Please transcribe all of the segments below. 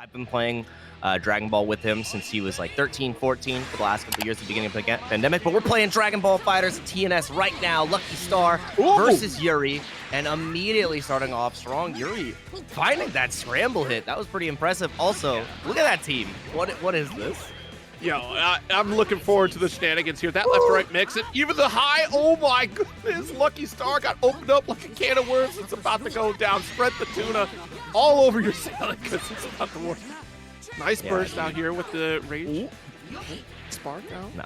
I've been playing Dragon Ball with him since he was like 13, 14 for the last couple of years at the beginning of the pandemic. But we're playing Dragon Ball FighterZ TNS right now. LuckyStar versus Yuri. And immediately starting off strong. Yuri finding that scramble hit. That was pretty impressive. Also, look at that team. What is this? Yo, I'm looking forward to the shenanigans here. That left-right mix, and even the high, oh my goodness, LuckyStar got opened up like a can of worms. It's about to go down. Spread the tuna all over your salad because it's about to work. Nice burst out here with the rage. Spark out. No.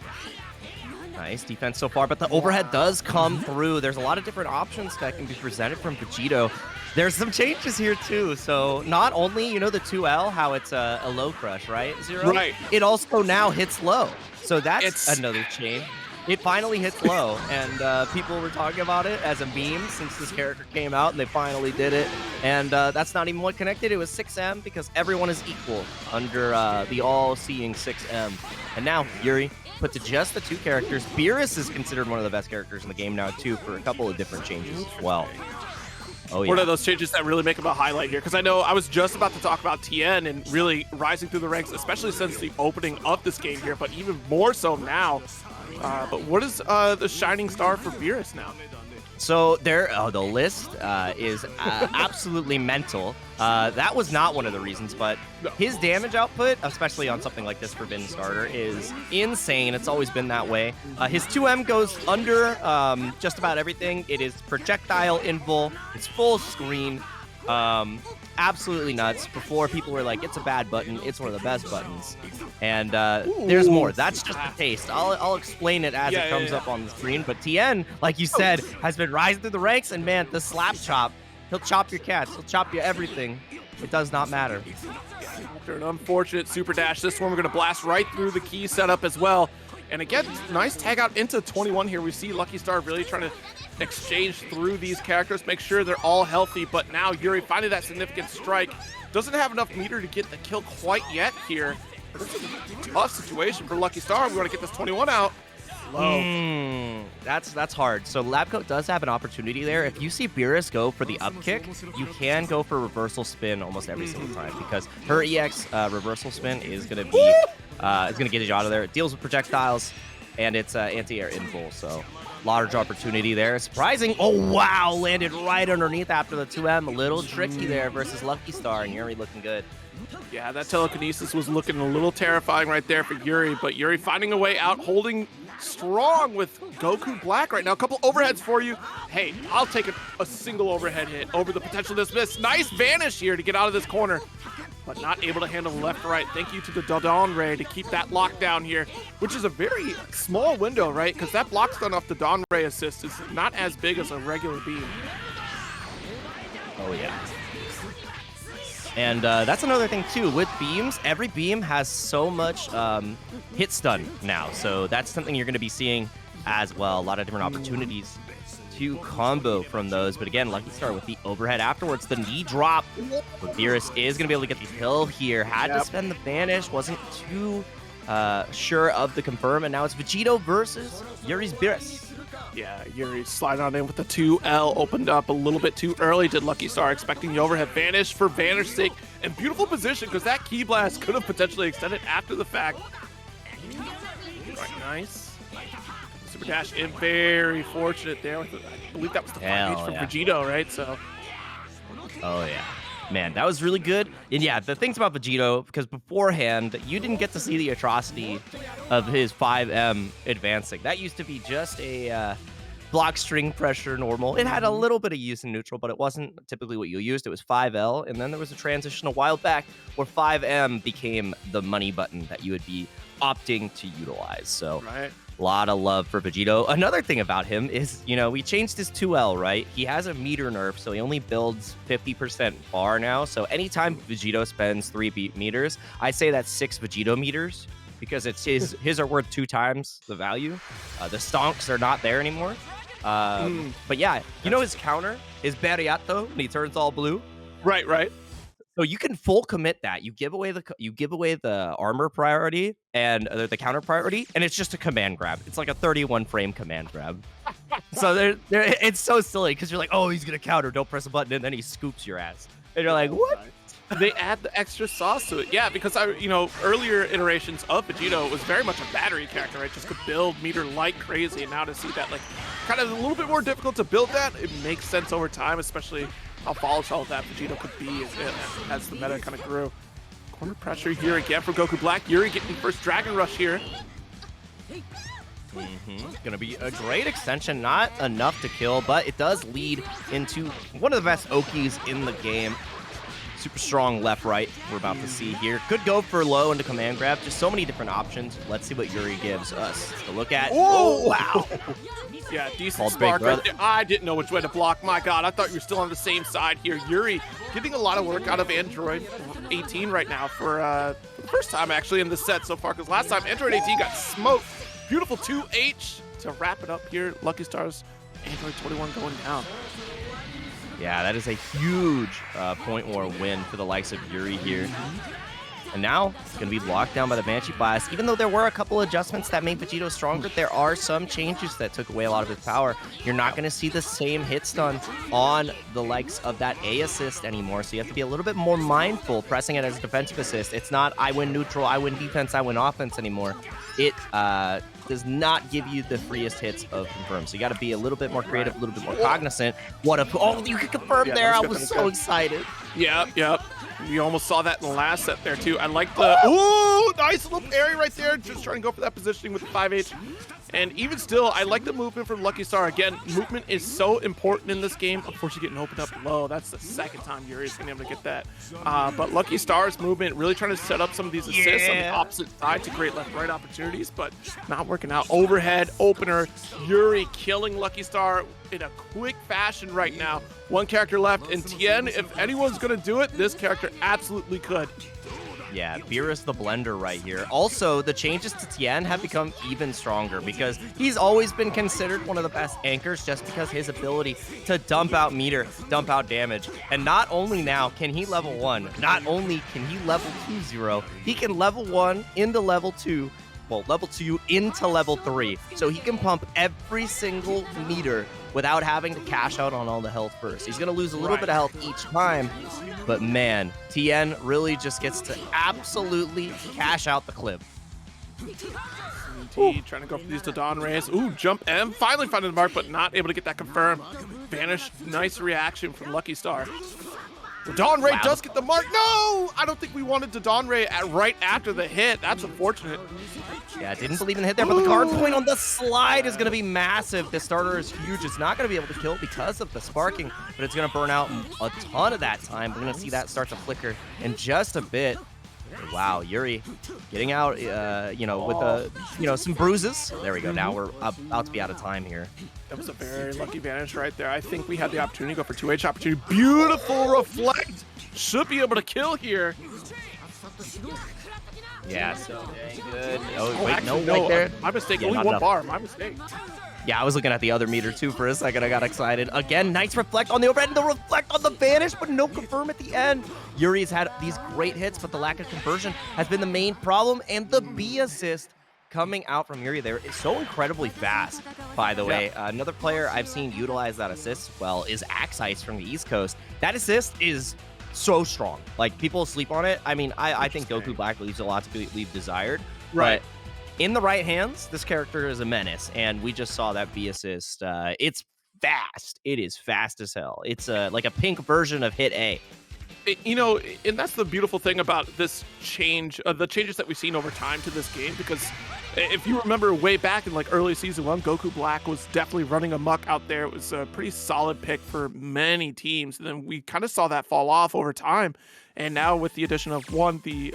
Nice defense so far, but the overhead does come through. There's a lot of different options that can be presented from Vegito. There's some changes here too. So not only, you know, the 2L, how it's a low crush, right? Zero. Right. It also now hits low. So that's another change. It finally hits low, and people were talking about it as a meme since this character came out, and they finally did it. And that's not even what connected. It was 6M because everyone is equal under the all-seeing 6M. And now Yuri put to just the two characters. Beerus is considered one of the best characters in the game now, too, for a couple of different changes as well. Oh, yeah. One of those changes that really make him a highlight here, because I know I was just about to talk about Tien and really rising through the ranks, especially since the opening of this game here, but even more so now. But what is the shining star for Beerus now? So the list is absolutely mental. That was not one of the reasons, but his damage output, especially on something like this for Vin Starter, is insane. It's always been that way. His 2M goes under just about everything. It is projectile invul. It's full screen. Absolutely nuts. Before, people were like, it's a bad button. It's one of the best buttons. And there's more. That's just a taste. I'll explain it as it comes up on the screen. But Tien, like you said, has been rising through the ranks. And man, the slap chop, he'll chop your cats. He'll chop you everything. It does not matter. After an unfortunate super dash, this one we're going to blast right through the key setup as well. And again, nice tag out into 21 here. We see LuckyStar really trying to exchange through these characters, make sure they're all healthy. But now Yuri finding that significant strike. Doesn't have enough meter to get the kill quite yet here. This is a tough situation for LuckyStar. We want to get this 21 out. Low. That's hard. So Labcoat does have an opportunity there. If you see Beerus go for the up kick, you can go for reversal spin almost every single time because her EX reversal spin is going to be is going to get you out of there. It deals with projectiles, and it's anti-air invul, so large opportunity there. Surprising. Oh, wow. Landed right underneath after the 2M. A little tricky there versus LuckyStar, and Yuri looking good. Yeah, that telekinesis was looking a little terrifying right there for Yuri, but Yuri finding a way out, holding strong with Goku Black right now. A couple overheads for you. Hey, I'll take a single overhead hit over the potential dismiss. Nice vanish here to get out of this corner, but not able to handle left to right. Thank you to the Dawn Ray to keep that lockdown here, which is a very small window, right? Because that block stun off the Dawn Ray assist is not as big as a regular beam. Oh, yeah. And that's another thing, too. With beams, every beam has so much hit stun now. So that's something you're going to be seeing as well. A lot of different opportunities to combo from those. But again, LuckyStar with the overhead afterwards. The knee drop. But Beerus is going to be able to get the kill here. Had to spend the vanish. Wasn't too sure of the confirm. And now it's Vegito versus Yuri's Beerus. Yeah, Yuri sliding on in with the 2L, opened up a little bit too early. Did LuckyStar expecting the overhead vanish for vanish's sake. And beautiful position because that key blast could have potentially extended after the fact. Right, nice. Super dash in, very fortunate there. I believe that was the 5H from Vegito, right? So. Oh, yeah. Man, that was really good. And yeah, the things about Vegito, because beforehand, you didn't get to see the atrocity of his 5M advancing. That used to be just a block string pressure normal. It had a little bit of use in neutral, but it wasn't typically what you used. It was 5L, and then there was a transition a while back where 5M became the money button that you would be opting to utilize. So a lot of love for Vegito. Another thing about him is, you know, we changed his 2L, right? He has a meter nerf, so he only builds 50% bar now. So anytime Vegito spends 3 meters, I say that's 6 Vegito meters because it's his are worth 2 times the value. The stonks are not there anymore. But yeah, you know his counter is Bariato when he turns all blue. Right. So you can full commit that. You give away the armor priority and the counter priority, and it's just a command grab. It's like a 31 frame command grab. So it's so silly because you're like, oh, he's gonna counter, don't press a button, and then he scoops your ass, and you're like, what? They add the extra sauce to it. Yeah, because earlier iterations of Vegito was very much a battery character, right? Just could build meter like crazy, and now to see that like kind of a little bit more difficult to build that, it makes sense over time, especially how volatile that Vegito could be as the meta kind of grew. Corner pressure here again for Goku Black. Yuri getting first Dragon Rush here. Gonna be a great extension, not enough to kill, but it does lead into one of the best Okis in the game. Super strong left-right we're about to see here. Could go for low into command grab. Just so many different options. Let's see what Yuri gives us to look at. Oh, wow. Yeah, decent spark right there. I didn't know which way to block. My God, I thought you were still on the same side here. Yuri getting a lot of work out of Android 18 right now for the first time actually in the set so far, because last time Android 18 got smoked. Beautiful 2H to wrap it up here. LuckyStar's Android 21 going down. Yeah, that is a huge point war win for the likes of Yuri here. And now it's going to be locked down by the Banshee Blast. Even though there were a couple adjustments that made Vegito stronger, there are some changes that took away a lot of his power. You're not going to see the same hit stun on the likes of that A assist anymore, so you have to be a little bit more mindful pressing it as a defensive assist. It's not I win neutral, I win defense, I win offense anymore. It does not give you the freest hits of confirm. So you got to be a little bit more creative, a little bit more cognizant. Oh, you could confirm there. I was so excited. Yep. You almost saw that in the last set there, too. I like the... Ooh, nice little parry right there. Just trying to go for that positioning with the 5H. And even still, I like the movement from LuckyStar. Again, movement is so important in this game. Unfortunately, getting opened up low. That's the second time Yuri's been able to get that. But LuckyStar's movement, really trying to set up some of these assists on the opposite side to create left-right opportunities, but not working out. Overhead, opener, Yuri killing LuckyStar in a quick fashion right now. One character left, and Tien, if anyone's going to do it, this character absolutely could. Yeah, Beerus the blender right here. Also, the changes to Tien have become even stronger because he's always been considered one of the best anchors just because his ability to dump out meter, dump out damage. And not only now can he level 1, not only can he level 2-0, he can level 1 into level 2, well, level 2 into level 3. So he can pump every single meter without having to cash out on all the health first. He's going to lose a little bit of health each time, but man, Tien really just gets to absolutely cash out the clip. Trying to go for these Dodon Rays. Ooh, jump M. Finally finding the mark, but not able to get that confirmed. Vanish. Nice reaction from LuckyStar. Dodon Ray does get the mark. No! I don't think we wanted Dodon Ray right after the hit. That's unfortunate. Yeah, didn't believe in the hit there, but the guard point on the slide is going to be massive. This starter is huge. It's not going to be able to kill because of the sparking, but it's going to burn out a ton of that time. We're going to see that start to flicker in just a bit. Wow, Yuri getting out, with some bruises. There we go. Now we're about to be out of time here. That was a very lucky vanish right there. I think we had the opportunity to go for 2H opportunity. Beautiful reflect. Should be able to kill here. Yeah, so dang good. Oh, wait, actually, no, right there. My mistake. Yeah, only one enough. bar. My mistake. Yeah, I was looking at the other meter too for a second. I got excited. Again, nice reflect on the overhead and the reflect on the vanish, but no confirm at the end. Yuri's had these great hits, but the lack of conversion has been the main problem. And the B assist coming out from Yuri there is so incredibly fast, by the way. Another player I've seen utilize that assist well is Axice from the East Coast. That assist is so strong. Like, people sleep on it. I mean, I think Goku Black leaves a lot to leave desired. Right. But in the right hands, this character is a menace, and we just saw that B assist. It's fast. It is fast as hell. It's like a pink version of Hit A. And that's the beautiful thing about this change, the changes that we've seen over time to this game, because if you remember way back in like early season 1, Goku Black was definitely running amok out there. It was a pretty solid pick for many teams. And then we kind of saw that fall off over time. And now with the addition of the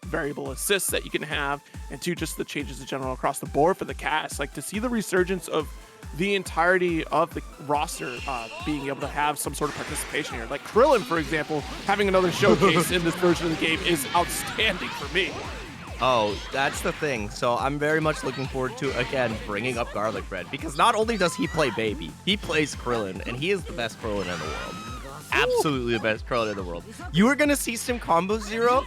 variable assists that you can have, and 2, just the changes in general across the board for the cast, like to see the resurgence of the entirety of the roster being able to have some sort of participation here. Like Krillin, for example, having another showcase in this version of the game is outstanding for me. Oh, that's the thing. So I'm very much looking forward to, again, bringing up Garlic Bread, because not only does he play Baby, he plays Krillin, and he is the best Krillin in the world. Absolutely the best Krillin in the world. You are going to see some Combo Zero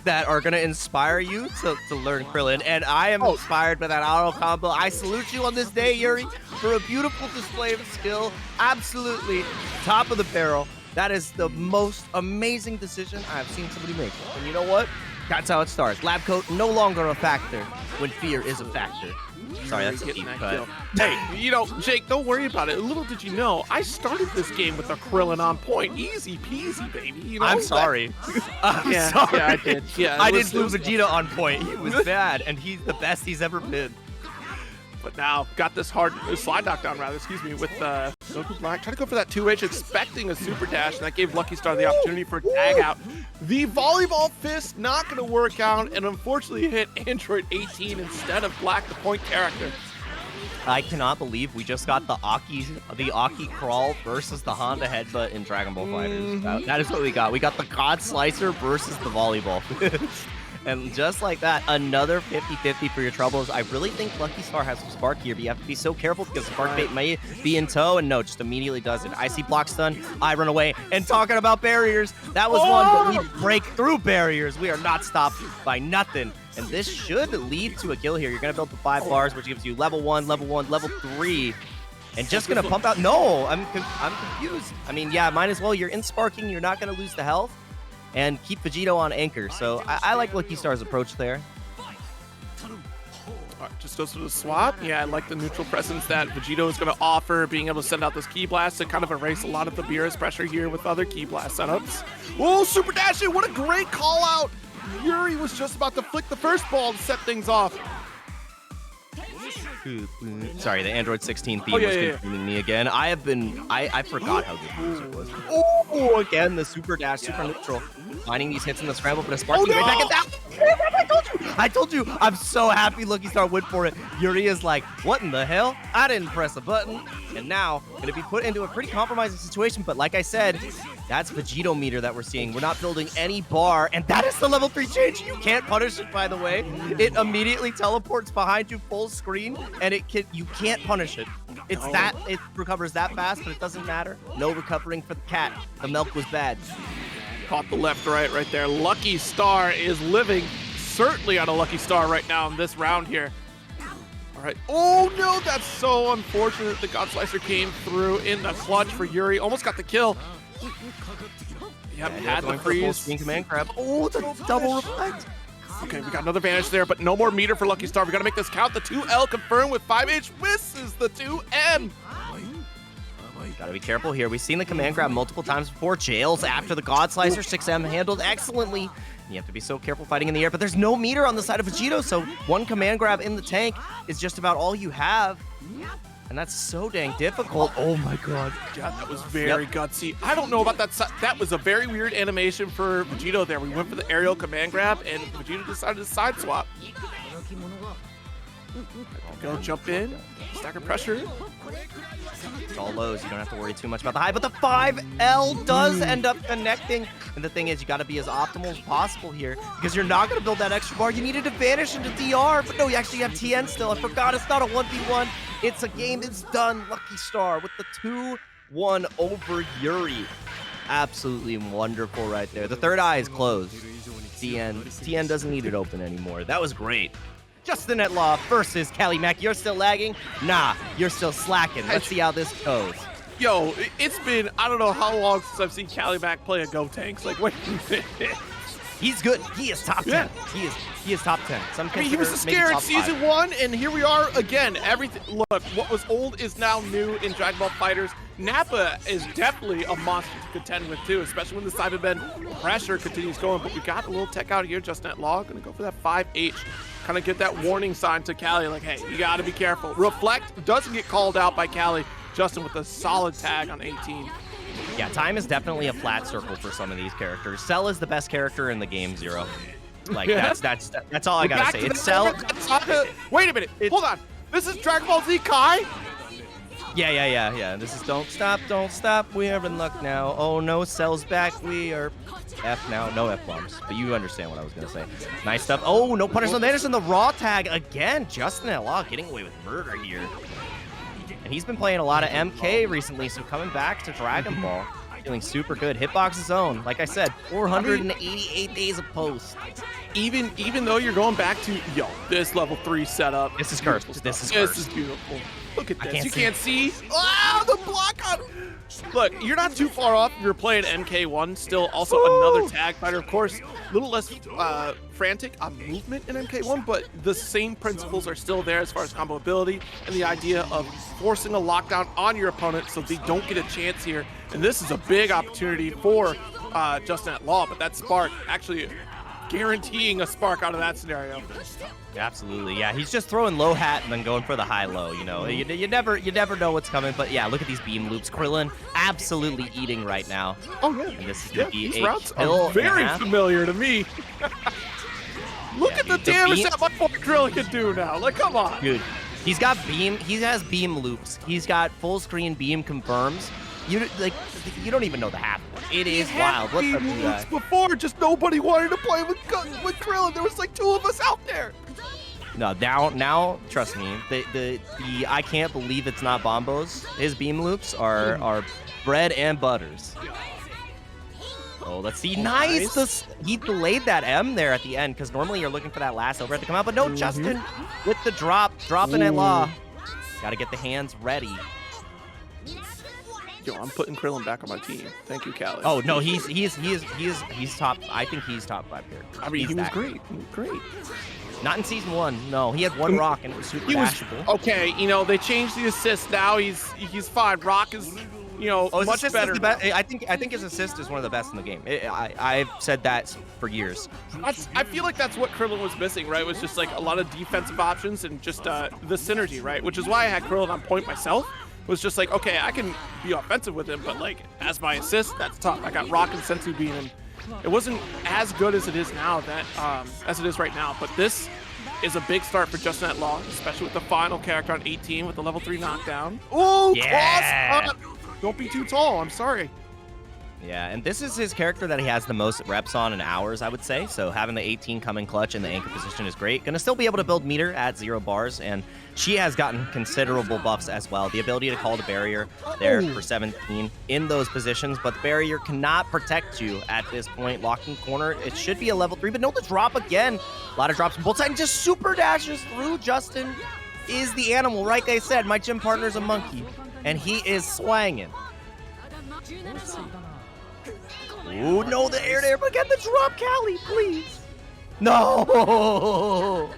that are going to inspire you to learn Krillin, and I am inspired by that auto combo. I salute you on this day, Yuri, for a beautiful display of skill. Absolutely top of the barrel. That is the most amazing decision I've seen somebody make. And you know what? That's how it starts. Labcoat no longer a factor when fear is a factor. Sorry, that's a deep cut. Hey, you know, Jake, don't worry about it. Little did you know, I started this game with a Krillin on point. Easy peasy, baby. You know, I'm sorry. I'm yeah, sorry. Yeah, I did. Yeah, I did lose Vegeta on point. He was bad, and he's the best he's ever been. But now, got this hard slide knockdown, rather, excuse me, with Goku Black. Trying to go for that 2H, expecting a super dash, and that gave LuckyStar the opportunity for a tag out. The volleyball fist not going to work out, and unfortunately hit Android 18 instead of Black, the point character. I cannot believe we just got the Aki crawl versus the Honda headbutt in Dragon Ball FighterZ. That is what we got. We got the God Slicer versus the volleyball. And just like that, another 50-50 for your troubles. I really think LuckyStar has some spark here, but you have to be so careful because Spark Bait may be in tow, and no, just immediately does it. I see block stun, I run away, and talking about barriers, that was one, but we break through barriers. We are not stopped by nothing, and this should lead to a kill here. You're going to build the 5 bars, which gives you level 1, level 3, and just going to pump out. No, I'm confused. I mean, yeah, might as well. You're in sparking, you're not going to lose the health. And keep Vegito on anchor. So I like LuckyStar's approach there. All right, just goes to the swap. Yeah, I like the neutral presence that Vegito is going to offer, being able to send out this key blast to kind of erase a lot of the Beerus pressure here with other key blast setups. Oh, super dash it! What a great call out! Yuri was just about to flick the first ball to set things off. Sorry, the Android 16 theme was consuming me again. I forgot how good music was. Oh, again, the super dash, super neutral. Finding these hits in the scramble, but a sparky right back at that. I told you. I'm so happy LuckyStar went for it. Yuri is like, what in the hell? I didn't press a button. And now, going to be put into a pretty compromising situation. But like I said, that's Vegito meter that we're seeing. We're not building any bar. And that is the level 3 change. You can't punish it, by the way. It immediately teleports behind you full screen. And you can't punish it. It recovers that fast, but it doesn't matter. No recovering for the cat. The milk was bad. Caught the left right there. LuckyStar is living certainly on a LuckyStar right now in this round here. All right. Oh no, that's so unfortunate. The God Slicer came through in the clutch for Yuri. Almost got the kill. Yep, had the freeze. Command grab. Oh, the double reflect. Okay, we got another vanish there, but no more meter for LuckyStar. We got to make this count. The 2L confirmed with 5H misses the 2M. Gotta be careful here. We've seen the command grab multiple times before. Jails after the God Slicer. 6M handled excellently. You have to be so careful fighting in the air, but there's no meter on the side of Vegito, so one command grab in the tank is just about all you have. And that's so dang difficult. Oh my god. Yeah, that was very gutsy. I don't know about that. That was a very weird animation for Vegito there. We went for the aerial command grab, and Vegito decided to side swap. Go jump in, stacker pressure. It's all lows. You don't have to worry too much about the high, but the 5L does end up connecting. And the thing is, you got to be as optimal as possible here because you're not going to build that extra bar. You needed to vanish into DR, but no, you actually have Tien still. I forgot it's not a 1v1. It's a game that's done. LuckyStar with the 2-1 over Yuri. Absolutely wonderful right there. The third eye is closed. Tien doesn't need it open anymore. That was great. JustinAtLaw versus Cali Mac. You're still lagging? Nah, you're still slacking. Let's see how this goes. Yo, it's been, I don't know how long since I've seen Cali Mac play a Gotenks. Like, wait a minute. He's good. He is top 10. Yeah. He is top 10. Some he was scared in season 1, and here we are again. Everything. Look, what was old is now new in Dragon Ball FighterZ. Nappa is definitely a monster to contend with too, especially when the Cyberbend pressure continues going. But we got a little tech out here. JustinAtLaw gonna go for that 5H. Kind of get that warning sign to Cali, like, hey, you got to be careful. Reflect doesn't get called out by Cali. Justin with a solid tag on 18. Yeah, time is definitely a flat circle for some of these characters. Cell is the best character in the game, Zero. Like, that's all I gotta say. It's Cell. Wait a minute. Hold on. This is Dragon Ball Z Kai? Yeah. This is don't stop. We're in luck now. Oh no, Cell's back. We are F now. No F bombs, but you understand what I was gonna say. Nice stuff. Oh, no punish on Anderson. The raw tag again. JustinAtLaw getting away with murder here. And he's been playing a lot of MK recently, so coming back to Dragon Ball, feeling super good. Hitbox's zone, like I said, 488 days of post. Even though you're going back to this level 3 setup. This is cursed. This is beautiful. Look at this. You can't see. Oh, the block on. Look, you're not too far off. You're playing MK1, still also another tag fighter. Of course, a little less frantic on movement in MK1, but the same principles are still there as far as combo ability and the idea of forcing a lockdown on your opponent so they don't get a chance here. And this is a big opportunity for JustinAtLaw, but that spark actually guaranteeing a spark out of that scenario. Absolutely, yeah. He's just throwing low hat and then going for the high low. You know, you never know what's coming. But yeah, look at these beam loops. Krillin absolutely eating right now. Oh yeah, and this is gonna be these routes are very familiar to me. Look at the damage that my boy Krillin can do now. Like, come on, dude. He has beam loops. He's got full screen beam confirms. You don't even know the half. It is wild. What's up, loops before? Just nobody wanted to play with Krillin. There was like 2 of us out there. No, now, trust me. The I can't believe it's not Bombos. His beam loops are bread and butters. Oh, let's see. Nice. He delayed that M there at the end because normally you're looking for that last overhead to come out, but no, Justin with the dropping it law. Got to get the hands ready. Yo, I'm putting Krillin back on my team. Thank you, Callie. Oh no, he's top. I think he's top 5 here. I mean, he was great. He was great. Not in season 1. No, he had 1 rock and it was super dashable. Okay, you know, they changed the assist. Now he's fine. Rock is, you know, much better. I think his assist is one of the best in the game. I've said that for years. I feel like that's what Krillin was missing, right? It was just like a lot of defensive options and just the synergy, right? Which is why I had Krillin on point myself. Was just like, okay, I can be offensive with him, but like as my assist, that's tough. I got Rock and Senzu being him. It wasn't as good as it is now, as it is right now, but this is a big start for JustinAtLaw, especially with the final character on 18 with the level 3 knockdown. Ooh, yeah. cross! Don't be too tall, I'm sorry. Yeah, and this is his character that he has the most reps on in hours, I would say. So having the 18 come in clutch in the anchor position is great. Gonna still be able to build meter at 0 bars, and she has gotten considerable buffs as well. The ability to call the barrier there for 17 in those positions, but the barrier cannot protect you at this point. Locking corner, it should be a level 3, but no, the drop again. A lot of drops from both sides, and just super dashes through. Justin is the animal. Like I said, my gym partner's a monkey, and he is swanging. Let's see. Ooh, no, the air, but get the drop, Callie, please. No!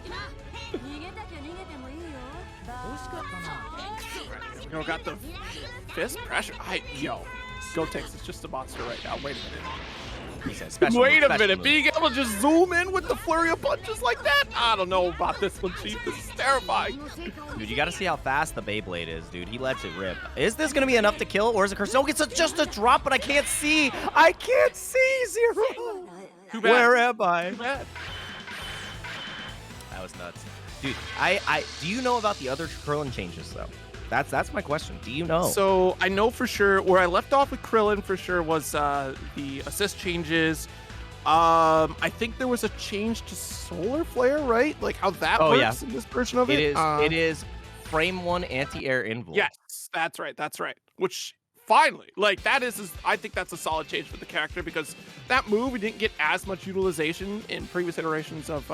You know, got the fist pressure. Gotenks is just a monster right now. Wait a minute. Wait a minute. Being able to just zoom in with the flurry of punches like that? I don't know about this one, Chief. This is terrifying. Dude, you got to see how fast the Beyblade is, dude. He lets it rip. Is this going to be enough to kill, or is it curse? No, it's just a drop, but I can't see. I can't see, Zero. Too bad. Where am I? Too bad. That was nuts. Dude, do you know about the other Krillin changes, though? That's my question. Do you know? So I know for sure where I left off with Krillin for sure was the assist changes. I think there was a change to Solar Flare, right? Like how that works in this version of it. It is frame 1 anti-air invul. Yes, that's right. That's right. Which finally, like that is I think that's a solid change for the character because that move we didn't get as much utilization in previous iterations of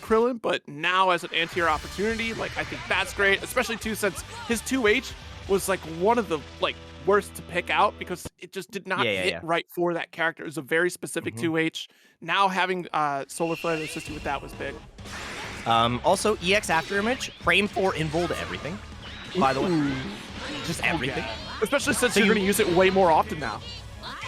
Krillin, but now as an anti-air opportunity, like I think that's great, especially too since his 2H was like one of the like worst to pick out because it just did not hit right for that character. It was a very specific 2H. Now having Solar Flare to assist you with that was big. Also, EX Afterimage, frame 4 invul to everything, by the way. Just everything. Especially since you're going to use it way more often now.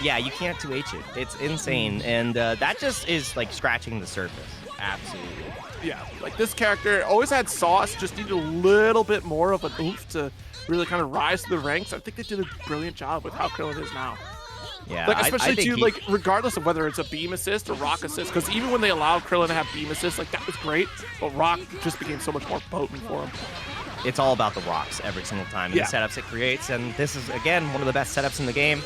Yeah, you can't 2H it. It's insane, and that just is like scratching the surface. Absolutely. Yeah, like this character always had sauce, just needed a little bit more of an oomph to really kind of rise to the ranks. I think they did a brilliant job with how Krillin is now. Yeah, like especially too, like regardless of whether it's a beam assist or rock assist, because even when they allowed Krillin to have beam assist, like that was great, but rock just became so much more potent for him. It's all about the rocks every single time, and the setups it creates, and this is again one of the best setups in the game.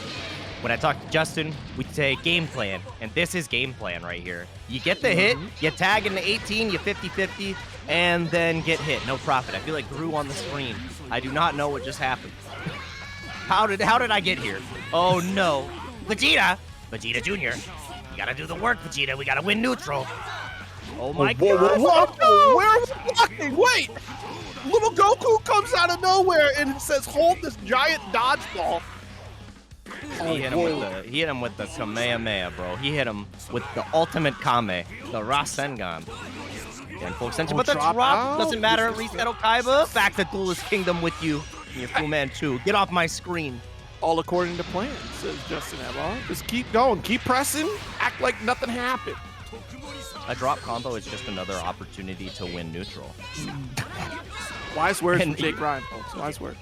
When I talk to Justin, we say game plan, and this is game plan right here. You get the hit, you tag into 18, you 50-50, and then get hit. No profit. I feel like Gru on the screen. I do not know what just happened. How did I get here? Oh no. Vegeta Jr. You gotta do the work, Vegeta. We gotta win neutral. Oh my god. Whoa. Where are we blocking? Wait! little Goku comes out of nowhere and says, hold this giant dodgeball. He hit him with the Kamehameha, bro. He hit him with the ultimate Kame, the Rasengan. And full extension, but the drop doesn't matter. Reset Okaiba. Back to Duelist Kingdom with you. Your Fu Manchu. Get off my screen. All according to plan, says JustinAtLaw. Just keep going. Keep pressing. Act like nothing happened. A drop combo is just another opportunity to win neutral. Wise words from Jake Ryan, folks. Wise words.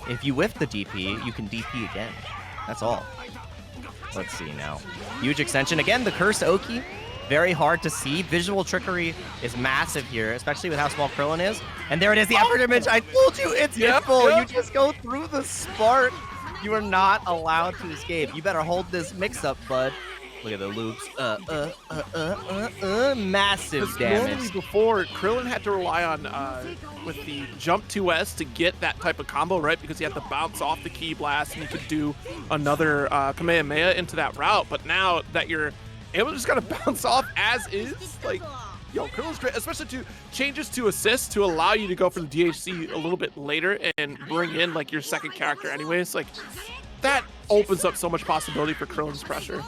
If you whiff the DP, you can DP again. That's all. Let's see now. Huge extension. Again, the Curse Oki. Very hard to see. Visual trickery is massive here, especially with how small Krillin is. And there it is, the after image. I told you, it's hitful. You just go through the spark. You are not allowed to escape. You better hold this mix-up, bud. Look at the loops. Massive damage. Normally before, Krillin had to rely on, with the jump 2S to get that type of combo, right? Because he had to bounce off the Ki Blast and he could do another Kamehameha into that route. But now that you're able to just kind of bounce off as is, like, yo, Krillin's great, especially to changes to assist to allow you to go for the DHC a little bit later and bring in, like, your second character anyways. Like, that opens up so much possibility for Krillin's pressure.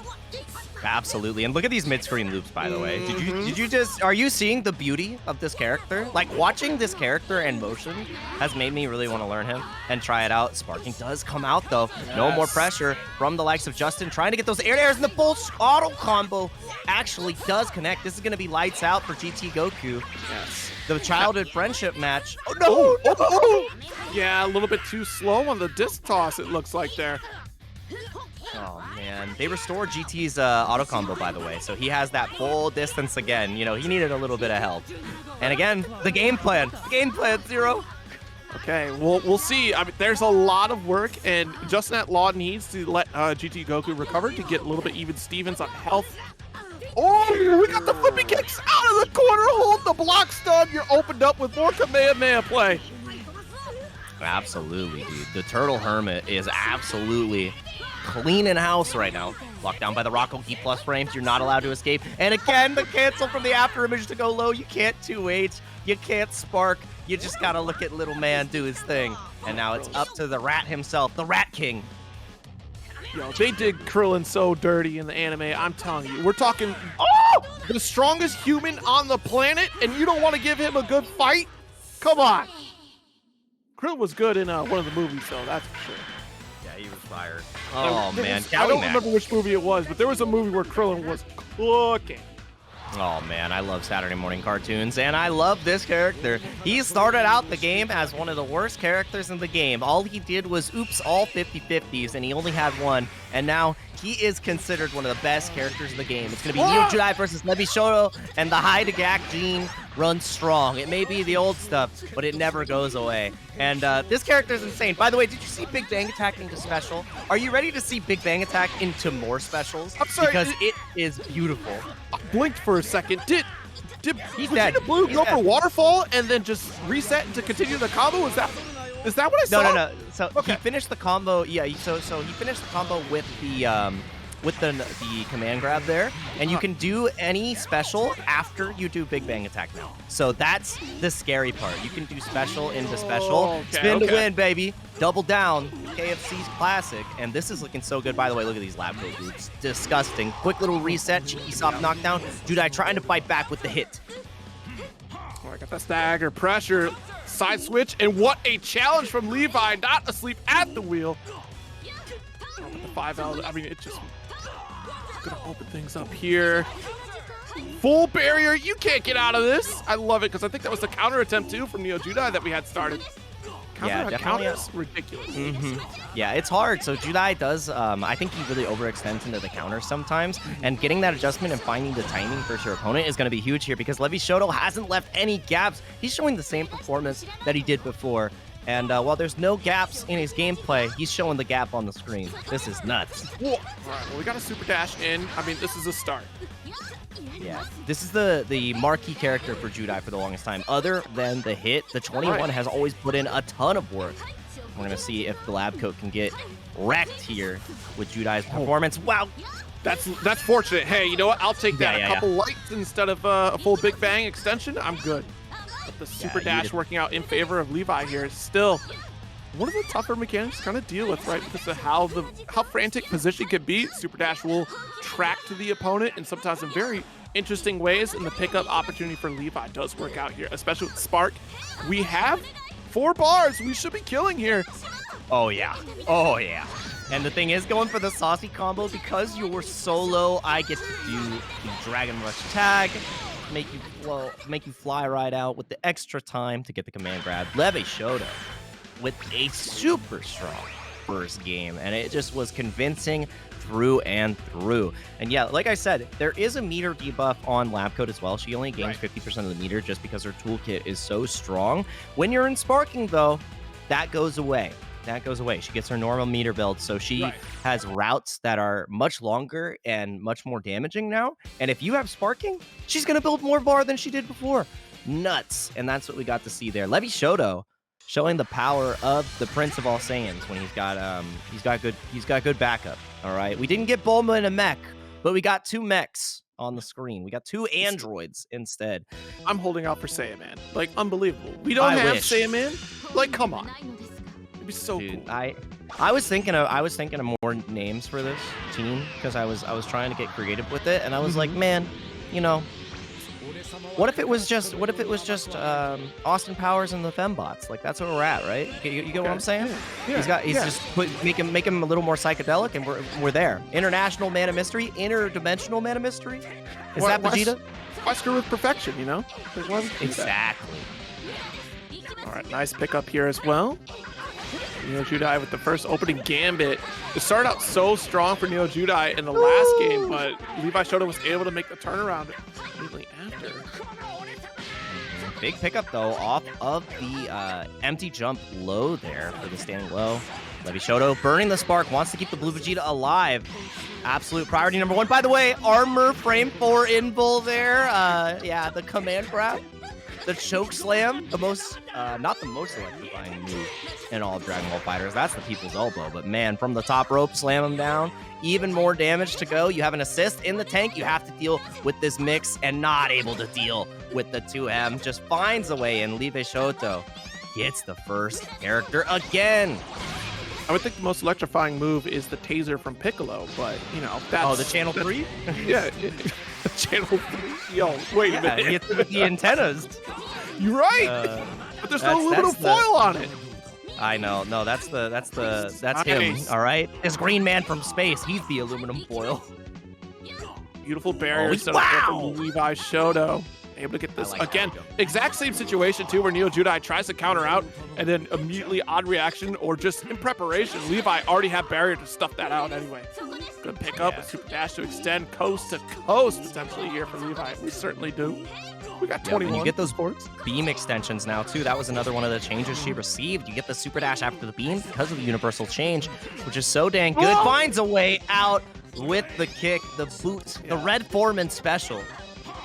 Absolutely. And look at these mid-screen loops, by the way. Did you just, are you seeing the beauty of this character? Like, watching this character in motion has made me really want to learn him and try it out. Sparking does come out, though. Yes. No more pressure from the likes of Justin, trying to get those air airs, and the full auto combo actually does connect. This is going to be lights out for GT Goku. Yes. The childhood friendship match. Oh, no! Yeah, a little bit too slow on the disc toss, it looks like there. Oh, man. They restored GT's auto combo, by the way, so he has that full distance again. You know, he needed a little bit of help. And again, the game plan. Game plan, Zero. Okay, we'll see. I mean, there's a lot of work, and JustinAtLaw needs to let GT Goku recover to get a little bit even Stevens on health. Oh, we got the flippy kicks out of the corner. Hold the block stun. You're opened up with more Kamehameha play. Absolutely, dude. The Turtle Hermit is absolutely cleaning house right now. Locked down by the Rocco E+ frames. You're not allowed to escape. And again, the cancel from the after image to go low. You can't 2H. You can't spark. You just got to look at little man do his thing. And now it's up to the Rat himself, the Rat King. Yo, they did Krillin so dirty in the anime. I'm telling you. We're talking the strongest human on the planet, and you don't want to give him a good fight? Come on. Krillin was good in one of the movies, though, that's for sure. Yeah, he was fired. Oh, man. I don't remember which movie it was, but there was a movie where Krillin was cooking. Oh, man, I love Saturday morning cartoons, and I love this character. He started out the game as one of the worst characters in the game. All he did was oops all 50-50s, and he only had one, and now he is considered one of the best characters in the game. It's going to be NeoJudai versus Vegito, and the High-to-Gak gene runs strong. It may be the old stuff, but it never goes away. And this character is insane. By the way, did you see Big Bang Attack into special? Are you ready to see Big Bang Attack into more specials? I'm sorry. Because it is beautiful. I blinked for a second. Did Vegeta Blue go for Waterfall and then just reset to continue the combo? Is that what I saw? No. So he finished the combo. Yeah. So he finished the combo with the command grab there, and you can do any special after you do Big Bang Attack now. So that's the scary part. You can do special into special. Spin to win, baby. Double down. KFC's classic. And this is looking so good. By the way, look at these Labcoat boots. Disgusting. Quick little reset. Cheeky soft knockdown. Judai trying to fight back with the hit. Oh, I got the stagger pressure. Side switch. And what a challenge from Levi. Not asleep at the wheel. Oh, the 5L. I mean, it just... Gonna open things up here. Full barrier. You can't get out of this. I love it because I think that was the counter attempt too from NeoJudai that we had started. Counter is ridiculous. Yeah, it's hard. So Judai does, I think he really overextends into the counter sometimes, and getting that adjustment and finding the timing for your opponent is going to be huge here because Vegito hasn't left any gaps. He's showing the same performance that he did before. And while there's no gaps in his gameplay, he's showing the gap on the screen. This is nuts. Whoa. All right, well, we got a super dash in. I mean, this is a start. Yeah, this is the marquee character for Judai for the longest time. Other than the hit, the 21 has always put in a ton of work. We're going to see if the Labcoat can get wrecked here with Judai's performance. Wow. That's fortunate. Hey, you know what? I'll take that. A couple lights instead of a full Big Bang extension. I'm good. But the super dash working out in favor of Levi here is still one of the tougher mechanics to kind of deal with, right? Because of how frantic position can be. Super dash will track to the opponent and sometimes in very interesting ways, and the pickup opportunity for Levi does work out here, especially with Spark. We have 4 bars. We should be killing here. Oh, yeah. Oh, yeah. And the thing is, going for the saucy combo, because you're solo, I get to do the Dragon Rush tag, make you fly right out with the extra time to get the command grab. Vegito with a super strong first game, and it just was convincing through and through. And yeah, like I said, there is a meter debuff on Labcoat as well. She only gains 50% of the meter just because her toolkit is so strong. When you're in Sparking, though, that goes away. That goes away. She gets her normal meter build, so she has routes that are much longer and much more damaging now. And if you have Sparking, she's going to build more bar than she did before. Nuts. And that's what we got to see there. Vegito showing the power of the Prince of all Saiyans when he's got good backup. All right, we didn't get Bulma in a mech, but we got 2 mechs on the screen. We got 2 androids instead. I'm holding out for Saiyaman. Like, unbelievable. We don't have Saiyaman. Like, come on. It'd be so cool. I was thinking of more names for this team because I was trying to get creative with it, and I was like, man, you know, what if it was just Austin Powers and the Fembots? Like, that's where we're at, right? You get what I'm saying? Yeah. He's just make him a little more psychedelic, and we're there. International Man of Mystery, interdimensional Man of Mystery. Is that Vegeta? Why screw with perfection? You know? Exactly. All right, nice pickup here as well. NeoJudai with the first opening gambit. It started out so strong for NeoJudai in the last game, but Vegito was able to make the turnaround immediately after. Big pickup, though, off of the empty jump low there for the standing low. Vegito burning the spark, wants to keep the blue Vegeta alive. Absolute priority number 1. By the way, armor frame 4 invul there. Yeah, the command grab. The choke slam, the most, not the most electrifying move in all of Dragon Ball FighterZ. That's the people's elbow. But man, from the top rope, slam him down. Even more damage to go. You have an assist in the tank. You have to deal with this mix and not able to deal with the 2M. Just finds a way in. Vegito gets the first character again. I would think the most electrifying move is the taser from Piccolo, but, you know, that's... Oh, the Channel 3? Yeah, Channel 3. Yo, wait a minute. He hits with the antennas. You're right, but there's no aluminum foil on it. I know. No, that's nice. him. All right, this green man from space. He's the aluminum foil. Beautiful barrier set up there from Vegito. Able to get this again. Exact same situation too, where NeoJudai tries to counter out and then immediately odd reaction or just in preparation. Levi already had barrier to stuff that out anyway. Good pick up, a super dash to extend coast to coast potentially here for Levi. We certainly do. We got 21. You get those beam extensions now too. That was another one of the changes she received. You get the super dash after the beam because of the universal change, which is so dang good. Finds a way out with the kick, the boot, the Red Foreman special.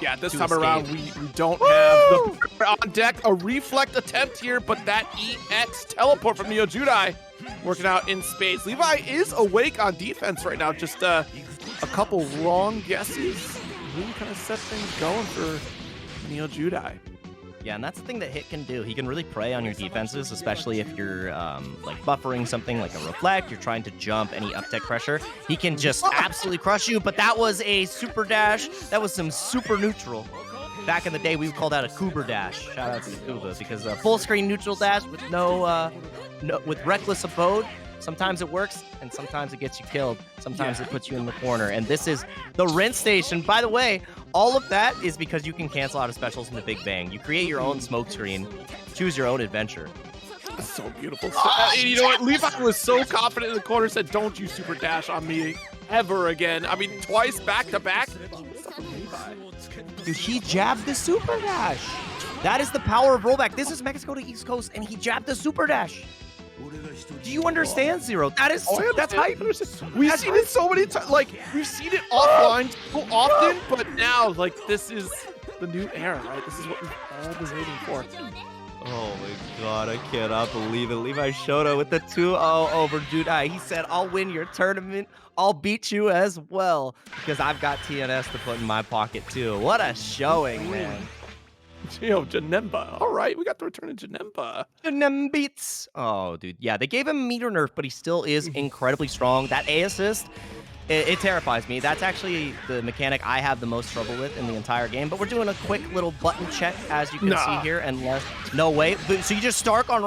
Yeah, this time around, we don't have the on deck. A reflect attempt here, but that EX teleport from NeoJudai working out in space. Levi is awake on defense right now. Just a couple wrong guesses really kind of set things going for NeoJudai. Yeah, and that's the thing that Hit can do. He can really prey on your defenses, especially if you're like buffering something like a reflect, you're trying to jump any up tech pressure. He can just absolutely crush you, but that was a super dash. That was some super neutral. Back in the day, we would call that a Kuber dash. Shout out to Kuba, because a full screen neutral dash with with reckless abode, sometimes it works, and sometimes it gets you killed. Sometimes it puts you in the corner. And this is the rinse station. By the way, all of that is because you can cancel out of specials in the Big Bang. You create your own smoke screen, choose your own adventure. That's so beautiful. You know what? Levi was so confident in the corner, said, don't you super dash on me ever again. I mean, twice back to back. Dude, he jabbed the super dash. That is the power of rollback. This is Mexico to East Coast, and he jabbed the super dash. Do you understand, Zero? That's hype. We've seen it so many times. Like, we've seen it offline so often, but now, like, this is the new era, right? This is what we've all been waiting for. Oh my god, I cannot believe it. Vegito with the 2-0 over Judai. He said, I'll win your tournament. I'll beat you as well, because I've got TNS to put in my pocket too. What a showing, man. Janemba. All right, we got the return of Janemba. Beats. Oh, dude. Yeah, they gave him meter nerf, but he still is incredibly strong. That A assist, it terrifies me. That's actually the mechanic I have the most trouble with in the entire game. But we're doing a quick little button check, as you can see here. And no way. So you just spark on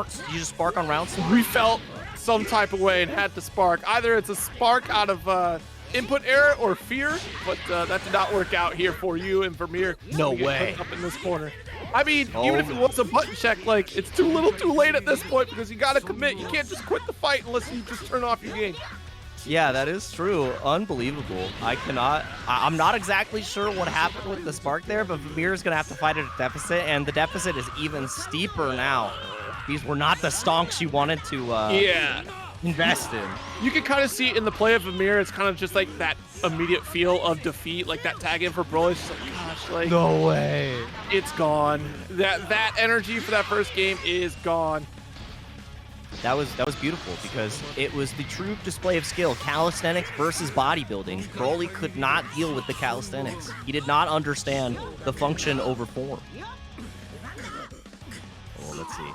rounds? We felt some type of way and had to spark. Either it's a spark out of input error or fear, but that did not work out here for you and Vyrmyr. No way. Up in this corner. I mean, even if it was a button check, like, it's too little too late at this point because you got to commit. You can't just quit the fight unless you just turn off your game. Yeah, that is true. Unbelievable. I'm not exactly sure what happened with the spark there, but Vyrmyr is going to have to fight at a deficit, and the deficit is even steeper now. These were not the stonks you wanted to invest in. You can kind of see in the play of Vyrmyr, it's kind of just like that immediate feel of defeat, like that tag in for Broly. It's just like, gosh, like, no way. It's gone. That energy for that first game is gone. That was beautiful because it was the true display of skill. Calisthenics versus bodybuilding. Broly could not deal with the calisthenics. He did not understand the function over form. Oh, let's see.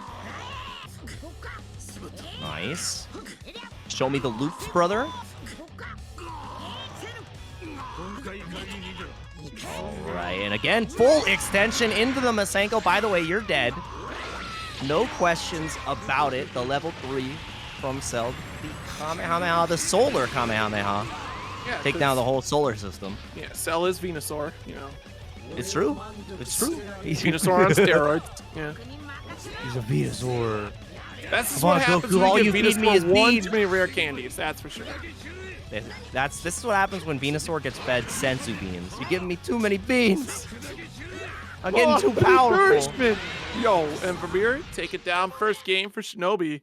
Nice. Show me the loops, brother. All right, and again, full extension into the Masenko. By the way, you're dead. No questions about it. The level 3 from Cell. The Kamehameha, the solar Kamehameha. Yeah, take down the whole solar system. Yeah, Cell is Venusaur, you know. It's true. It's true. He's Venusaur on steroids. Yeah. He's a Venusaur. That's what happens when you give Venusaur one too many rare candies, that's for sure. This is what happens when Venusaur gets fed sensu beans. You're giving me too many beans. I'm getting too powerful. Yo, and Vyrmyr, take it down. First game for Shinobi.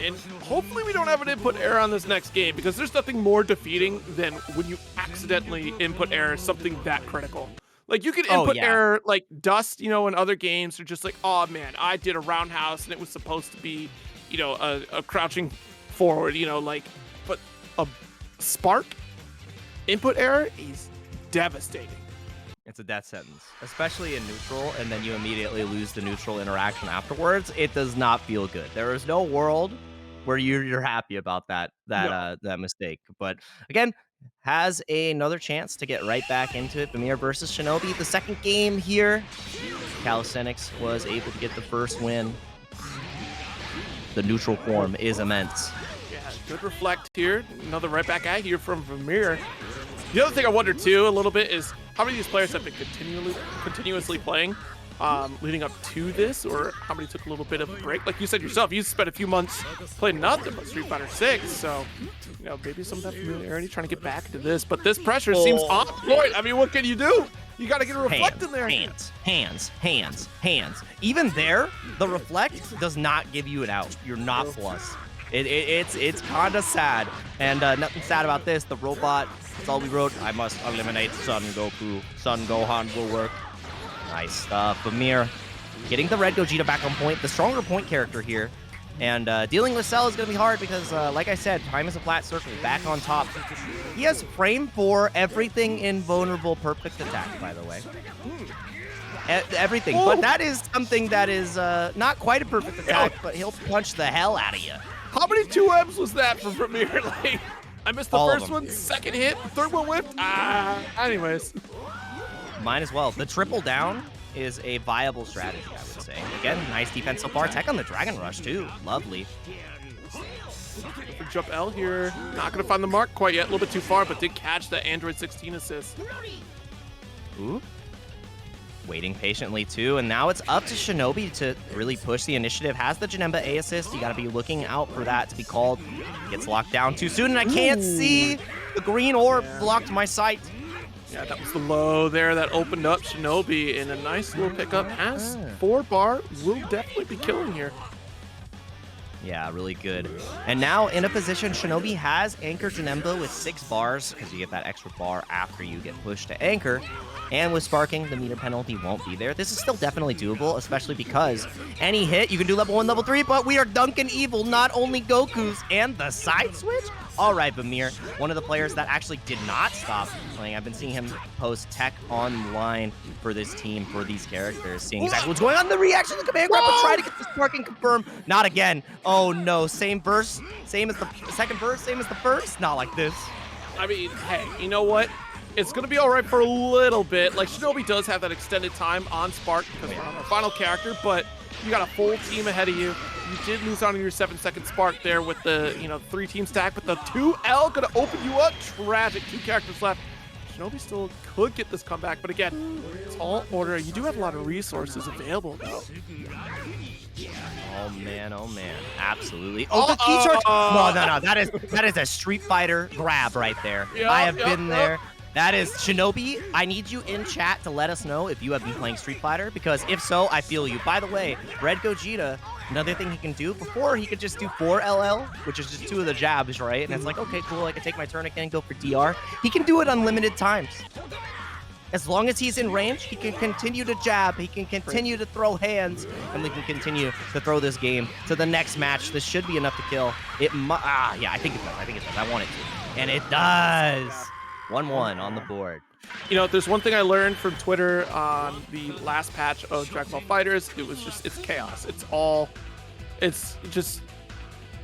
And hopefully we don't have an input error on this next game, because there's nothing more defeating than when you accidentally input error something that critical. Like, you can input error, like, Dust, you know, in other games are just like, oh, man, I did a roundhouse and it was supposed to be, you know, a crouching forward, you know, like, but a spark input error is devastating. It's a death sentence, especially in neutral, and then you immediately lose the neutral interaction afterwards. It does not feel good. There is no world where you're happy about that mistake. But again, has another chance to get right back into it. Vyrmyr versus Shinobi, the second game here. Calisthenics was able to get the first win. The neutral form is immense. Yeah, good reflect here. Another right back at here from Vyrmyr. The other thing I wonder too a little bit is how many of these players have been continuously playing leading up to this, or how many took a little bit of a break? Like you said yourself, you spent a few months playing nothing but Street Fighter 6, so you know, maybe some of that familiarity trying to get back into this, but this pressure seems on point. I mean, what can you do? You got to get a reflect in there. Hands. Even there, the reflect does not give you an out. You're not plus. It's kind of sad, and nothing sad about this. The robot, that's all we wrote. I must eliminate Son Goku. Son Gohan will work. Nice stuff. Vyrmyr getting the red Gogeta back on point, the stronger point character here. And dealing with Cell is going to be hard because, like I said, time is a flat circle, back on top. He has frame for everything in vulnerable perfect attack, by the way. Everything. But that is something that is not quite a perfect attack, but he'll punch the hell out of you. How many 2Ms was that from Vyrmyr? Like, I missed the first one, second hit, the third one whipped. Anyways. Mine as well. The triple down is a viable strategy, I would say. Again, nice defense so far. Tech on the Dragon Rush, too. Lovely. For jump L here. Not going to find the mark quite yet. A little bit too far, but did catch the Android 16 assist. Ooh. Waiting patiently, too. And now it's up to Shinobi to really push the initiative. Has the Janemba A assist. You got to be looking out for that to be called. Gets locked down too soon, and I can't see. The green orb blocked my sight. Yeah, that was the low there that opened up Shinobi, and a nice little pickup. Has 4 bar, will definitely be killing here. Yeah, really good. And now in a position, Shinobi has Anchor Janemba with 6 bars, because you get that extra bar after you get pushed to Anchor. And with Sparking, the meter penalty won't be there. This is still definitely doable, especially because any hit, you can do level 1, level 3, but we are dunking evil, not only Goku's, and the side switch? All right, Vyrmyr, one of the players that actually did not stop playing. I've been seeing him post tech online for this team, for these characters, seeing exactly what's going on. The reaction, the command grab, but try to get the sparking confirmed. Not again. Oh no, same burst, same as the second burst, same as the first. Not like this. I mean, hey, you know what? It's going to be all right for a little bit. Like, Shinobi does have that extended time on Spark because we're on our final character, but you got a full team ahead of you. You did lose on your 7-second Spark there with the, 3-team stack, but the 2L going to open you up. Tragic. 2 characters left. Shinobi still could get this comeback, but again, it's all order. You do have a lot of resources available, though. Oh man, absolutely. Oh, the key charge. No, that is a Street Fighter grab right there. I have been there. That is Shinobi. I need you in chat to let us know if you have been playing Street Fighter, because if so, I feel you. By the way, Red Gogeta, another thing he can do, before he could just do 4 LL, which is just 2 of the jabs, right? And it's like, okay, cool, I can take my turn again, go for DR. He can do it unlimited times. As long as he's in range, he can continue to jab, he can continue to throw hands, and we can continue to throw this game to the next match. This should be enough to kill. Yeah, I think it does. I want it to. And it does. 1-1 on the board. There's one thing I learned from Twitter on the last patch of Dragon Ball FighterZ. It's chaos. It's just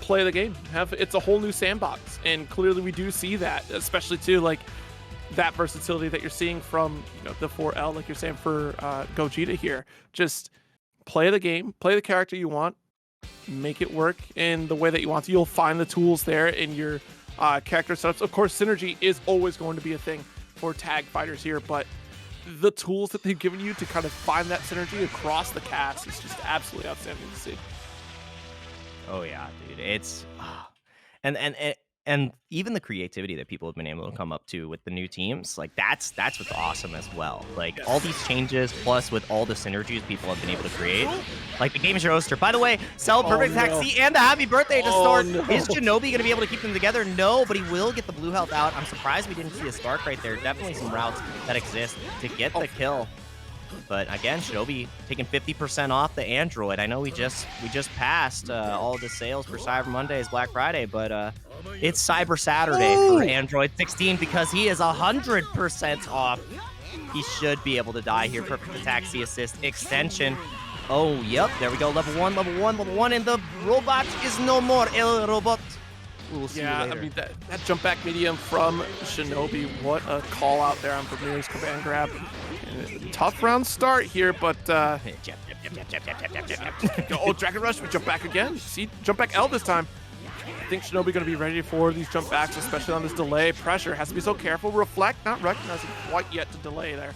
play the game. It's a whole new sandbox, and clearly we do see that, especially too, like that versatility that you're seeing from the 4L, like you're saying for Gogeta here. Just play the game, play the character you want, make it work in the way that you want to. You'll find the tools there in your character setups. Of course, synergy is always going to be a thing for tag fighters here, but the tools that they've given you to kind of find that synergy across the cast is just absolutely outstanding to see. Oh yeah, dude, it's and even the creativity that people have been able to come up to with the new teams, like that's what's awesome as well. Like all these changes, plus with all the synergies people have been able to create, like the game's roaster. By the way, Cell Perfect Taxi and the happy birthday to start. Is Shinobi going to be able to keep them together? No, but he will get the blue health out. I'm surprised we didn't see a spark right there. Definitely some routes that exist to get the kill. But again, Shinobi taking 50% off the Android. I know we just passed all the sales for Cyber Monday is Black Friday, but it's Cyber Saturday for Android 16 because he is 100% off. He should be able to die here. Perfect taxi assist extension. Oh, yep. There we go. Level 1, and the robot is no more. El Robot. We'll see you later. I mean, that jump back medium from Shinobi, what a call out there on Vyrmyr's command grab. Tough round start here, but oh, Dragon Rush, we jump back again. See, jump back L this time. I think Shinobi going to be ready for these jump backs, especially on this delay. Pressure has to be so careful. Reflect, not recognizing quite yet to delay there.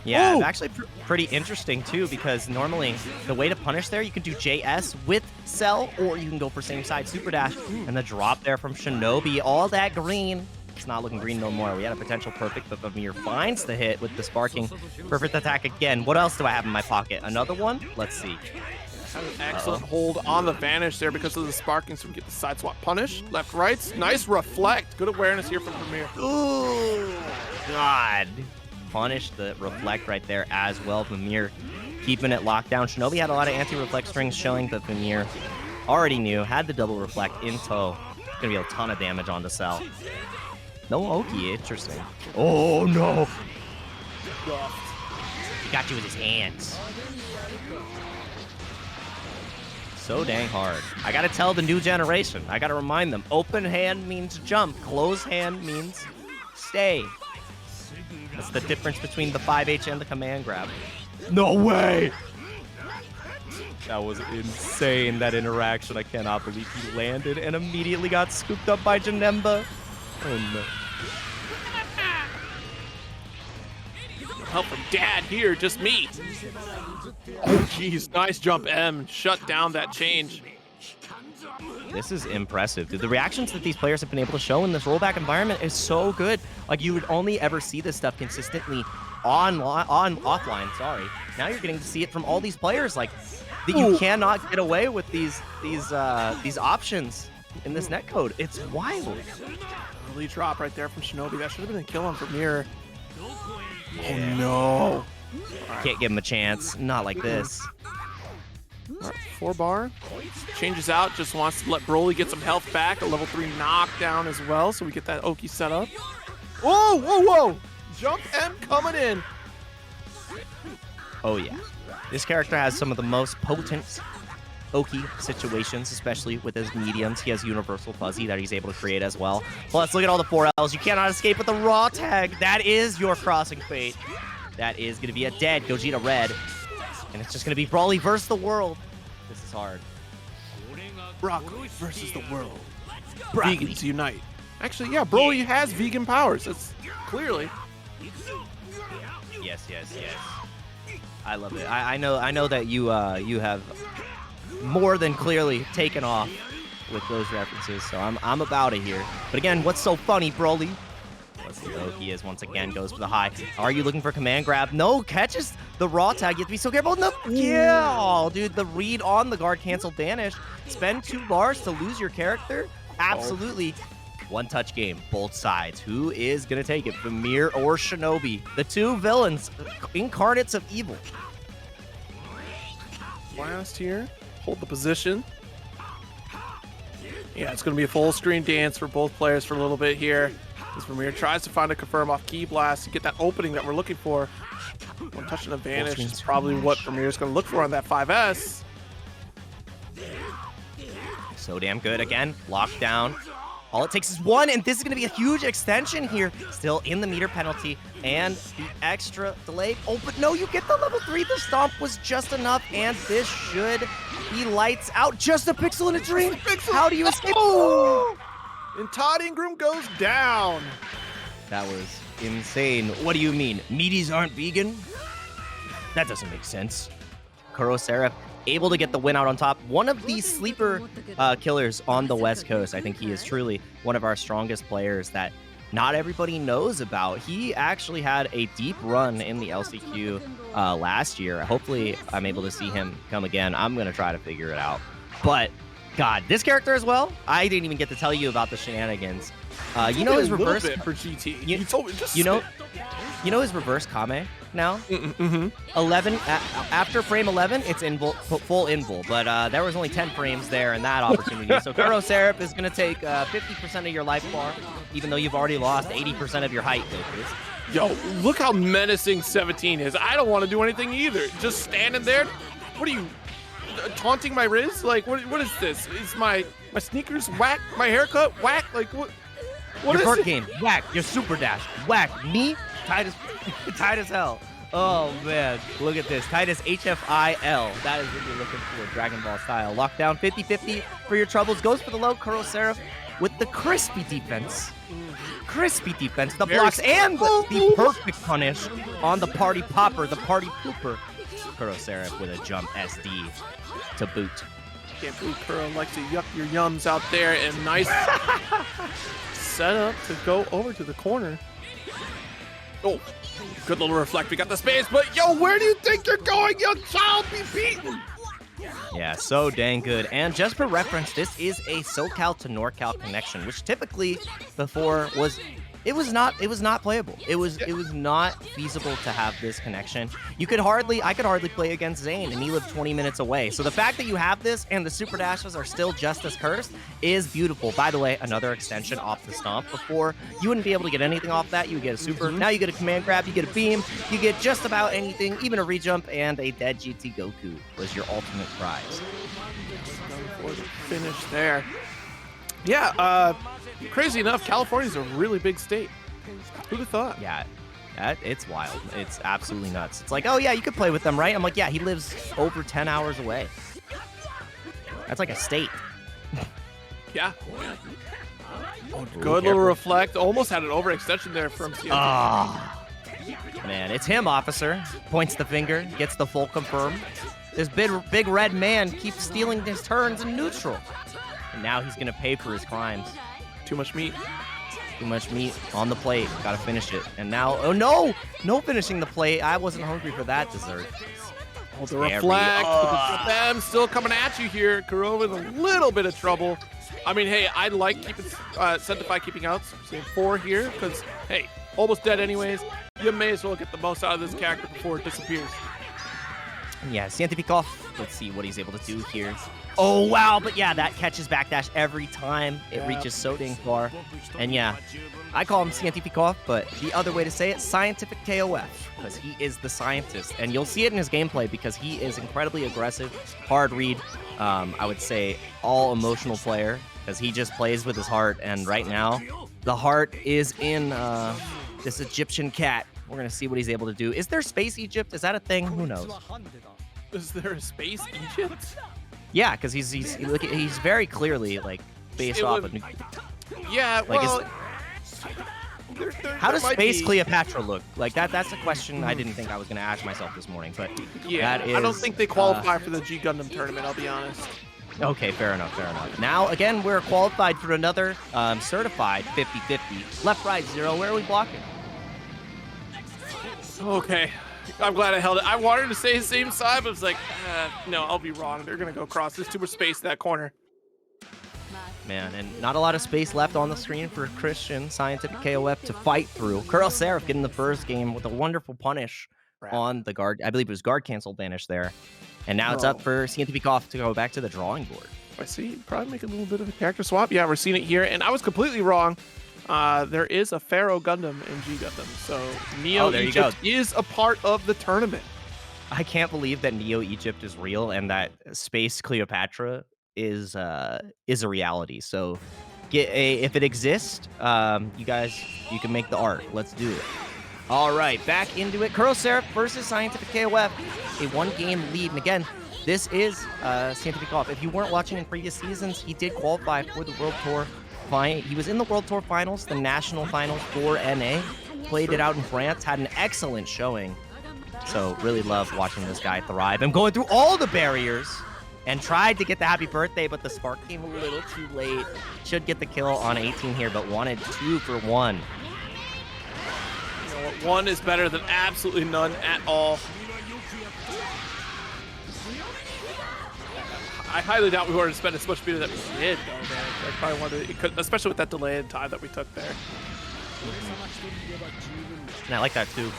Yeah, it's actually pretty interesting too, because normally the way to punish there, you can do JS with Cell, or you can go for same side Super Dash. And the drop there from Shinobi, all that green. It's not looking green no more. We had a potential perfect, but Vyrmyr finds the hit with the sparking. Perfect attack again. What else do I have in my pocket? Another one? Let's see. Had an excellent hold on the vanish there because of the sparking, so we get the side swap punish. Left, rights. Nice reflect. Good awareness here from Vyrmyr. Ooh, God. Punish the reflect right there as well. Vyrmyr keeping it locked down. Shinobi had a lot of anti-reflect strings showing, but Vyrmyr already knew, had the double reflect in tow. Gonna be a ton of damage on the Cell. No Oki, interesting. Oh no! He got you with his hands. So dang hard. I gotta tell the new generation. I gotta remind them. Open hand means jump. Closed hand means stay. That's the difference between the 5H and the command grab. No way! That was insane, that interaction. I cannot believe he landed and immediately got scooped up by Janemba. Oh no. Help from Dad here, just me. Oh jeez, nice jump M. Shut down that change. This is impressive. The reactions that these players have been able to show in this rollback environment is so good. Like, you would only ever see this stuff consistently offline, sorry. Now you're getting to see it from all these players, like, that you cannot get away with these options in this netcode. It's wild. Early drop right there from Shinobi. That should have been a kill on Vyrmyr. Yeah. Oh no. Can't give him a chance. Not like this. All right, 4 bar. Changes out, just wants to let Broly get some health back. A level 3 knockdown as well, so we get that Oki set up. Whoa, whoa, whoa! Jump M coming in. Oh yeah. This character has some of the most potent Oki situations, especially with his mediums. He has Universal Fuzzy that he's able to create as well. Plus, look at all the 4Ls. You cannot escape with the raw tag. That is your crossing fate. That is going to be a dead Gogeta Red. And it's just going to be Broly versus the world. This is hard. Broccoli versus the world. Broccoli. Vegans unite. Actually, yeah, Broly has vegan powers. That's clearly. Yes, yes, yes. I love it. I know that you have more than clearly taken off with those references, so I'm about it here. But again, what's so funny, Broly? Let's see though, he is once again goes for the high. Are you looking for command grab? No, catches the raw tag. You have to be so careful. No, yeah, oh, dude, the read on the guard cancel vanish. Spend 2 bars to lose your character? Absolutely. One touch game, both sides. Who is gonna take it, Vyrmyr or Shinobi? The 2 villains, incarnates of evil. Blast here, hold the position. Yeah, it's gonna be a full screen dance for both players for a little bit here. As Vyrmyr tries to find a confirm off Ki Blast to get that opening that we're looking for. One touch and advantage is probably what Vyrmyr's gonna look for on that 5S. So damn good. Again, locked down. All it takes is 1, and this is going to be a huge extension here. Still in the meter penalty, and the extra delay. Oh, but no, you get the level 3. The stomp was just enough, and this should be lights out. Just a pixel in a dream. How do you escape? Oh! And Todd Ingram goes down. That was insane. What do you mean? Meaties aren't vegan? That doesn't make sense. KuroSeraph able to get the win out on top. One of the sleeper killers on the West Coast. I think he is truly one of our strongest players that not everybody knows about. He actually had a deep run in the LCQ last year. Hopefully, I'm able to see him come again. I'm going to try to figure it out. But, God, this character as well, I didn't even get to tell you about the shenanigans. You know his reverse... bit for GT. You told me just you know his reverse Kame now? 11 after frame 11, it's full invul, but there was only 10 frames there in that opportunity. So KuroSeraph is going to take 50% of your life bar, even though you've already lost 80% of your height, Goku. Yo, look how menacing 17 is. I don't want to do anything either. Just standing there. What are you, taunting my Riz? Like, what is this? Is my sneakers whack? My haircut whack? Like, what your is vert it? game, whack. Your super dash, whack. Me, tight as hell. Oh, man. Look at this. Titus HFIL. That is what you're looking for, Dragon Ball style. Lockdown 50-50 for your troubles. Goes for the low. KuroSeraph with the crispy defense. Crispy defense. The blocks and the perfect punish on the party popper, the party pooper. KuroSeraph with a jump SD to boot. Can't believe Kuro likes to yuck your yums out there, and nice setup to go over to the corner. Oh, good little reflect. We got the space, but yo, where do you think you're going? Your child be beaten. Yeah, so dang good. And just for reference, this is a SoCal to NorCal connection, which typically before was it was not playable. It was not feasible to have this connection. I could hardly play against Zane, and he lived 20 minutes away. So the fact that you have this and the super dashes are still just as cursed is beautiful. By the way, another extension off the stomp. Before, you wouldn't be able to get anything off that. You would get a super. Now you get a command grab, you get a beam, you get just about anything, even a rejump, and a dead GT Goku was your ultimate prize. For the finish there. Yeah, crazy enough, California's a really big state. Who'd have thought? Yeah, it's wild. It's absolutely nuts. It's like, oh yeah, you could play with them, right? I'm like, yeah, he lives over 10 hours away. That's like a state. Yeah. Oh, good little reflect. Almost had an overextension there from CientifiKOF. Ah, man, it's him, officer. Points the finger, gets the full confirm. This big red man keeps stealing his turns in neutral. And now he's going to pay for his crimes. Too much meat. Too much meat on the plate. Gotta finish it. And now, oh no! No finishing the plate. I wasn't hungry for that dessert. Oh, the reflect. The them still coming at you here. Kuro in a little bit of trouble. I mean, hey, I like keeping CientifiKOF keeping out. Saying 4 here, because, hey, almost dead anyways. You may as well get the most out of this character before it disappears. Yeah, CientifiKOF. Let's see what he's able to do here. Oh, wow. But yeah, that catches backdash every time it reaches so dang far. And yeah, I call him CientifiKOF, but the other way to say it, CientifiKOF, because he is the scientist. And you'll see it in his gameplay because he is incredibly aggressive, hard read. I would say all emotional player because he just plays with his heart. And right now, the heart is in this Egyptian cat. We're going to see what he's able to do. Is there Space Egypt? Is that a thing? Who knows? Is there a Space Egypt? Yeah, because he's very clearly like based off of. Yeah, like, well. How does Space Cleopatra look? Like that's a question I didn't think I was going to ask myself this morning, but yeah, that is, I don't think they qualify for the G Gundam tournament. I'll be honest. Okay, fair enough, fair enough. Now, again, we're qualified for another certified 50-50. Left, right, 0. Where are we blocking? Okay. I'm glad I held it. I wanted to say same side, but it's like, no, I'll be wrong. They're going to go across. There's too much space in that corner. Man, and not a lot of space left on the screen for Christian CientifiKOF to fight through. KuroSeraph getting the first game with a wonderful punish on the guard. I believe it was guard cancel banish there. And now it's up for CientifiKOF to go back to the drawing board. I see. Probably make a little bit of a character swap. Yeah, we're seeing it here. And I was completely wrong. There is a Pharaoh Gundam in G Gundam. So Neo Egypt is a part of the tournament. I can't believe that Neo Egypt is real and that Space Cleopatra is a reality. So if it exists, you guys, you can make the art. Let's do it. All right, back into it. KuroSeraph versus CientifiKOF, a one-game lead. And again, this is CientifiKOF. If you weren't watching in previous seasons, he did qualify for the World Tour. He was in the World Tour Finals, the National Finals for NA. Played it out in France, had an excellent showing. So really love watching this guy thrive. I'm going through all the barriers and tried to get the happy birthday, but the spark came a little too late. Should get the kill on 18 here, but wanted 2 for 1. One is better than absolutely none at all. I highly doubt we wanted to spend as much speed that we did, though, man. I probably wanted, especially with that delay in time that we took there. And I like that, too.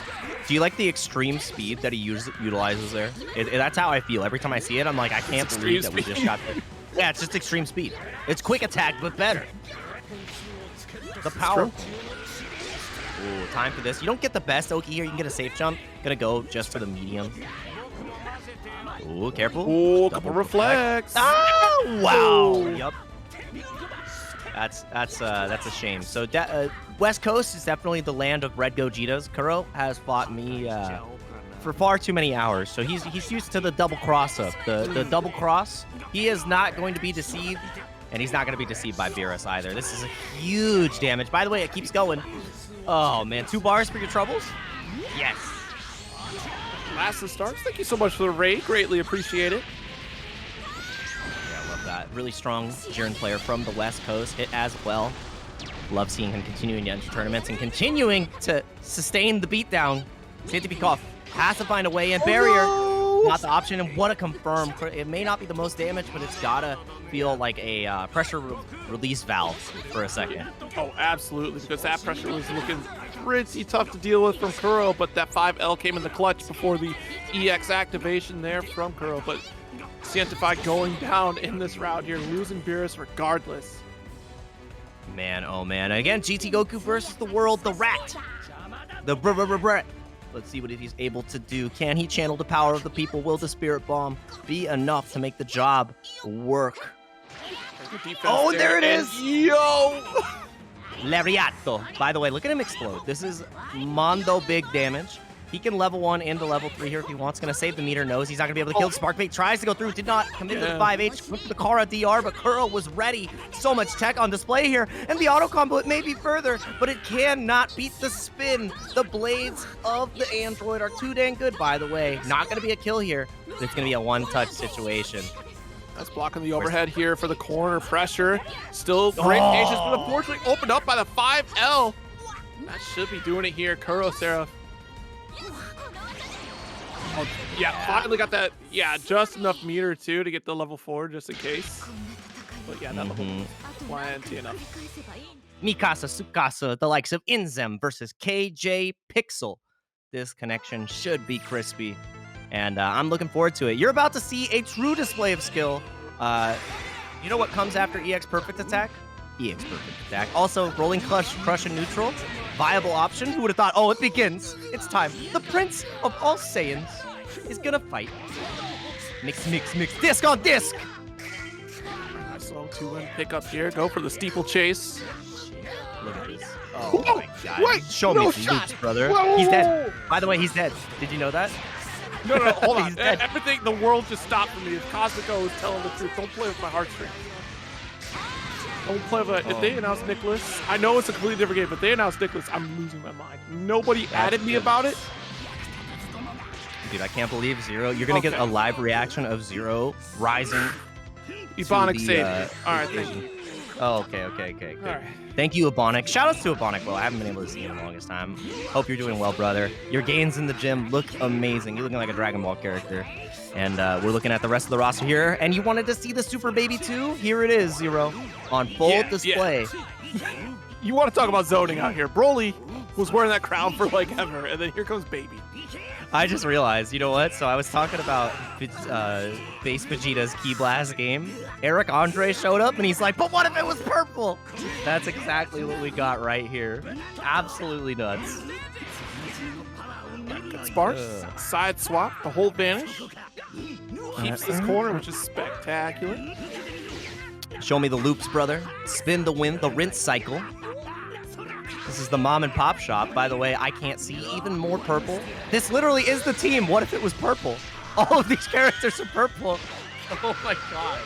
Do you like the extreme speed that he utilizes there? That's how I feel. Every time I see it, I'm like, I can't believe that we just got there. Yeah, it's just extreme speed. It's quick attack, but better. The power. Ooh, time for this. You don't get the best Oki here. You can get a safe jump. Gonna go just for the medium. Ooh, careful. Ooh, couple reflex. Oh, wow. Yep. That's a shame. So West Coast is definitely the land of red Gogetas. Kuro has fought me for far too many hours, so he's used to the double cross up. The double cross. He is not going to be deceived, and he's not going to be deceived by Beerus either. This is a huge damage. By the way, it keeps going. Oh man, 2 bars for your troubles? Yes. Last of stars. Thank you so much for the raid. Greatly appreciate it. Yeah, I love that. Really strong Jiren player from the West Coast. Hit as well. Love seeing him continuing to enter tournaments and continuing to sustain the beatdown. CientifiKOF has to find a way in. Barrier, not the option, and what a confirm. It may not be the most damage, but it's gotta feel like a pressure release valve for a second. Oh, absolutely, because that pressure was looking pretty tough to deal with from Kuro, but that 5L came in the clutch before the EX activation there from Kuro. But CientifiKOF going down in this round here, losing Beerus regardless. Man, oh man. Again, GT Goku versus the world, the rat. The brat. Let's see what he's able to do. Can he channel the power of the people? Will the Spirit Bomb be enough to make the job work? Oh, there it is! Yo! Lariato. By the way, look at him explode. This is Mondo big damage. He can level 1 into level 3 here if he wants. Gonna save the meter, knows he's not gonna be able to kill. Sparkbait tries to go through, did not commit to the 5H. Went for the Kara DR, but Kuro was ready. So much tech on display here. And the auto combo, it may be further, but it cannot beat the spin. The blades of the android are too dang good, by the way. Not gonna be a kill here. It's gonna be a one-touch situation. That's blocking the overhead here for the corner pressure. Still great patience, but unfortunately opened up by the 5L. That should be doing it here, KuroSeraph. Oh, yeah, finally got that. Yeah, just enough meter too to get the level 4 just in case. But yeah, that'll plenty enough. Mikasa, Tsukasa, the likes of INZEM versus KJPixel. This connection should be crispy. and I'm looking forward to it. You're about to see a true display of skill. You know what comes after EX Perfect Attack? EX Perfect Attack. Also, Rolling Crush and Neutral. Viable option. Who would have thought? Oh, it begins. It's time. The Prince of all Saiyans is gonna fight. Mix. Disc on disc! So 2-win pick up here. Go for the steeplechase. Look at this. Oh Whoa, my god. wait, Show no me some shot. loops, brother. Whoa. He's dead. By the way, he's dead. Did you know that? No, hold on. He's dead. Everything, the world just stopped for me. If Cosmic O is telling the truth, don't play with my heartstrings. Don't play with it. If they announce Nicholas, I know it's a completely different game, but they announced Nicholas, I'm losing my mind. Nobody added me about it. Dude, I can't believe Zero. You're gonna get a live reaction of Zero rising. Ebonic saved me. All right, thank you. Oh, okay. Good. All right. Thank you, Ebonic. Shout outs to Ebonic. Well, I haven't been able to see him in the longest time. Hope you're doing well, brother. Your gains in the gym look amazing. You're looking like a Dragon Ball character. And we're looking at the rest of the roster here. And you wanted to see the Super Baby too? Here it is, Zero, on full display. Yeah. You want to talk about zoning out here. Broly was wearing that crown for like ever, and then here comes Baby. I just realized, you know what? So I was talking about Base Vegeta's Ki Blast game. Eric Andre showed up and he's like, but what if it was purple? That's exactly what we got right here. Absolutely nuts. Good sparks, side swap, the whole vanish. Keeps this corner, which is spectacular. Show me the loops, brother. Spin the win, the rinse cycle. This is the mom and pop shop. By the way, I can't see even more purple. This literally is the team. What if it was purple? All of these characters are purple. Oh my god.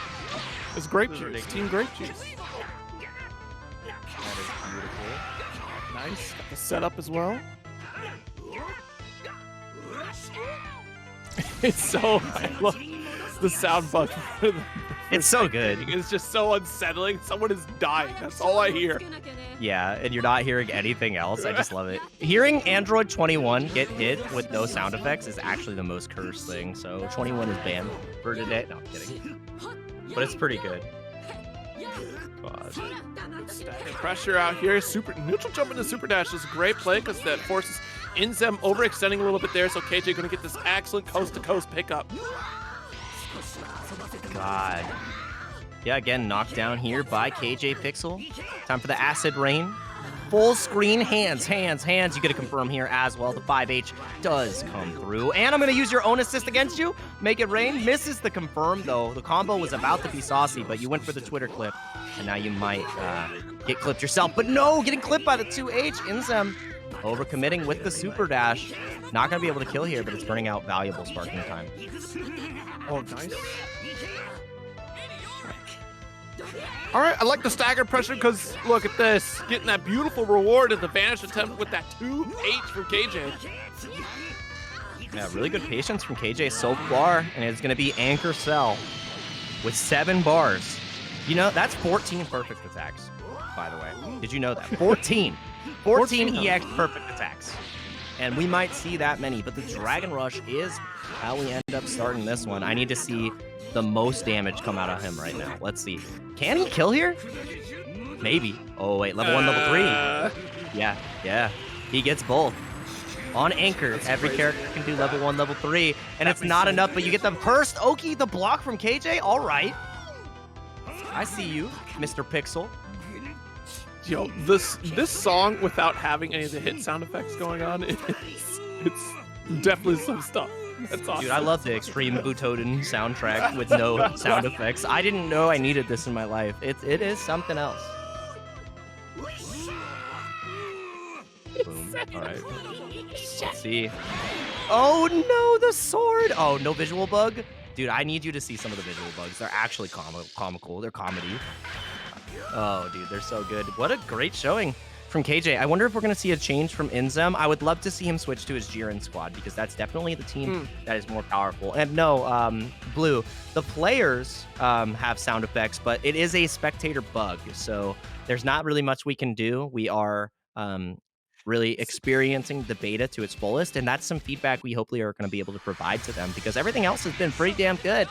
It's grape juice. Team grape juice. That is beautiful. Nice. Got the setup as well. It's so, I love the sound bug. It's so good. It's just so unsettling. Someone is dying. That's all I hear. Yeah, and you're not hearing anything else. I just love it. Hearing Android 21 get hit with no sound effects is actually the most cursed thing. So 21 is banned for today. No, I'm kidding. But it's pretty good. God. Stacking pressure out here. Super neutral jump into super dash is a great play because that forces INZEM overextending a little bit there. So KJ going to get this excellent coast to coast pickup. God. Yeah, again, knocked down here by KJPixel. Time for the acid rain. Full screen hands. You get to confirm here as well. The 5H does come through. And I'm going to use your own assist against you. Make it rain. Misses the confirm, though. The combo was about to be saucy, but you went for the Twitter clip. And now you might get clipped yourself. But no, getting clipped by the 2H. INZEM overcommitting with the super dash. Not going to be able to kill here, but it's burning out valuable sparking time. Oh, nice. All right, I like the stagger pressure because look at this. Getting that beautiful reward at the vanish attempt with that 2H from KJ. Yeah, really good patience from KJ so far, and it's going to be Anchor Cell with 7 bars. You know, that's 14 perfect attacks, by the way. Did you know that? 14 EX perfect attacks. And we might see that many, but the Dragon Rush is how we end up starting this one. I need to see the most damage come out of him right now. Let's see. Can he kill here? Maybe. Oh, wait. Level 1, level 3. Yeah. He gets both. On Anchor, every character can do level 1, level 3. And it's not enough, but you get the first Oki, the block from KJ. All right. I see you, Mr. Pixel. Yo, this song without having any of the hit sound effects going on, it's definitely some stuff. That's awesome. Dude, I love the Extreme Butoden soundtrack with no sound effects. I didn't know I needed this in my life. It is something else. Boom. All right. Let's see. Oh no, the sword. Oh, no visual bug. Dude, I need you to see some of the visual bugs. They're actually comical. They're comedy. Oh, dude, they're so good. What a great showing from KJ. I wonder if we're going to see a change from INZEM. I would love to see him switch to his Jiren squad because that's definitely the team that is more powerful. And no, Blue, the players have sound effects, but it is a spectator bug. So there's not really much we can do. We are really experiencing the beta to its fullest. And that's some feedback we hopefully are going to be able to provide to them because everything else has been pretty damn good.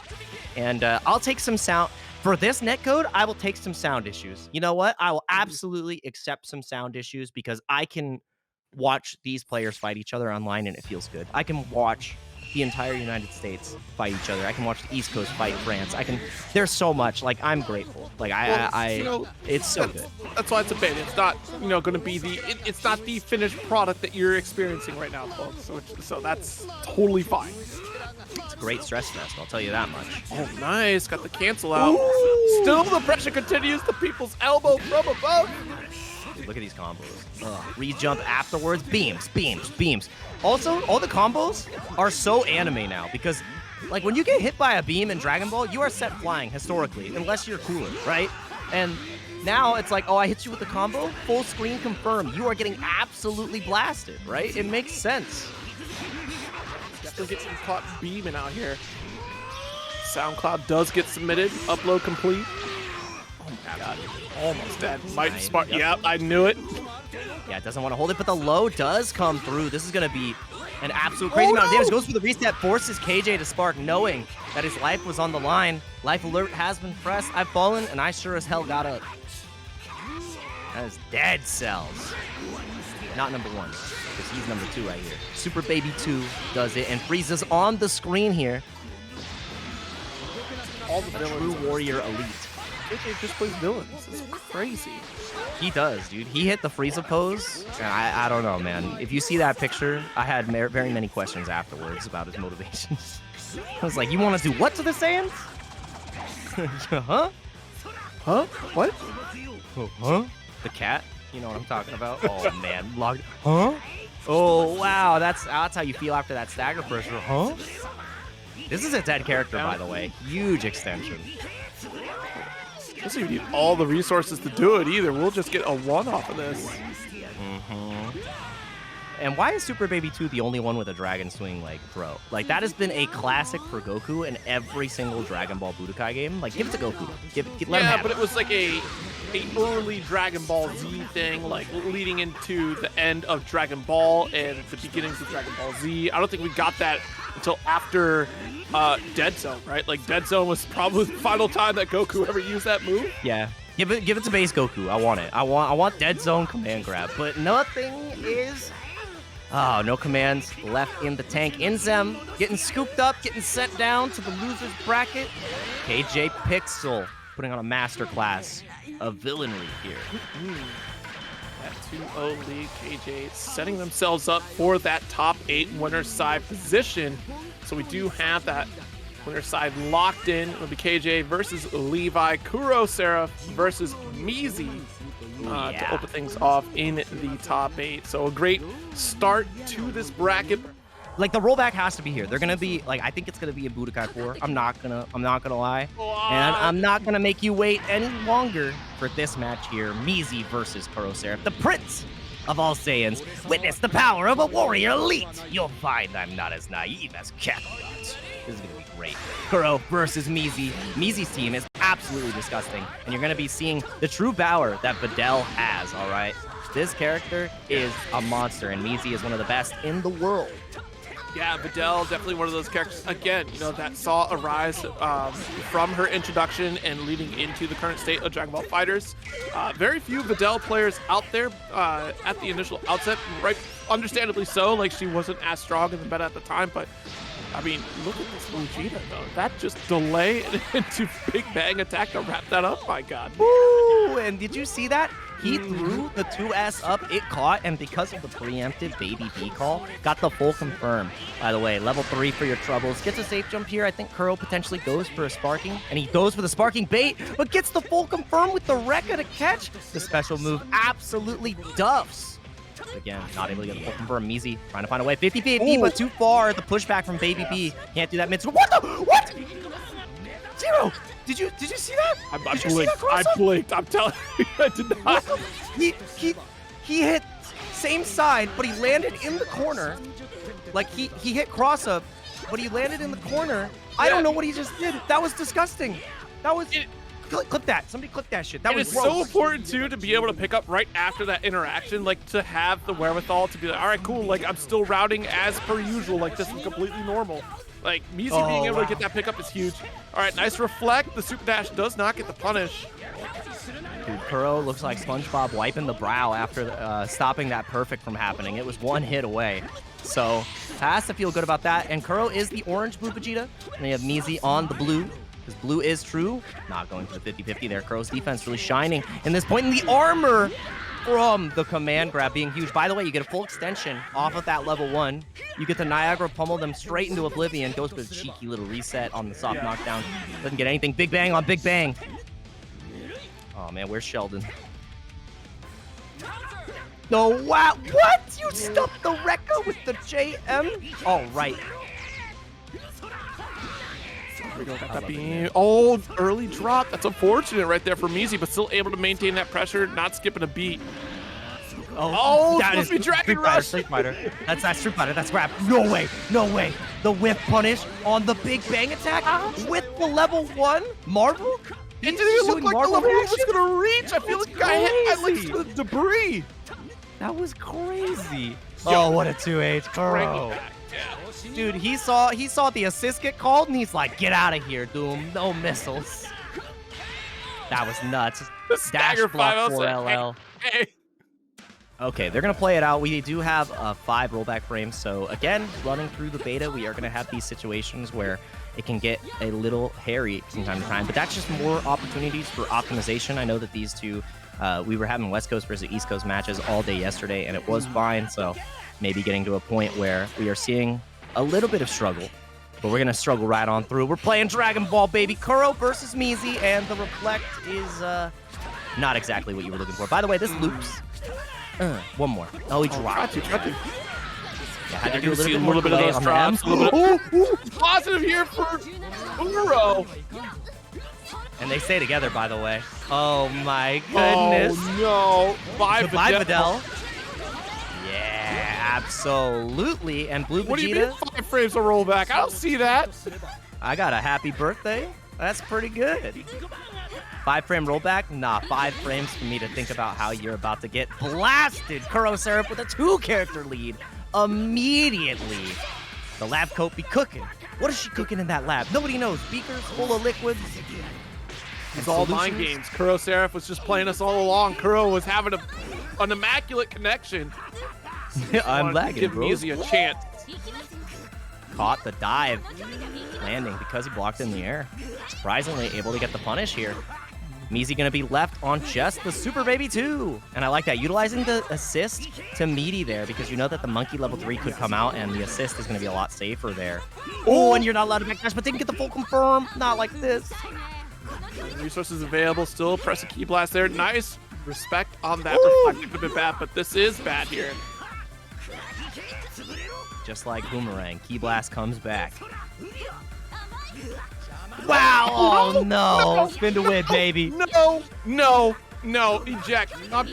And I'll take some sound. For this netcode, I will take some sound issues. You know what? I will absolutely accept some sound issues because I can watch these players fight each other online and it feels good. I can watch the entire United States fight each other. I can watch the East Coast fight France. There's so much. Like, I'm grateful. Like, it's so good. That's why it's a bit. It's not, going to be it's not the finished product that you're experiencing right now, folks. So that's totally fine. It's a great stress test, I'll tell you that much. Oh, nice. Got the cancel out. Ooh. Still the pressure continues. The people's elbow from above. Dude, look at these combos. Re-jump afterwards. Beams, beams, beams. Also, all the combos are so anime now because, like, when you get hit by a beam in Dragon Ball, you are set flying historically, unless you're cooler, right? And now it's like, oh, I hit you with the combo, full screen confirmed. You are getting absolutely blasted, right? It makes sense. Definitely getting caught beaming out here. SoundCloud does get submitted. Upload complete. Oh my god. Almost dead. Might spark. Yep, I knew it. Yeah, it doesn't want to hold it, but the low does come through. This is going to be an absolute crazy amount of damage. Goes for the reset, forces KJ to spark, knowing that his life was on the line. Life alert has been pressed. I've fallen, and I sure as hell got up. That is dead cells. Not number 1, because he's number 2 right here. Super Baby 2 does it, and Freeza's on the screen here. All the villains. True warrior elite. KJ just plays villains. It's crazy. He does, dude. He hit the Freeza pose. I don't know, man. If you see that picture, I had very many questions afterwards about his motivations. I was like, you want to do what to the Saiyans? Huh? Huh? What? Huh? The cat? You know what I'm talking about? Oh, man. Logged. Huh? Oh, wow. That's how you feel after that stagger pressure. Huh? This is a dead character, by the way. Huge extension. Doesn't even need all the resources to do it either. We'll just get a 1 off of this. Mm-hmm. And why is Super Baby 2 the only one with a Dragon Swing, like, throw? Like, that has been a classic for Goku in every single Dragon Ball Budokai game. Like, give it to Goku. Let him have but it was like a early Dragon Ball Z thing, like, leading into the end of Dragon Ball and the beginnings of Dragon Ball Z. I don't think we got that until after Dead Zone, right? Like, Dead Zone was probably the final time that Goku ever used that move. Yeah. Give it to base Goku. I want it. I want Dead Zone command grab, but nothing is... Oh, no commands left in the tank. INZEM getting scooped up, getting sent down to the loser's bracket. KJPixel putting on a masterclass of villainry here. That 2-0 lead, KJ setting themselves up for that top 8 winner side position. So we do have that winner side locked in. It'll be KJ versus Levi, KuroSeraph versus Measy. To open things off in the top 8. So a great start to this bracket. Like, the rollback has to be here. They're gonna be like, I think it's gonna be a Budokai 4. I'm not gonna lie. And I'm not gonna make you wait any longer for this match here. Measy versus KuroSeraph, the prince of all Saiyans. Witness the power of a warrior elite. You'll find I'm not as naive as Kakarot. This is gonna be great. Kuro versus Measy. Measy's team is absolutely disgusting, and you're gonna be seeing the true power that Videl has, all right? This character is a monster, and Measy is one of the best in the world. Yeah, Videl, definitely one of those characters, again, that saw a rise from her introduction and leading into the current state of Dragon Ball FighterZ. Very few Videl players out there at the initial outset, right? Understandably so, like, she wasn't as strong in the meta at the time, but I mean, look at this Vegeta, though. That just delay into Big Bang attack to wrap that up, my god. Woo! And did you see that? He threw the 2S up, it caught, and because of the preemptive Baby B call, got the full confirm. By the way, level 3 for your troubles. Gets a safe jump here. I think Kuro potentially goes for a sparking, and he goes for the sparking bait, but gets the full confirm with the Rekka to catch. The special move absolutely duffs. Again, not able to get the full confirm. Measy trying to find a way. 50-50, but too far. The pushback from Baby B. Can't do that mid. What the? What? Zero! Did you see that? I blinked. I'm telling you, I did not. He hit same side, but he landed in the corner. Like, he hit cross up, but he landed in the corner. I don't know what he just did. That was disgusting. That was... Clip that. Somebody clip that shit. That was gross. It's so important, too, to be able to pick up right after that interaction, like, to have the wherewithal to be like, all right, cool, like, I'm still routing as per usual, like, this is completely normal. Like, Measy being able to get that pickup is huge. All right, nice reflect. The super dash does not get the punish. Dude, Kuro looks like SpongeBob wiping the brow after stopping that perfect from happening. It was one hit away. So has to feel good about that. And Kuro is the orange blue Vegeta. And they have Measy on the blue. Because blue is true. Not going for the 50-50 there. Kuro's defense really shining in this point. And the armor from the command grab being huge. By the way, you get a full extension off of that level 1. You get the Niagara pummel them straight into oblivion. Goes for a cheeky little reset on the soft knockdown. Doesn't get anything. Big bang on big bang. Oh man, where's Sheldon? No, wow, what? You stuffed the Rekka with the JM? All right. There we go, got that beam. Oh, early drop. That's unfortunate right there for Measy, but still able to maintain that pressure, not skipping a beat. Oh, that is Dragon Rush. Street Fighter. That's not Street Fighter. That's grab. No way. No way. The whip punish on the big bang attack with the level 1 Marvel. It didn't even look like the level 1 was gonna reach. I feel like I hit like some debris. That was crazy. Oh, what a 2H. Kuro. Dude, he saw the assist get called, and he's like, get out of here, Doom. No missiles. That was nuts. Dash block for LL. Hey. Okay, they're going to play it out. We do have 5 rollback frames. So, again, running through the beta, we are going to have these situations where it can get a little hairy from time to time. But that's just more opportunities for optimization. I know that these two, we were having West Coast versus East Coast matches all day yesterday, and it was fine. So maybe getting to a point where we are seeing a little bit of struggle. But we're going to struggle right on through. We're playing Dragon Ball, baby. Kuro versus Measy, and the reflect is not exactly what you were looking for. By the way, this loops. One more. Oh, he dropped. Tried to. Yeah, had to do a little bit of those drops. Positive here for Kuro. And they stay together, by the way. Oh, my goodness. Oh, no. Bye, Videl. Yeah, absolutely. And blue Vegeta. What do you mean 5 frames of rollback? I don't see that. I got a happy birthday. That's pretty good. 5 frame rollback? Nah, 5 frames for me to think about how you're about to get blasted. KuroSeraph with a 2-character lead. Immediately. The Labcoat be cooking. What is she cooking in that lab? Nobody knows. Beakers full of liquids. It's all mind games. KuroSeraph was just playing us all along. Kuro was having an immaculate connection. I'm lagging, give bro. Measy a chance. Caught the dive. Landing because he blocked in the air. Surprisingly able to get the punish here. Measy gonna be left on just the Super Baby 2. And I like that. Utilizing the assist to Meaty there because you know that the Monkey level 3 could come out and the assist is gonna be a lot safer there. Oh, and you're not allowed to backdash, but didn't get the full confirm. Not like this. Resources available still. Press a key blast there. Nice respect on that. Reflective a bit bad, but this is bad here. Just like Boomerang, Key Blast comes back. Wow! Oh no! Spin to win, baby. No! Eject. Nope.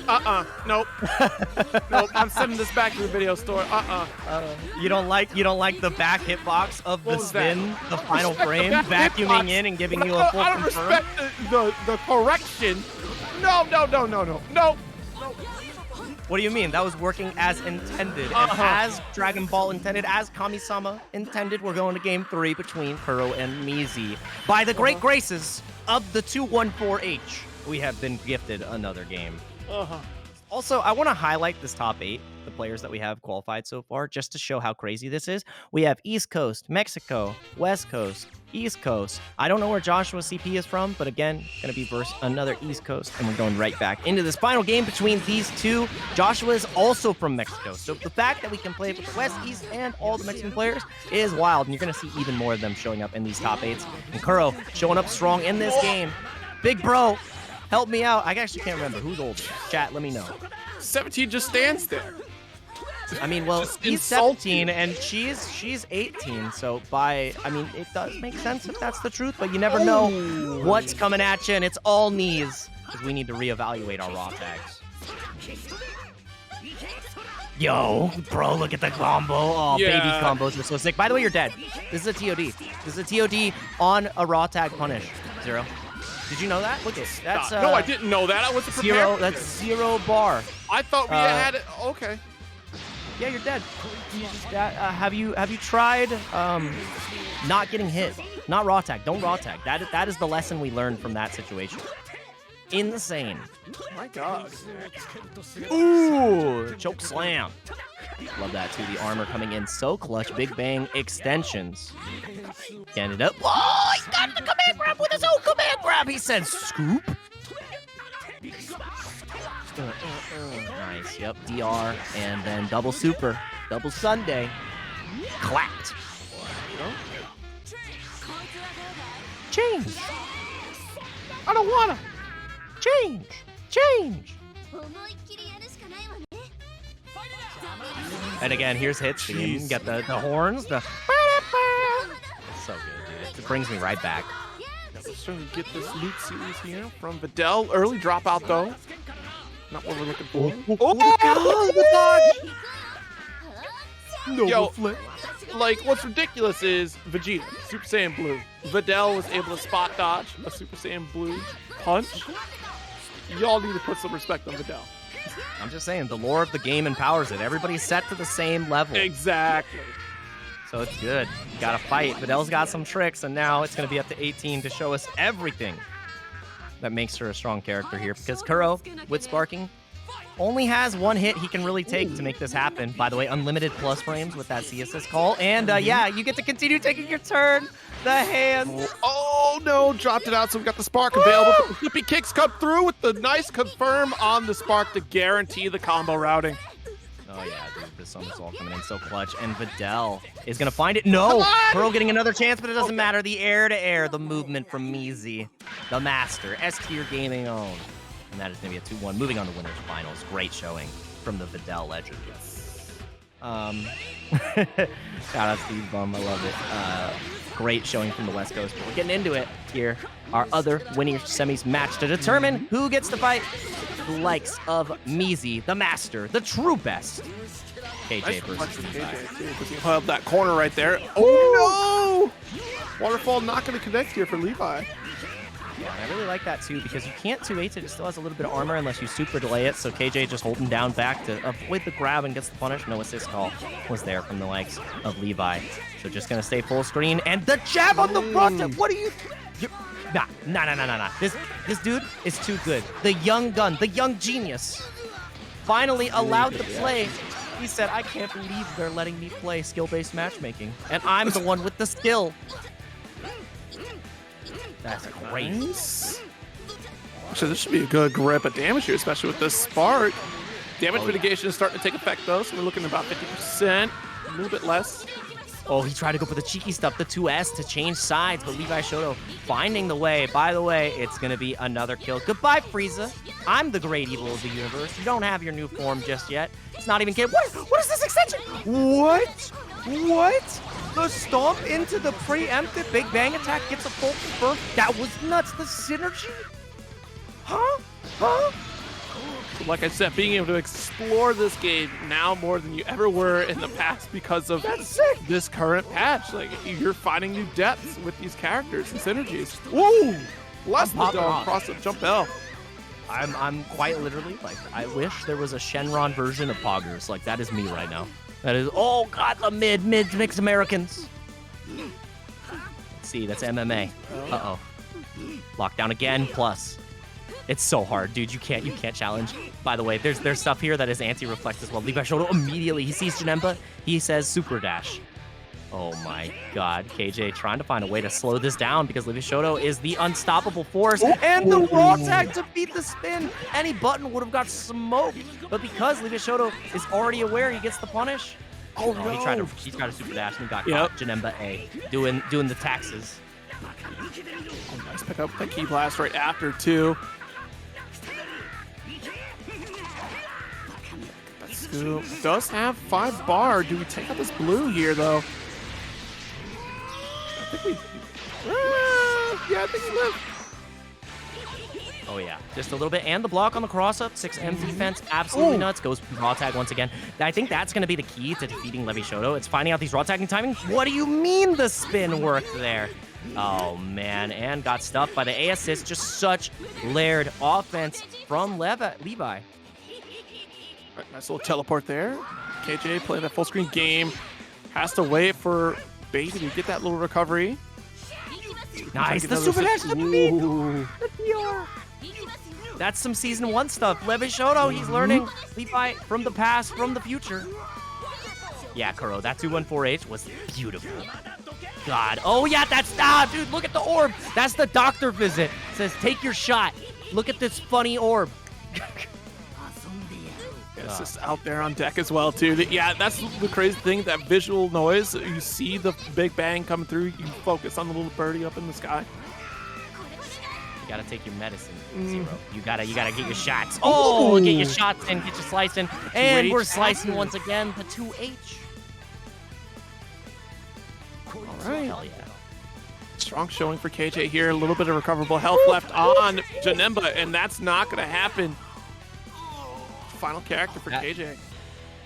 Nope. I'm sending this back to the video store. You don't like the back hitbox of the spin, the final frame, vacuuming in and giving you a full I don't confirm? respect the correction. No. What do you mean? That was working as intended. And as Dragon Ball intended, as Kami-sama intended, we're going to game 3 between Kuro and Measy. By the great graces of the 214H, we have been gifted another game. Also, I want to highlight this top 8, the players that we have qualified so far, just to show how crazy this is. We have East Coast, Mexico, West Coast, East Coast. I don't know where JousaCP is from, but again, going to be versus another East Coast, and we're going right back into this final game between these two. Joshua is also from Mexico, so the fact that we can play with West, East, and all the Mexican players is wild, and you're going to see even more of them showing up in these top 8s. And Kuro showing up strong in this game. Big bro, help me out. I actually can't remember. Who's older? Chat, let me know. 17 just stands there. I mean, well, he's 17 and she's 18, so it does make sense if that's the truth, but you never know what's coming at you, and it's all knees, because we need to reevaluate our raw tags. Yo, bro, look at the combo. Oh, yeah. Baby combos are so sick. By the way, you're dead. This is a TOD. This is a TOD on a raw tag punish. 0. Did you know that? Look at it. That's no, I didn't know that. I wasn't prepared. That's 0 bar. I thought we had it. Okay. Yeah, you're dead. Have you tried not getting hit? Not raw tag. Don't raw tag. That is the lesson we learned from that situation. Insane. My God. Ooh, choke slam. Love that too. The armor coming in so clutch. Big Bang extensions. Get it up. Oh, he got the command grab with his own command grab. He said scoop. Nice. Yep. DR and then double super. Double Sunday. Clapped. Change. I don't wanna. Change. Change. And again, here's hits. You get the horns. So good, dude. It brings me right back. We're starting to get this loot series here from Videl. Early dropout, though. Not what we're looking for. Oh, no, yo, like, what's ridiculous is Vegeta, Super Saiyan Blue. Videl was able to spot dodge a Super Saiyan Blue punch. Y'all need to put some respect on Videl. I'm just saying, the lore of the game empowers it. Everybody's set to the same level. Exactly. So it's good. You gotta fight. Videl's got some tricks, and now it's gonna be up to 18 to show us everything that makes her a strong character here. Because Kuro, with Sparking, only has one hit he can really take to make this happen. By the way, unlimited plus frames with that C-assist call. And yeah, you get to continue taking your turn. The hands. Oh no, dropped it out, so we got the spark available. The flippy kicks come through with the nice confirm on the spark to guarantee the combo routing. Oh yeah, dude, this one is all coming in so clutch. And Videl is gonna find it. No! Pearl getting another chance, but it doesn't matter. The air-to-air, the movement from Measy, the master, S-tier gaming own. And that is gonna be a 2-1. Moving on to winners finals. Great showing from the Videl legend. Shout out Steve Bum, I love it. Great showing from the West Coast. But we're getting into it here. Our other winners semis match to determine who gets to fight the likes of Measy, the master, the true best. KJ versus Levi. He held that corner right there. Oh no! Waterfall not going to connect here for Levi. Yeah, I really like that too because you can't 2-8 it. It still has a little bit of armor unless you super delay it. So KJ just holding down back to avoid the grab and gets the punish. No assist call was there from the likes of Levi. So just going to stay full screen. And the jab on the front. What are you... Nah. This dude is too good. The young gun, the young genius, finally allowed to play. He said, I can't believe they're letting me play skill-based matchmaking. And I'm the one with the skill. That's great. So this should be a good grip of damage here, especially with this spark. Damage mitigation is starting to take effect, though, so we're looking at about 50%, a little bit less. Oh, he tried to go for the cheeky stuff, the 2S to change sides, but Levi Shoto finding the way. By the way, it's going to be another kill. Goodbye, Freeza. I'm the great evil of the universe. You don't have your new form just yet. It's not even kidding. What is this extension? What? The stomp into the preemptive Big Bang attack gets a full confirm. That was nuts. The synergy? Huh? Like I said, being able to explore this game now more than you ever were in the past because of this current patch. Like, you're finding new depths with these characters and synergies. Woo! Less than dome, cross-up, jump L. I'm quite literally, like, I wish there was a Shenron version of Poggers. Like, that is me right now. That is, oh god, the mixed Americans. Let's see, that's MMA. Uh-oh. Lockdown again, plus. It's so hard, dude. You can't challenge. By the way, there's stuff here that is anti-reflect as well. Levi Shoto immediately, he sees Janemba, he says super dash. Oh my god, KJ trying to find a way to slow this down because Levi Shoto is the unstoppable force. And the raw tag to beat the spin. Any button would have got smoked. But because Levi Shoto is already aware, he gets the punish. Oh no. He tried to super dash and he got caught. Janemba A, doing the taxes. Oh, nice pick up that key blast right after too. Scoop does have 5 bar. Do we take out this blue here, though? I think we... yeah, I think we live. Oh, yeah. Just a little bit. And the block on the cross-up. 6M defense. Absolutely nuts. Goes raw tag once again. I think that's going to be the key to defeating Levi Shoto. It's finding out these raw tagging timings. What do you mean the spin worked there? Oh, man. And got stuffed by the A assist. Just such layered offense from Levi. Nice little teleport there. KJ playing that full screen game. Has to wait for Beatty to get that little recovery. Nice. The super dash to beat. The PR. That's some season 1 stuff. Levi Shoto, he's learning Levi from the past, from the future. Yeah, Kuro, that 214H was beautiful. God. Oh, yeah, that's... dude, look at the orb. That's the doctor visit. It says, take your shot. Look at this funny orb. It's just out there on deck as well, too. Yeah, that's the crazy thing, that visual noise. You see the Big Bang coming through. You focus on the little birdie up in the sky. You gotta take your medicine, Zero. You gotta get your shots. Oh, get your shots in, get your slicing. And we're slicing once again the 2H. All right. Hell yeah. Strong showing for KJ here. A little bit of recoverable health left on Janemba, and that's not going to happen. Final character for KJ.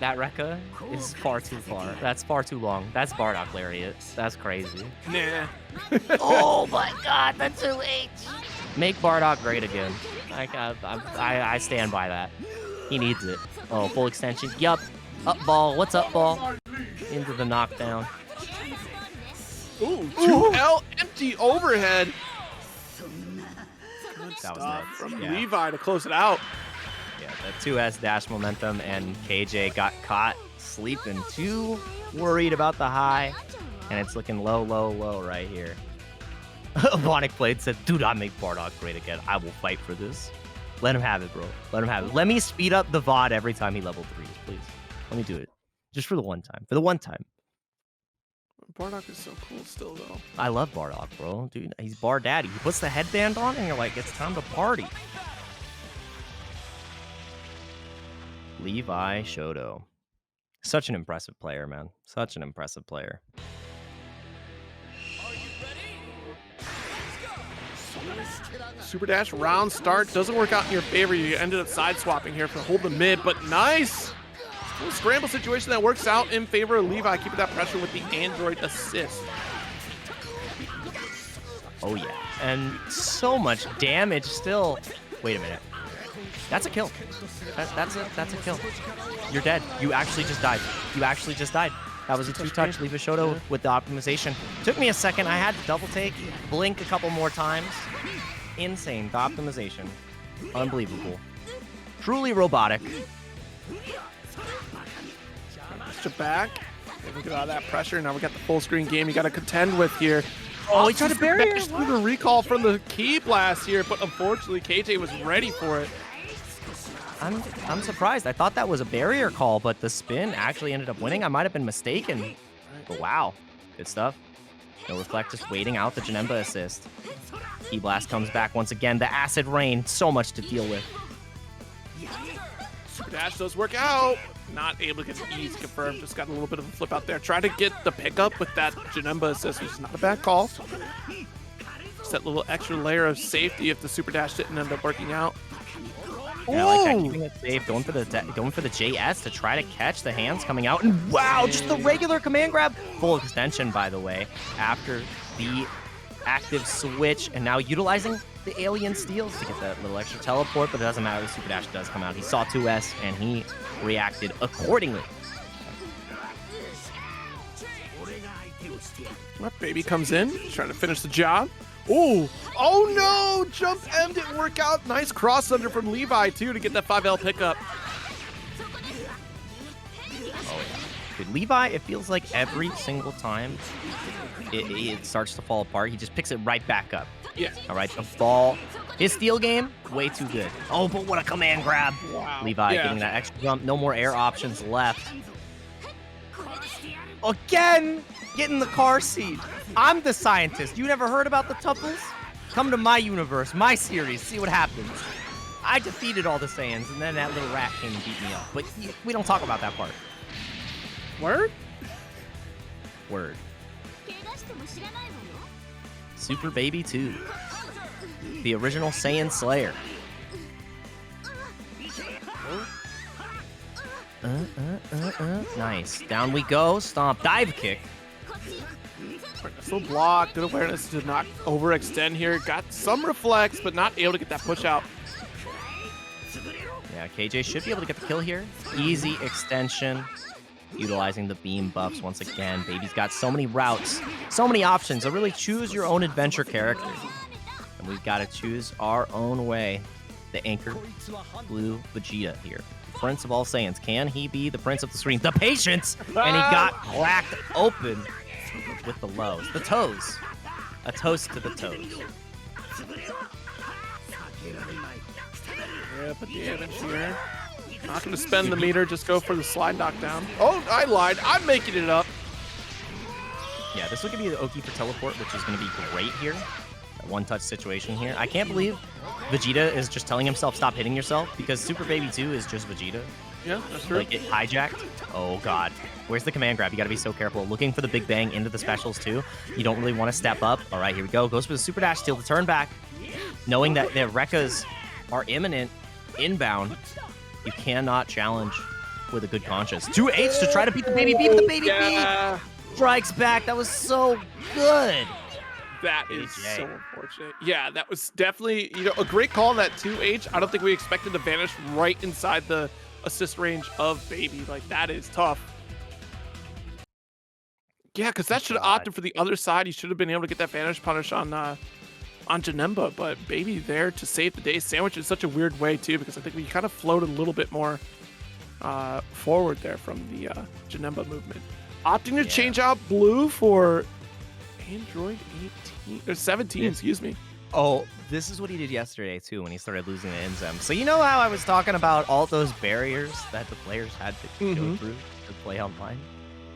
That Rekka is far too far. That's far too long. That's Bardock Lariat. That's crazy. Nah. Oh my god, the 2H. Make Bardock great again. I stand by that. He needs it. Oh, full extension. Yup. Up ball. What's up ball? Into the knockdown. Ooh, 2L empty overhead. Good That stuff was nuts. from Yeah. Levi to close it out. Yeah, the 2S dash momentum, and KJ got caught sleeping. Too worried about the high, and it's looking low, low, low right here. Vonic Blade said, dude, I make Bardock great again. I will fight for this. Let him have it, bro. Let him have it. Let me speed up the VOD every time he level 3s, please. Let me do it. Just for the one time. For the one time. Bardock is so cool still, though. I love Bardock, bro. Dude, he's Bar Daddy. He puts the headband on, and you're like, it's time to party. Levi Shoto. Such an impressive player, man. Such an impressive player. Super dash round start doesn't work out in your favor. You ended up side swapping here for hold the mid, but nice. Little scramble situation that works out in favor of Levi, keeping that pressure with the Android assist. Oh yeah, and so much damage still. Wait a minute. That's a kill. That's a kill. You're dead. You actually just died. You actually just died. That was a two-touch Levi Shoto with the optimization. Took me a second. I had to double take, blink a couple more times. Insane. The optimization. Unbelievable. Truly robotic. Back. We get out of that pressure. Now we got the full screen game you got to contend with here. Oh, he tried to bury it. Through the recall from the key blast here, but unfortunately KJ was ready for it. I'm surprised. I thought that was a barrier call, but the spin actually ended up winning. I might have been mistaken. But wow, good stuff. No reflect, just waiting out the Janemba assist. Key blast comes back once again. The acid rain, so much to deal with. Super dash does work out. Not able to get the ease confirmed. Just got a little bit of a flip out there. Try to get the pickup with that Janemba assist, which is not a bad call. Just that little extra layer of safety if the super dash didn't end up working out. Yeah, I like that, keeping it safe, going for the JS to try to catch the hands coming out. And wow, just the regular command grab. Full extension, by the way, after the active switch, and now utilizing the alien steals to get that little extra teleport, but it doesn't matter. The super dash does come out. He saw 2S, and he reacted accordingly. That baby comes in, trying to finish the job. Ooh. Oh no! Jump M didn't work out. Nice cross under from Levi too to get that 5L pickup. Oh yeah. Dude, Levi, it feels like every single time it starts to fall apart, he just picks it right back up. Yeah. All right, the ball. His steal game, way too good. Oh, but what a command grab. Wow. Levi getting that extra jump. No more air options left. Again, getting the car seat. I'm the scientist. You never heard about the tupples? Come to my universe, my series, see what happens. I defeated all the Saiyans, and then that little rat came and beat me up. But we don't talk about that part. Word? Word. Super Baby 2. The original Saiyan Slayer. Nice. Down we go. Stomp. Dive kick. Still block. Good awareness to not overextend here. Got some reflex, but not able to get that push out. Yeah, KJ should be able to get the kill here. Easy extension. Utilizing the beam buffs once again. Baby's got so many routes, so many options. So really choose your own adventure character. And we've got to choose our own way. The Anchor Blue Vegeta here. Prince of all Saiyans. Can he be the Prince of the Screen? The patience! And he got cracked open with the lows. The toes. A toast to the toes. Yeah, but the damage here. Not going to spend the meter, just go for the slide knockdown. Oh, I lied. I'm making it up. Yeah, this will give you the Oki for teleport, which is going to be great here. That one-touch situation here. I can't believe Vegeta is just telling himself, stop hitting yourself, because Super Baby 2 is just Vegeta. Yeah, that's true. Like, it hijacked. Oh, God. Where's the command grab? You got to be so careful. Looking for the big bang into the specials, too. You don't really want to step up. All right, here we go. Goes for the super dash, steal the turn back. Knowing that the Rekkas are imminent, inbound, you cannot challenge with a good conscience. 2H to try to beat the baby beat, but the baby beat strikes back. That was so good. That is so unfortunate. Yeah, that was definitely, a great call on that 2H. I don't think we expected to vanish right inside the assist range of Baby. Like, that is tough. Yeah, because that should have opted for the other side. He should have been able to get that vanish punish on Janemba, but Baby there to save the day. Sandwich in such a weird way, too, because I think we kind of floated a little bit more forward there from the Janemba movement. Opting to change out blue for Android 18 or 17, excuse me. Oh, this is what he did yesterday too when he started losing the INZEM. So you know how I was talking about all those barriers that the players had to go through to play online?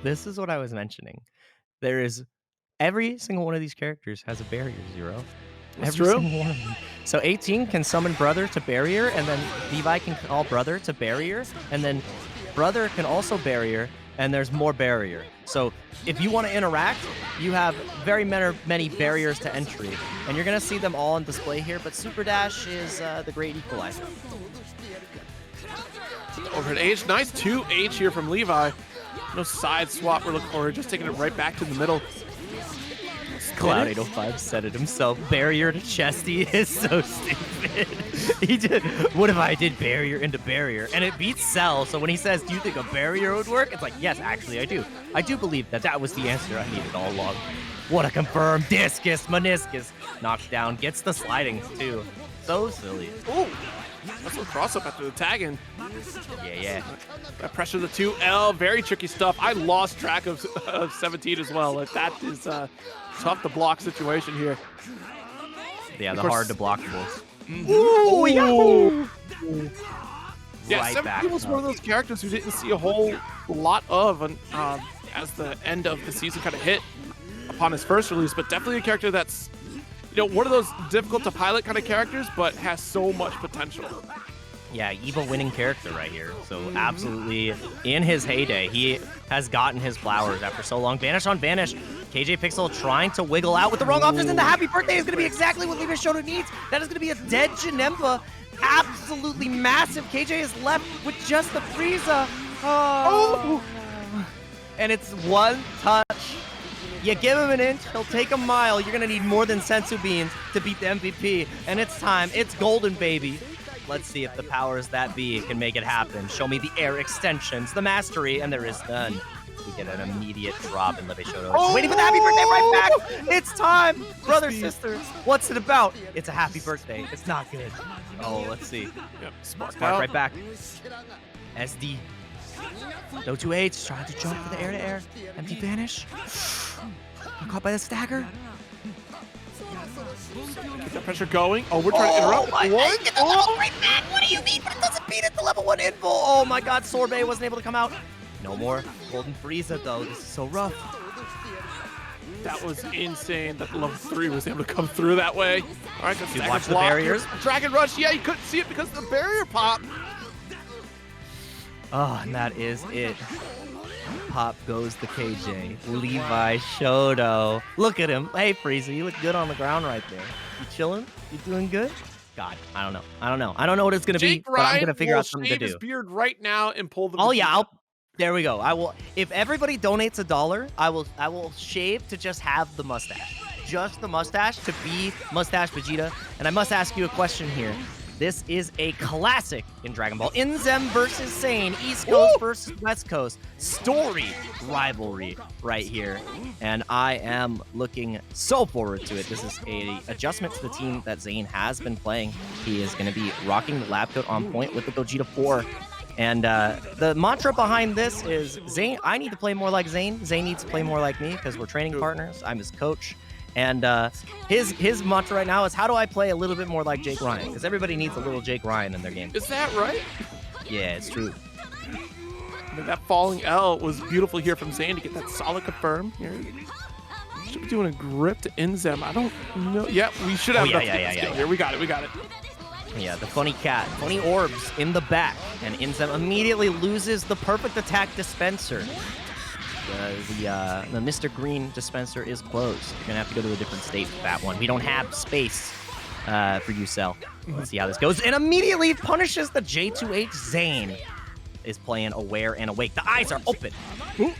This is what I was mentioning. There is every single one of these characters has a barrier, Zero. That's every true. single one of them. So 18 can summon brother to barrier, and then Levi can call brother to barrier, and then brother can also barrier, and there's more barrier. So if you want to interact, you have very many barriers to entry, and you're going to see them all on display here, but Super Dash is the great equalizer. Over at H, nice 2H here from Levi. No side swap we're looking for, just taking it right back to the middle. Cloud 805 said it himself. Barrier to Chesty is so stupid. He did. What if I did barrier into barrier? And it beats Cell. So when he says, do you think a barrier would work? It's like, yes, actually, I do. I do believe that that was the answer I needed all along. What a confirmed discus, meniscus. Knocked down, gets the sliding too. So silly. Oh, that's a cross up after the tagging. Yeah. That pressure the 2L, very tricky stuff. I lost track of 17 as well. Like, that is tough to block situation here. Yeah, the hard to blockables. Ooh, Yahoo! Yeah, Right 17 was one of those characters who didn't see a whole lot of as the end of the season kind of hit upon his first release, but definitely a character that's one of those difficult to pilot kind of characters, but has so much potential. Yeah, evil winning character right here. So absolutely, in his heyday, he has gotten his flowers after so long. Vanish on Vanish. KJPixel trying to wiggle out with the wrong options, and the happy birthday is going to be exactly what Shoto needs. That is going to be a dead Janemba. Absolutely massive. KJ is left with just the Freeza. Oh. And it's one touch. You give him an inch, he'll take a mile. You're going to need more than Sensu Beans to beat the MVP. And it's time. It's golden, baby. Let's see if the powers that be can make it happen. Show me the air extensions, the mastery, and there is none. We get an immediate drop in Shoto. Waiting for the happy birthday right back. It's time. Brother, sister, what's it about? It's a happy birthday. It's not good. Oh, let's see. Yep, Spark right back. SD. No 2H, trying to jump for the air-to-air. Empty vanish. I'm caught by the stagger. Keep that pressure going. Oh, we're trying to interrupt. What? Get the level right back. What do you mean? But it doesn't beat it. The level 1 info. Oh my God, Sorbet wasn't able to come out. No more golden Freeza though. This is so rough. That was insane that level 3 was able to come through that way. All right, Dude, watch the barriers. Dragon Rush. Yeah, you couldn't see it because of the barrier pop. Oh, and that is it. Pop goes the KJ. Levi Shoto. Look at him. Hey, Freeza, you look good on the ground right there. You chilling? You doing good? God, I don't know. I don't know what it's going to be, but I'm going to figure out something to do. His beard right now and pull the... Oh, yeah, there we go. I will. If everybody donates $1, I will shave to just have the mustache. Just the mustache to be Mustache Vegeta. And I must ask you a question here. This is a classic in Dragon Ball. INZEM versus Zane. East Coast versus West Coast. Story rivalry right here. And I am looking so forward to it. This is a adjustment to the team that Zane has been playing. He is going to be rocking the Labcoat on point with the Gogeta 4. And the mantra behind this is Zane. I need to play more like Zane. Zane needs to play more like me because we're training partners. I'm his coach. And his mantra right now is, how do I play a little bit more like Jake Ryan? Because everybody needs a little Jake Ryan in their game. Is that right? Yeah, it's true. That falling L was beautiful here from Zane to get that solid confirm here. Should be doing a grip to INZEM. I don't know. Yeah, we should have yeah. here. We got it. Yeah, the funny cat, funny orbs in the back, and INZEM immediately loses the perfect attack dispenser. The Mr. Green dispenser is closed. You're gonna have to go to a different state for that one. We don't have space for you, Cell. Let's see how this goes. And immediately punishes the J2H. Zane is playing aware and awake. The eyes are open. Ooh.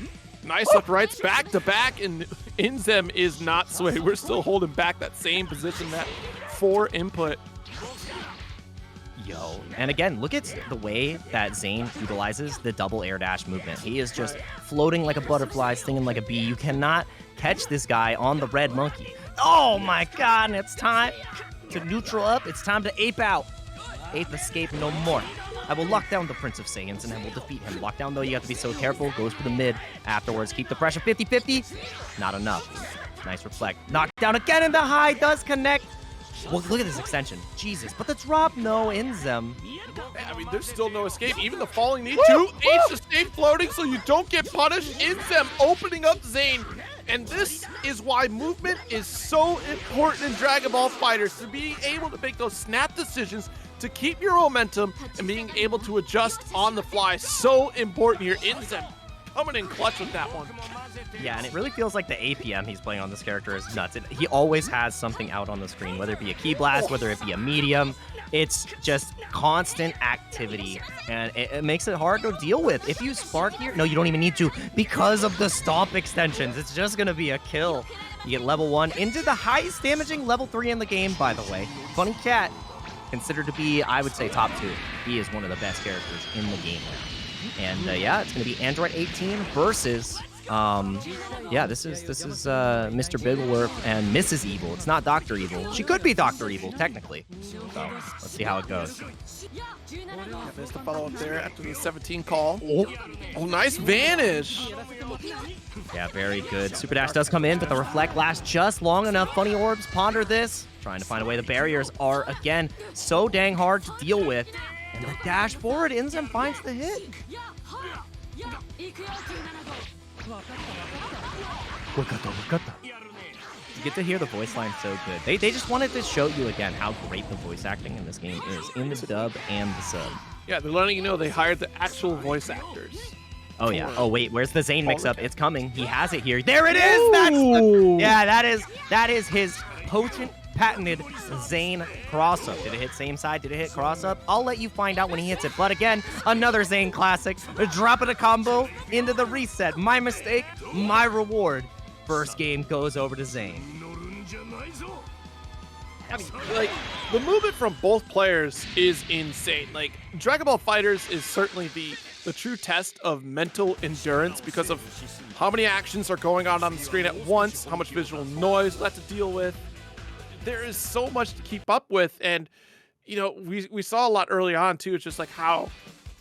Nice left rights back to back, and INZEM is not swayed. We're still holding back that same position, that 4 input. Yo, and again, look at the way that Zane utilizes the double air dash movement. He is just floating like a butterfly, stinging like a bee. You cannot catch this guy on the red monkey. Oh my god, and it's time to neutral up. It's time to ape out. Ape escape no more. I will lock down the Prince of Saiyans and I will defeat him. Lock down though, you have to be so careful. Goes for the mid afterwards. Keep the pressure 50-50. Not enough. Nice reflect. Knocked down again, and the high does connect. Well, look at this extension. Jesus. But the drop, no, INZEM. I mean, there's still no escape. Even the falling need to. H to stay floating so you don't get punished. INZEM opening up Zane. And this is why movement is so important in Dragon Ball FighterZ. To be able to make those snap decisions, to keep your momentum, and being able to adjust on the fly. So important here. INZEM coming in clutch with that one. Yeah, and it really feels like the APM he's playing on this character is nuts. He always has something out on the screen, whether it be a key blast, whether it be a medium. It's just constant activity, and it makes it hard to deal with. If you spark here, no, you don't even need to, because of the stomp extensions. It's just going to be a kill. You get level 1 into the highest damaging level 3 in the game, by the way. Funny cat, considered to be, I would say, top 2. He is one of the best characters in the game. And yeah, it's going to be Android 18 versus... yeah, this is Mr. Bigglewurf and Mrs. Evil. It's not Dr. Evil. She could be Dr. Evil, technically. So, let's see how it goes. Yeah, missed the follow-up there after the 17 call. Oh, nice vanish. Yeah, very good. Super Dash does come in, but the Reflect lasts just long enough. Funny Orbs ponder this. Trying to find a way. The barriers are, again, so dang hard to deal with. And the dash forward, INZEM finds the hit. You get to hear the voice line so good. They just wanted to show you again how great the voice acting in this game is, in the dub and the sub. Yeah, they're letting you know they hired the actual voice actors. Oh yeah. Oh wait, where's the Zane mix-up? It's coming. He has it here. There it is. That is his potent, patented Zane cross-up. Did it hit same side? Did it hit cross-up? I'll let you find out when he hits it. But again, another Zane classic. Dropping a combo into the reset. My mistake, my reward. First game goes over to Zane. I mean, like, the movement from both players is insane. Like, Dragon Ball FighterZ is certainly the true test of mental endurance because of how many actions are going on the screen at once, how much visual noise we have to deal with. There is so much to keep up with, and you know, we saw a lot early on too. It's just like how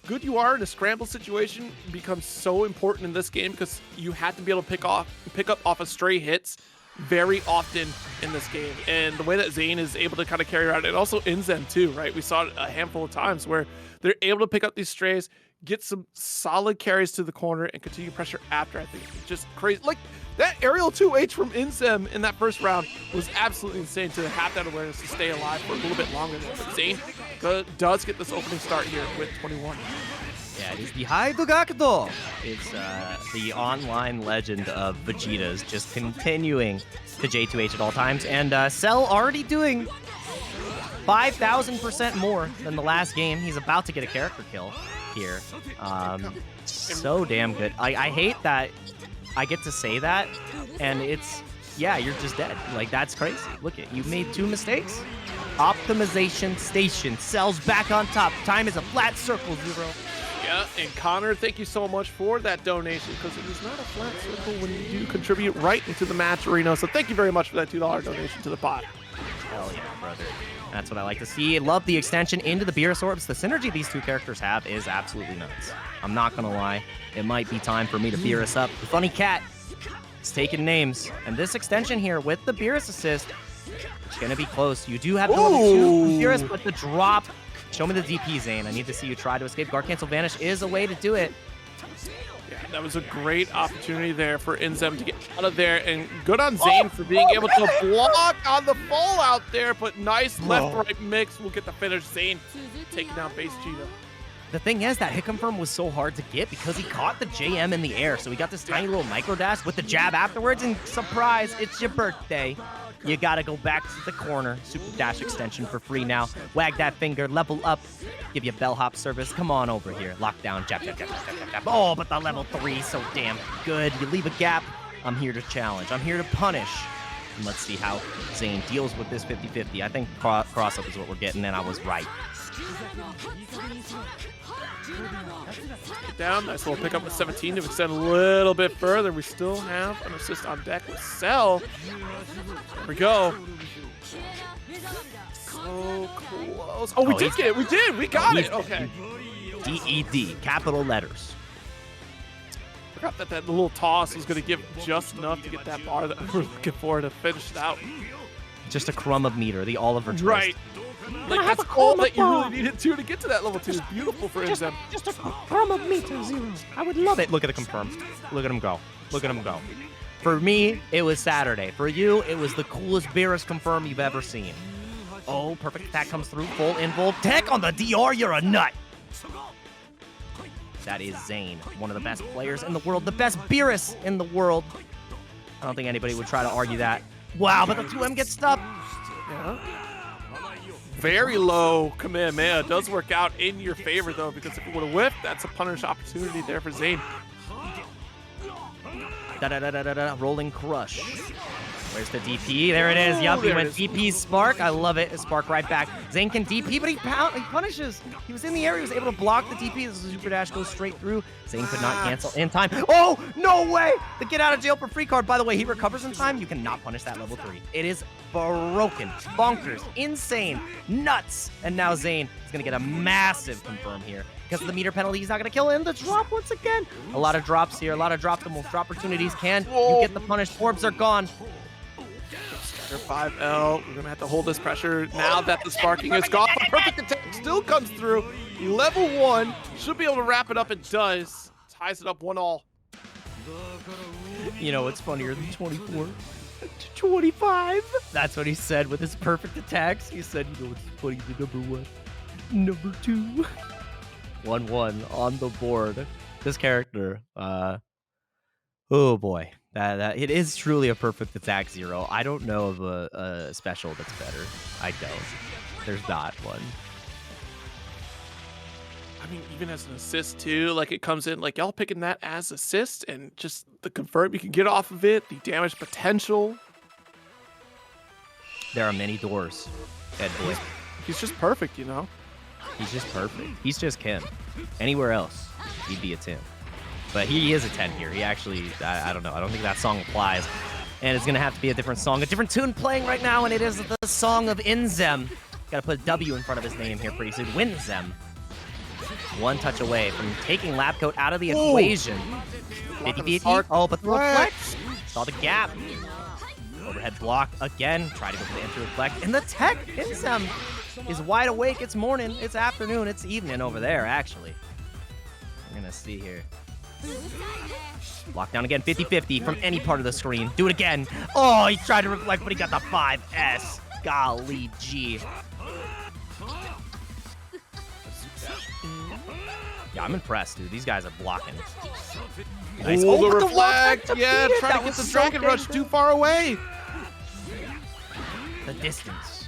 good you are in a scramble situation becomes so important in this game because you have to be able to pick up off of stray hits very often in this game. And the way that Zane is able to kind of carry around, and also INZEM too, right? We saw it a handful of times where they're able to pick up these strays, get some solid carries to the corner, and continue pressure after. I think it's just crazy. Like, that aerial 2H from INZEM in that first round was absolutely insane to have that awareness to stay alive for a little bit longer. But Zane does get this opening start here with 21. Yeah, it is the Haidogakdo. It's the online legend of Vegeta's just continuing to J2H at all times. And Cell already doing 5,000% more than the last game. He's about to get a character kill here. So damn good. I hate that I get to say that, and it's, yeah, you're just dead. Like, that's crazy. Look at, you made 2 mistakes. Optimization station. Cell's back on top. Time is a flat circle, 0. Yeah, and Connor, thank you so much for that donation, because it is not a flat circle when you do contribute right into the match arena. So thank you very much for that $2 donation to the pot. Hell yeah, brother. That's what I like to see. Love the extension into the Beerus orbs. The synergy these two characters have is absolutely nuts. I'm not gonna lie. It might be time for me to Beerus up. The funny cat is taking names. And this extension here with the Beerus assist, it's gonna be close. You do have the level 2 Beerus, but the drop. Show me the DP, Zane. I need to see you try to escape. Guard Cancel Vanish is a way to do it. Yeah, that was a great opportunity there for INZEM to get out of there, and good on Zane for being able to block on the fallout there, but nice left-right mix will get the finish. Zane taking down base Vegeta. The thing is, that hit confirm was so hard to get because he caught the JM in the air, so he got this tiny little micro dash with the jab afterwards, and surprise, it's your birthday. You gotta go back to the corner. Super dash extension for free now. Wag that finger, level up, give you bellhop service. Come on over here. Lockdown, jab, jab, jab, jab, jab, jab. Oh, but the level 3 so damn good. You leave a gap. I'm here to challenge. I'm here to punish. And let's see how Zane deals with this 50-50. I think cross-up is what we're getting, and I was right. Down, nice little pickup with 17 to extend a little bit further. We still have an assist on deck with Cell. There we go. So close. Oh, we did get it. We did. We got it. Okay. DED, capital letters. Forgot that that little toss was going to give just enough to get that bar that we're looking for to finish it out. Just a crumb of meter, the Oliver twist. Right. Like, that's all that you really needed to get to that level 2. It's beautiful for INZEM. Just a crumb of meter, Zero. I would love it. Look at the confirm. Look at him go. Look at him go. For me, it was Saturday. For you, it was the coolest Beerus confirm you've ever seen. Oh, perfect attack comes through. Full involve. Tech on the DR. You're a nut. That is Zane, one of the best players in the world, the best Beerus in the world. I don't think anybody would try to argue that. Wow, but the 2M gets stuck. Yeah. Very low Kamehameha does work out in your favor, though, because if it would have whiffed, that's a punish opportunity there for Zane. Rolling crush. Where's the DP? There it is. Yup, he went DP Spark. I love it. Spark right back. Zane can DP, but he punishes. He was in the air. He was able to block the DP. The super dash goes straight through. Zane could not cancel in time. Oh, no way. The get out of jail for free card. By the way, he recovers in time. You cannot punish that level 3. It is broken, bonkers, insane, nuts. And now Zane is going to get a massive confirm here. Because of the meter penalty, he's not going to kill him. The drop once again. A lot of drops here. A lot of drop the most opportunities. Can you get the punish? Orbs are gone. 5L. We're gonna have to hold this pressure now that the sparking is gone. But perfect attack still comes through. Level 1 should be able to wrap it up. It does. Ties it up 1-all. You know what's funnier than 24? 25. That's what he said with his perfect attacks. He said, you know what's funny, the number 1, number 2. 1-1 on the board. This character, oh boy. That it is truly a perfect attack, Zero. I don't know of a special that's better. I don't. There's not one. I mean, even as an assist too, like it comes in, like y'all picking that as assist, and just the confirm you can get off of it, the damage potential. There are many doors, Ed boy. He's just perfect, you know? He's just perfect. He's just Kim. Anywhere else, he'd be a 10. But he is a 10 here. He actually, I don't know. I don't think that song applies. And it's going to have to be a different song, a different tune playing right now, and it is the song of INZEM. Got to put a W in front of his name here pretty soon. WinZem. One touch away from taking Labcoat out of the equation. 50-50. Oh, but the reflect. Saw the gap. Overhead block again. Try to go for the entry reflect. And the tech, INZEM, is wide awake. It's morning. It's afternoon. It's evening over there, actually. We're going to see here. Lockdown again, 50-50 from any part of the screen. Do it again. Oh, he tried to reflect, but he got the 5S. Golly gee. Yeah, I'm impressed, dude. These guys are blocking. Nice. Oh, the reflect. Yeah, trying to get the Dragon Rush too far away. The distance.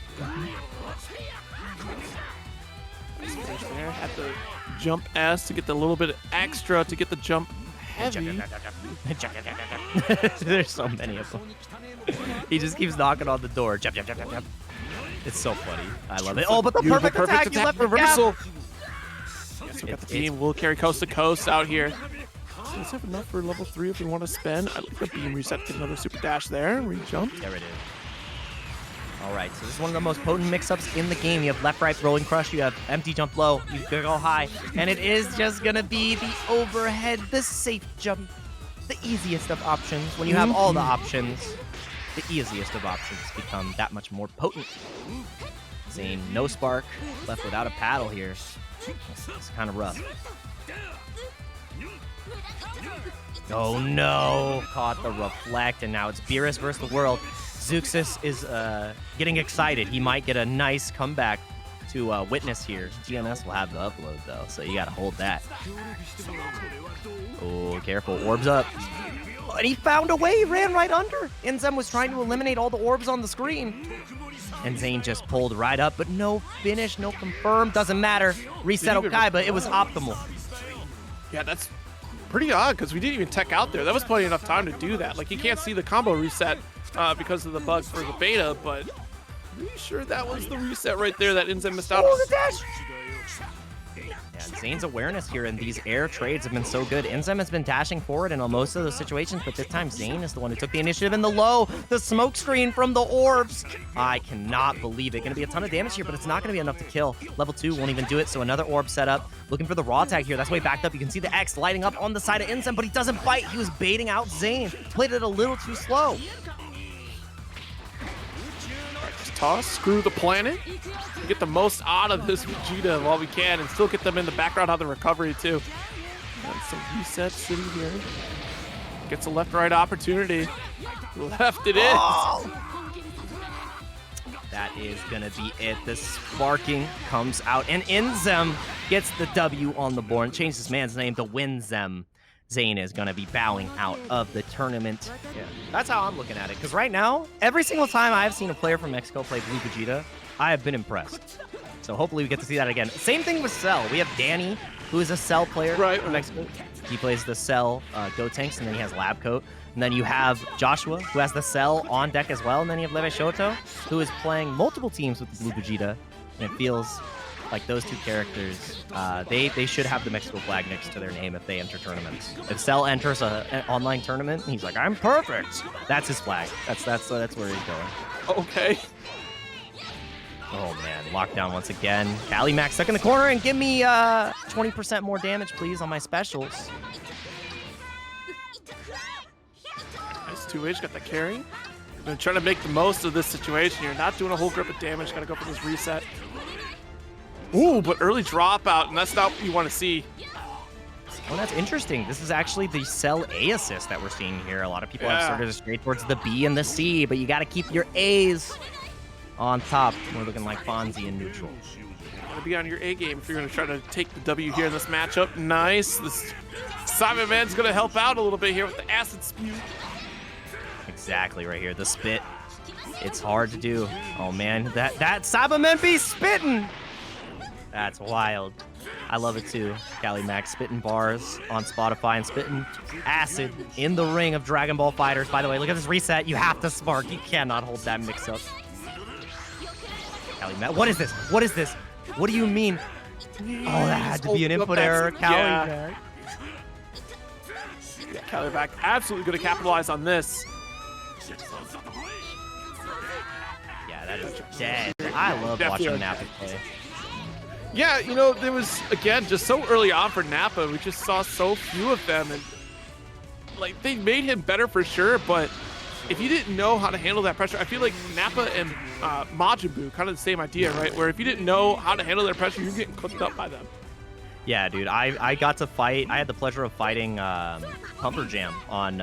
There, had the jump S to get the little bit extra to get the jump heavy. There's so many of them. He just keeps knocking on the door. It's so funny. I love it. Oh, but the perfect attack. You left reversal. Yes, we got the team. We'll carry coast to coast out here. Let's have enough for level 3 if we want to spend. I like the beam reset. Get another super dash there. Re-jump. There it is. All right, so this is one of the most potent mix-ups in the game. You have left-right rolling crush, you have empty jump low, you can go high, and it is just gonna be the overhead, the safe jump, the easiest of options. When you have all the options, the easiest of options become that much more potent. Zane, no spark, left without a paddle here. It's kind of rough. Oh no! Caught the reflect, and now it's Beerus versus the world. Zeuxis is getting excited. He might get a nice comeback to witness here. GNS will have the upload, though, so you gotta hold that. Oh, careful. Orbs up. And he found a way. He ran right under. INZEM was trying to eliminate all the orbs on the screen. And Zane just pulled right up, but no finish, no confirm. Doesn't matter. Reset Okai, but it was optimal. Yeah, that's pretty odd because we didn't even tech out there. That was plenty enough time to do that. Like, you can't see the combo reset because of the bug for the beta, but pretty sure that was the reset right there that INZEM missed out on. Oh, the dash! Yeah, Zane's awareness here in these air trades have been so good. INZEM has been dashing forward in most of those situations, but this time Zane is the one who took the initiative in the low. The smoke screen from the orbs. I cannot believe it. Going to be a ton of damage here, but it's not going to be enough to kill. Level 2 won't even do it, so another orb set up. Looking for the raw tag here. That's way backed up. You can see the X lighting up on the side of INZEM, but he doesn't bite. He was baiting out Zane. Played it a little too slow. Toss, screw the planet, get the most out of this Vegeta while we can, and still get them in the background on the recovery too. And some resets sitting here. Gets a left-right opportunity. Left it is. Oh! That is gonna be it. The sparking comes out, and INZEM gets the W on the board. Change this man's name to WinZem. Zane is going to be bowing out of the tournament. Yeah, that's how I'm looking at it. Because right now, every single time I've seen a player from Mexico play Blue Vegeta, I have been impressed. So hopefully we get to see that again. Same thing with Cell. We have Danny, who is a Cell player from Mexico. He plays the Cell Gotenks, and then he has Labcoat. And then you have Joshua, who has the Cell on deck as well. And then you have Vegito, who is playing multiple teams with the Blue Vegeta. And it feels like those two characters, they should have the Mexico flag next to their name if they enter tournaments. If Cell enters an online tournament, he's like, I'm perfect. That's his flag. That's where he's going. Okay. Oh man, lockdown once again. Cali Max stuck in the corner, and give me 20% more damage, please, on my specials. Nice 2H, got the carry. Been trying to make the most of this situation here. Not doing a whole grip of damage. Got to go for this reset. Ooh, but early dropout, and that's not what you want to see. Oh, that's interesting. This is actually the Cell A assist that we're seeing here. A lot of people have started to stray towards the B and the C, but you got to keep your A's on top. We're looking like Fonzie in neutral. Got to be on your A game if you're going to try to take the W here in this matchup. Nice. This Simon Man's going to help out a little bit here with the acid spew. Exactly right here. The spit. It's hard to do. Oh man, that Cyberman be spitting. That's wild. I love it too. Cali Max spitting bars on Spotify and spitting acid in the ring of Dragon Ball Fighters. By the way, look at this reset. You have to spark. You cannot hold that mix up. Cali Max. What is this? What is this? What do you mean? Oh, that had to be an input error. Cali Max. Yeah, Cali Max absolutely going to capitalize on this. Yeah, that is dead. I love watching Nappa play. Yeah, you know, there was, again, just so early on for Nappa, we just saw so few of them, and, like, they made him better for sure, but if you didn't know how to handle that pressure, I feel like Nappa and Majin Buu, kind of the same idea, right? Where if you didn't know how to handle their pressure, you're getting cooked up by them. Yeah, dude, I got to fight. I had the pleasure of fighting Pumper Jam on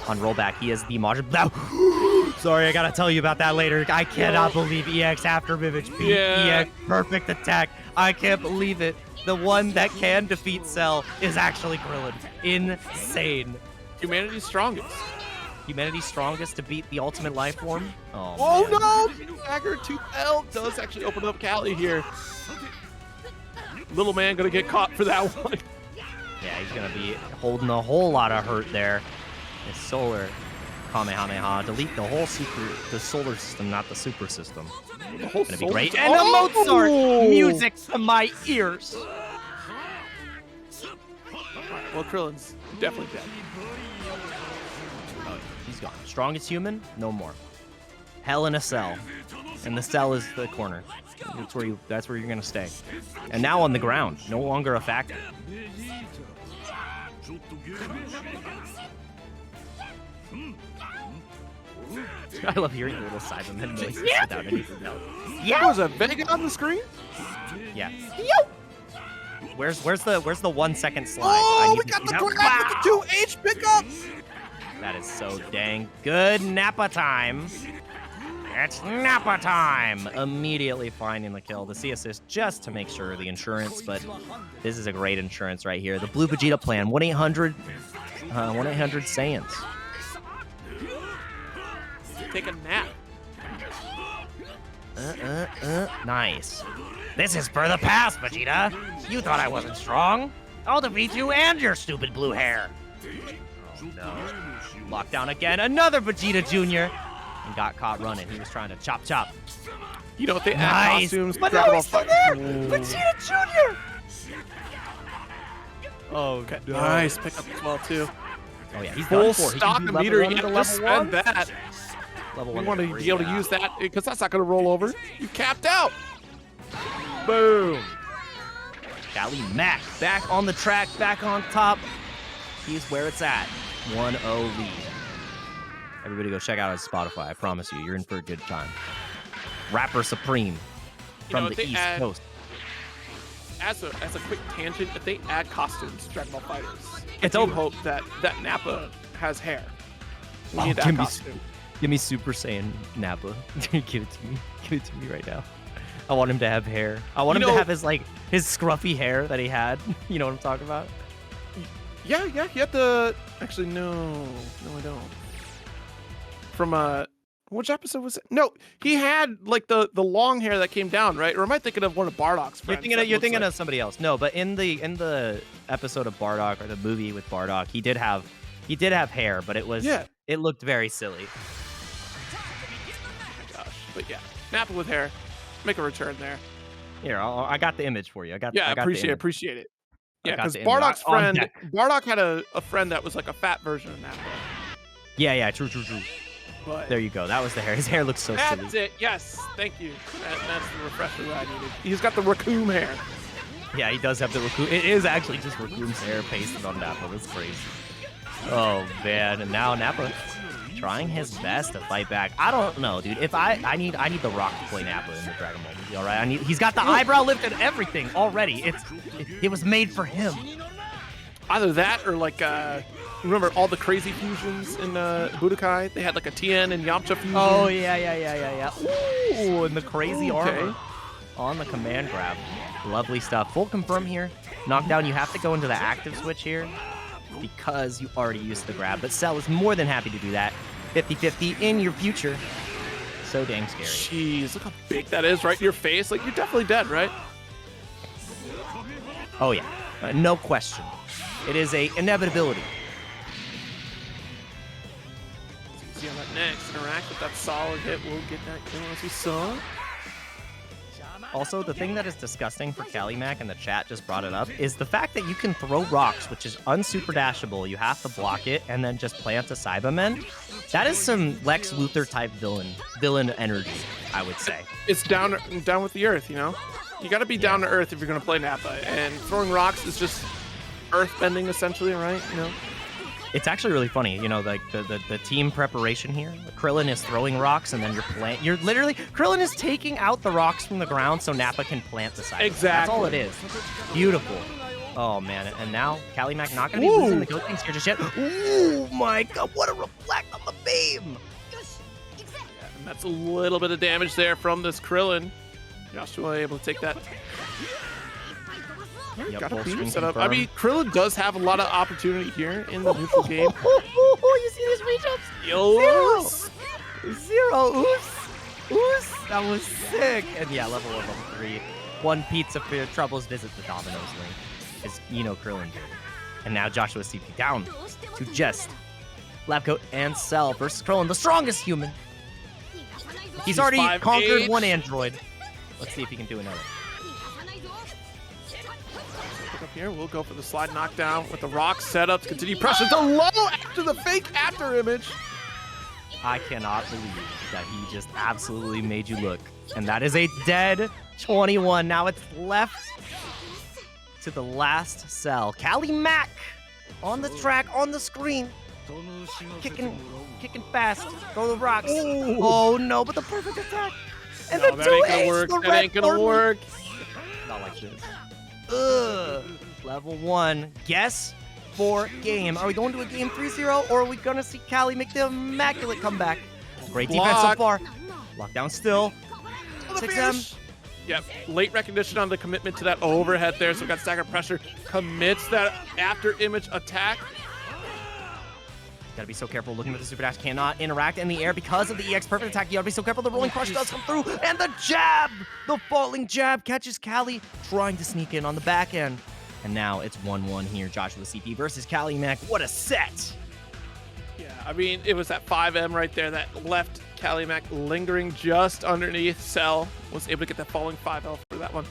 Rollback. He is the Majin Buu. Sorry, I gotta tell you about that later. I cannot believe EX after Vivage beat EX. Perfect attack. I can't believe it. The one that can defeat Cell is actually Krillin. Insane. Humanity's strongest. Humanity's strongest to beat the ultimate life form. Oh no! Dagger 2L does actually open up Cali here. Little man gonna get caught for that one. Yeah, he's gonna be holding a whole lot of hurt there. His solar Kamehameha. Delete the whole the solar system, not the super system. The whole gonna be great. And a Mozart music to my ears. Right, well, Krillin's definitely dead. Oh, he's gone. Strongest human? No more. Hell in a Cell. and the cell is the corner. That's where you're gonna stay. And now on the ground, no longer a factor. I love hearing the little Cyberman noises without anything else. Yeah, was a Vega on the screen. Yeah. Where's the 1 second slide? Oh, we got the grab with the 2H pickup. That is so dang good. Nappa time. It's Nappa time. Immediately finding the kill. The C assist just to make sure the insurance, but this is a great insurance right here. The blue Vegeta plan. 1-800 Saiyans. Take a nap. Nice. This is for the past, Vegeta. You thought I wasn't strong? I'll defeat you and your stupid blue hair. Oh, no. Lockdown again. Another Vegeta Jr. And got caught running. He was trying to chop. You know what they add costumes. But now he's still there. Vegeta Jr. Oh, okay. Nice pickup as well, too. Oh, yeah. He's full done for. stock meter. You have to spend that. Level We 1 want to be able to use that because that's not going to roll over. You capped out. Boom. Kali Mac back on the track, back on top. He's where it's at. 1-0 lead. Everybody go check out his Spotify. I promise you, you're in for a good time. Rapper Supreme from the East Coast. As a quick tangent, if they add costumes to Dragon Ball Fighters, it's I over. hope that Nappa has hair. We need that costume. Give me Super Saiyan Nappa. Give it to me. Give it to me right now. I want him to have hair. I want him to have his scruffy hair that he had. You know what I'm talking about? Yeah. He had the. Actually, no, I don't. From which episode was it? No, he had like the long hair that came down, right? Or am I thinking of one of Bardock's friends? You're thinking of somebody else. No, but in the episode of Bardock or the movie with Bardock, he did have hair, but it looked very silly. But yeah, Nappa with hair, make a return there. Here, I got the image for you. Appreciate it. Yeah, because Bardock's friend, Bardock had a friend that was like a fat version of Nappa. Yeah, true. But there you go. That was the hair. His hair looks so silly. That's it. Yes, thank you. That's the refresher that I needed. He's got the raccoon hair. Yeah, he does have the raccoon. It is actually just raccoon's hair pasted on Nappa. That's crazy. Oh man, and now Nappa trying his best to fight back. I don't know, dude. If I need the Rock to play Nappa in the Dragon Ball movie, all right? He's got the eyebrow lift and everything already. It was made for him. Either that or like remember all the crazy fusions in Budokai? They had like a Tien and Yamcha fusion. Oh yeah. Ooh, and the crazy armor on the command grab. Lovely stuff. Full confirm here. Knockdown. You have to go into the active switch here, because you already used the grab, but Cell is more than happy to do that. 50-50 in your future. So dang scary. Jeez, look how big that is right in your face. Like, you're definitely dead, right? Oh yeah, no question. It is a inevitability. See on that next interact with that solid hit. We'll get that kill as we saw. Also, the thing that is disgusting for Kalimac, and the chat just brought it up, is the fact that you can throw rocks, which is unsuper dashable. You have to block it and then just plant a Cyberman. That is some Lex Luthor type villain energy, I would say. It's down with the earth, you know? You got to be down to earth if you're going to play Nappa, and throwing rocks is just earth bending essentially, right? You know? It's actually really funny, you know, like the team preparation here. Krillin is throwing rocks, and then Krillin is taking out the rocks from the ground so Nappa can plant the side. Exactly. That's all it is. Beautiful. Oh man, and now Kalimac not gonna be losing the Gotenks here just yet. Oh my god, what a reflect on the beam! Yeah, and that's a little bit of damage there from this Krillin. Joshua able to take that. Yep, got a beam set up. I mean, Krillin does have a lot of opportunity here in the neutral game. You see these reach-ups? Zero. Oos. That was sick. And yeah, level of them 3. One pizza for your troubles. Visit the Domino's link. As you know Krillin did. And now JousaCP down to just Labcoat and Cell versus Krillin, the strongest human. He's already conquered one android. Let's see if he can do another. Up here, we'll go for the slide knockdown with the rock setup to continue pressure to low after the fake after image. I cannot believe that he just absolutely made you look. And that is a dead 21. Now it's left to the last cell. Kali Mac on the track, on the screen. Kicking fast. Throw the rocks. Ooh. Oh no, but the perfect attack. And no, the that two ain't gonna A's, work. the That red ain't gonna work. Not like this. Ugh. Level 1. Guess for game. Are we going to a game 3-0 or are we gonna see Kali make the immaculate comeback? Great defense so far. Lockdown still. 6M. Yep, late recognition on the commitment to that overhead there, so we got stagger pressure. Commits that after image attack. Gotta be so careful looking at the super dash. Cannot interact in the air because of the EX perfect attack. You gotta be so careful. The rolling crush does come through. And the jab! The falling jab catches Kali trying to sneak in on the back end. And now it's 1-1 here. JousaCP versus Kali Mac. What a set! Yeah, I mean, it was that 5M right there that left Kali Mac lingering just underneath Cell. Was able to get that falling 5L for that one.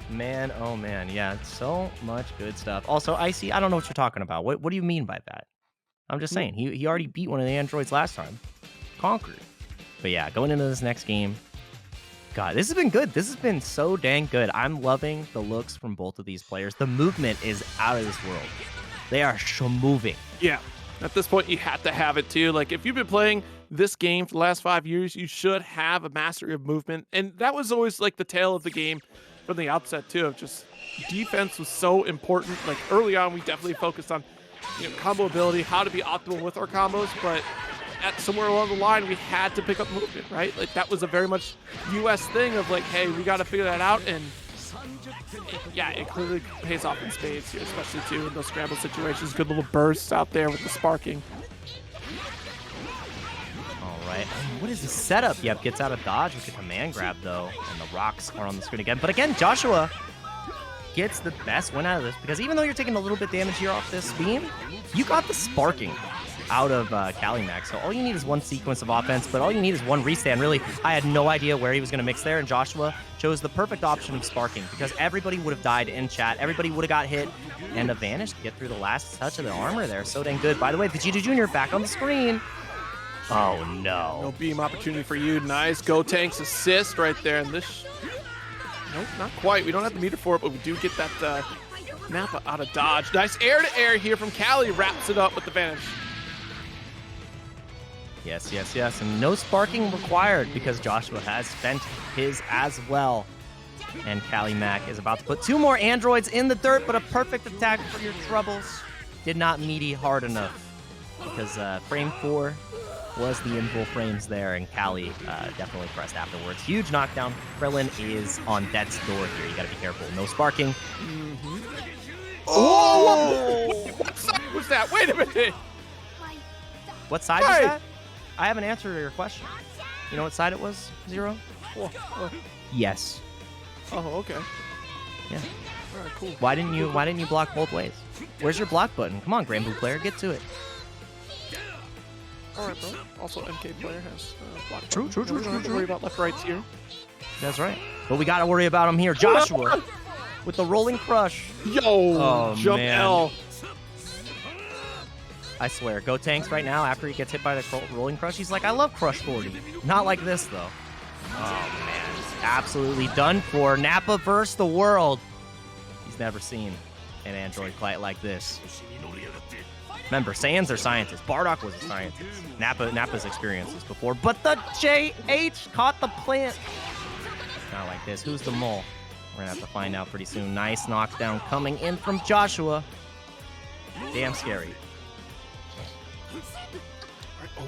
Man, oh man, yeah, so much good stuff. Also, Icy, I don't know what you're talking about. What do you mean by that? I'm just saying, he already beat one of the androids last time. Conquered. But yeah, going into this next game, God, this has been good. This has been so dang good. I'm loving the looks from both of these players. The movement is out of this world. They are moving. Yeah, at this point, you have to have it too. Like, if you've been playing this game for the last 5 years, you should have a mastery of movement. And that was always like the tale of the game from the outset too, of just defense was so important. Like early on, we definitely focused on combo ability, how to be optimal with our combos, but at somewhere along the line, we had to pick up movement, right? Like that was a very much US thing of like, hey, we got to figure that out. And it clearly pays off in spades here, especially too in those scramble situations. Good little bursts out there with the sparking. Right. What is the setup? Yep, gets out of dodge with the command grab, though. And the rocks are on the screen again. But again, Joshua gets the best win out of this because even though you're taking a little bit damage here off this beam, you got the sparking out of Kali Mac. So all you need is one sequence of offense, but all you need is one restand. Really, I had no idea where he was going to mix there, and Joshua chose the perfect option of sparking because everybody would have died in chat. Everybody would have got hit and a vanish to get through the last touch of the armor there. So dang good. By the way, Vegeta Jr. back on the screen. Oh, no. No beam opportunity for you. Nice Gotenks assist right there. And this... Nope, not quite. We don't have the meter for it, but we do get that Nappa out of dodge. Nice air-to-air here from Kali. Wraps it up with the vanish. Yes, yes, yes. And no sparking required because Joshua has spent his as well. And Kali Mac is about to put 2 more androids in the dirt, but a perfect attack for your troubles. Did not meaty hard enough because frame 4 was the inbull frames there, and Kali definitely pressed afterwards. Huge knockdown. Krillin is on death's door here. You gotta be careful. No sparking. Mm-hmm. Oh! What side was that? Wait a minute! What side was that? I have an answer to your question. You know what side it was, Zero? Yes. Oh, okay. Yeah. All right, cool. Why didn't you block both ways? Where's your block button? Come on, Grand Blue player, get to it. All right, bro. Also, MK player has block. True. We don't have to worry about left rights here. That's right. But we got to worry about him here. Joshua with the rolling crush. Yo, jump man. L. I swear, Gotenks right now, after he gets hit by the rolling crush, he's like, I love Crush 40. Not like this, though. Oh, man. Absolutely done for. Nappa versus the world. He's never seen an android quite like this. Remember, Saiyans are scientists. Bardock was a scientist. Nappa's experienced this before. But the JH caught the plant. Not like this. Who's the mole? We're going to have to find out pretty soon. Nice knockdown coming in from Joshua. Damn scary.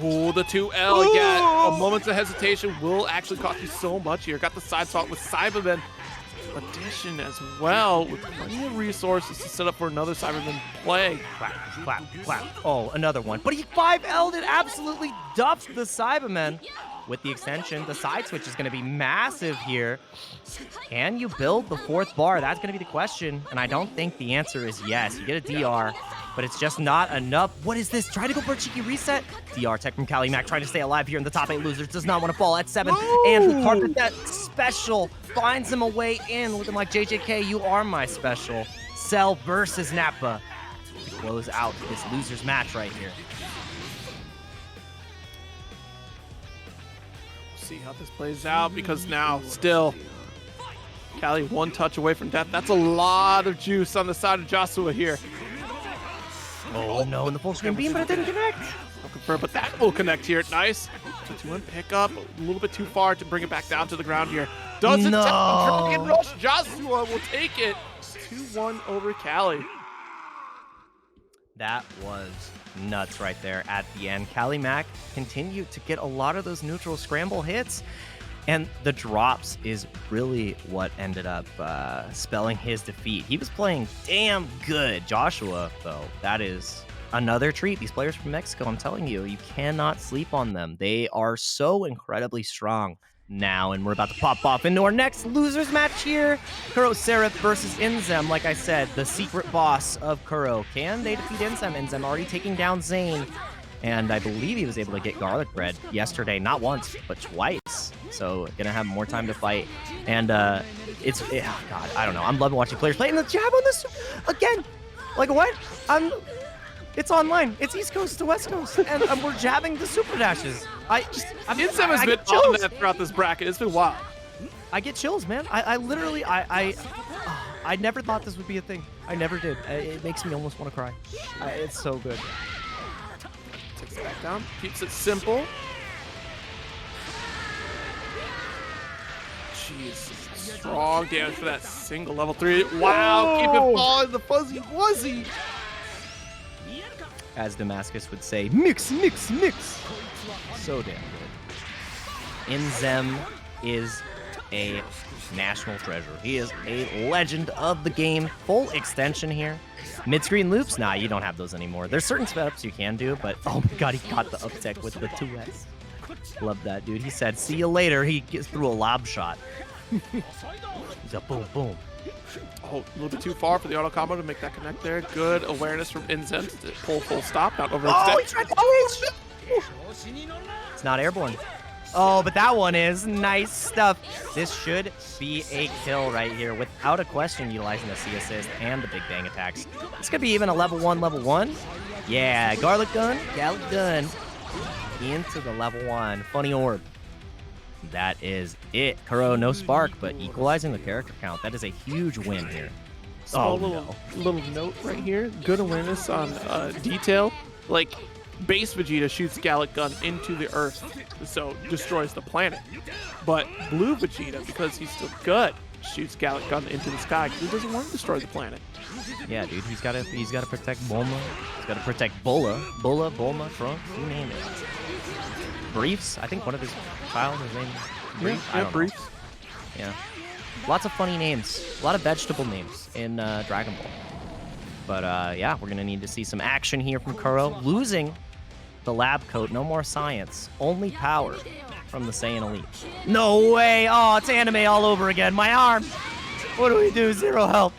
Oh, the 2L again. A moment's of hesitation will actually cost you so much here. Got the side swap with Cyberman. Addition as well, with plenty of resources to set up for another Cyberman play. Clap. Oh, another one. But he 5L'd it, absolutely duffed the Cybermen. With the extension, the side switch is going to be massive here. Can you build the 4th bar? That's going to be the question. And I don't think the answer is yes. You get a DR, but it's just not enough. What is this? Try to go for a cheeky reset. DR tech from Kali Mac trying to stay alive here in the top 8 losers. Does not want to fall at 7. And the carpet that special finds him a way in, looking like JJK, you are my special. Cell versus Nappa to close out this losers match right here. see how this plays out because now still Callie one touch away from death. That's a lot of juice on the side of Joshua here. Oh no, in the full screen beam, but it didn't connect. I'll confirm, but that will connect here. Nice. 2-1 pick up, a little bit too far to bring it back down to the ground here. Doesn't No. tap the Dragon Rush. Joshua will take it. 2-1 over Callie. That was nuts right there at the end. Callie Mack continued to get a lot of those neutral scramble hits, and the drops is really what ended up spelling his defeat. He was playing damn good. Joshua, though, that is another treat. These players from Mexico, I'm telling you, you cannot sleep on them. They are so incredibly strong now, and we're about to pop off into our next losers match here. KuroSeraph versus INZEM. Like I said, the secret boss of Kuro. Can they defeat INZEM? INZEM already taking down Zane, and I believe he was able to get garlic bread yesterday, not once, but twice. So gonna have more time to fight, and God, I don't know. I'm loving watching players play, and the jab on this again. Like what? It's online. It's East Coast to West Coast, and we're jabbing the super dashes. INZEM has been on that throughout this bracket. It's been wild. I get chills, man. I literally, I never thought this would be a thing. I never did. It makes me almost want to cry. It's so good. Takes it back down. Keeps it simple. Jeez. Strong damage for that single level 3. Wow. Keep it falling. The fuzzy wuzzy. As Damascus would say, mix, mix, mix. So damn good. INZEM is a national treasure. He is a legend of the game. Full extension here. Mid-screen loops? Nah, you don't have those anymore. There's certain setups you can do, but oh my god, he got the up tech with the 2S. Love that, dude. He said, see you later. He gets through a lob shot. He's a boom, boom. Oh, a little bit too far for the auto combo to make that connect there. Good awareness from INZEM to pull full stop, not overextend. Oh, he tried to It's not airborne. Oh, but that one is. Nice stuff. This should be a kill right here, without a question, utilizing the C assist and the big bang attacks. This could be even a level 1. Yeah, garlic gun, into the level 1. Funny orb. That is it. Kuro, no spark, but equalizing the character count. That is a huge win here. Small little note right here. Good awareness on detail. Like, base Vegeta shoots Gallic Gun into the earth, so destroys the planet. But blue Vegeta, because he's still good, shoots Gallic Gun into the sky because he doesn't want to destroy the planet. Yeah, dude, he's gotta protect Bulma. He's gotta protect Bulma, Trunks, you name it. Briefs, I think one of his child is named Briefs. Yeah, Briefs. Yeah. Lots of funny names. A lot of vegetable names in Dragon Ball. But yeah, we're gonna need to see some action here from Kuro. Losing the Labcoat, no more science, only power from the Saiyan Elite. No way! Oh, it's anime all over again. My arm! What do we do? Zero help.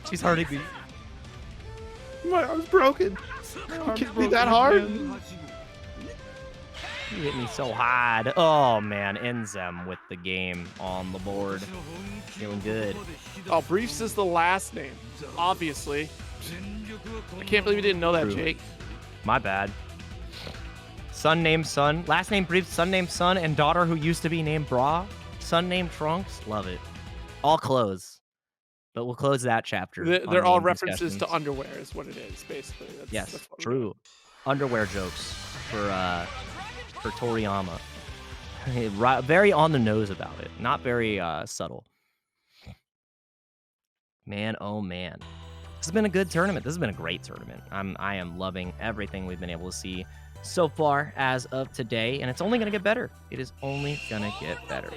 She's hurting me. My arm's broken. You kicked me that hard? You hit me so hard. Oh man, INZEM with the game on the board. Feeling good. Oh, Briefs is the last name, obviously. I can't believe you didn't know that, True. Jake. My bad. Son named Son. Last name Briefs, son named Son, and daughter who used to be named Bra. Son named Trunks. Love it. All close. But we'll close that chapter. They're all references to underwear is what it is, basically. Yes, that's true. Underwear jokes for Toriyama. Very on the nose about it. Not very subtle. Man, oh man. This has been a good tournament. This has been a great tournament. I am loving everything we've been able to see so far as of today, and it's only going to get better. It is only going to get better.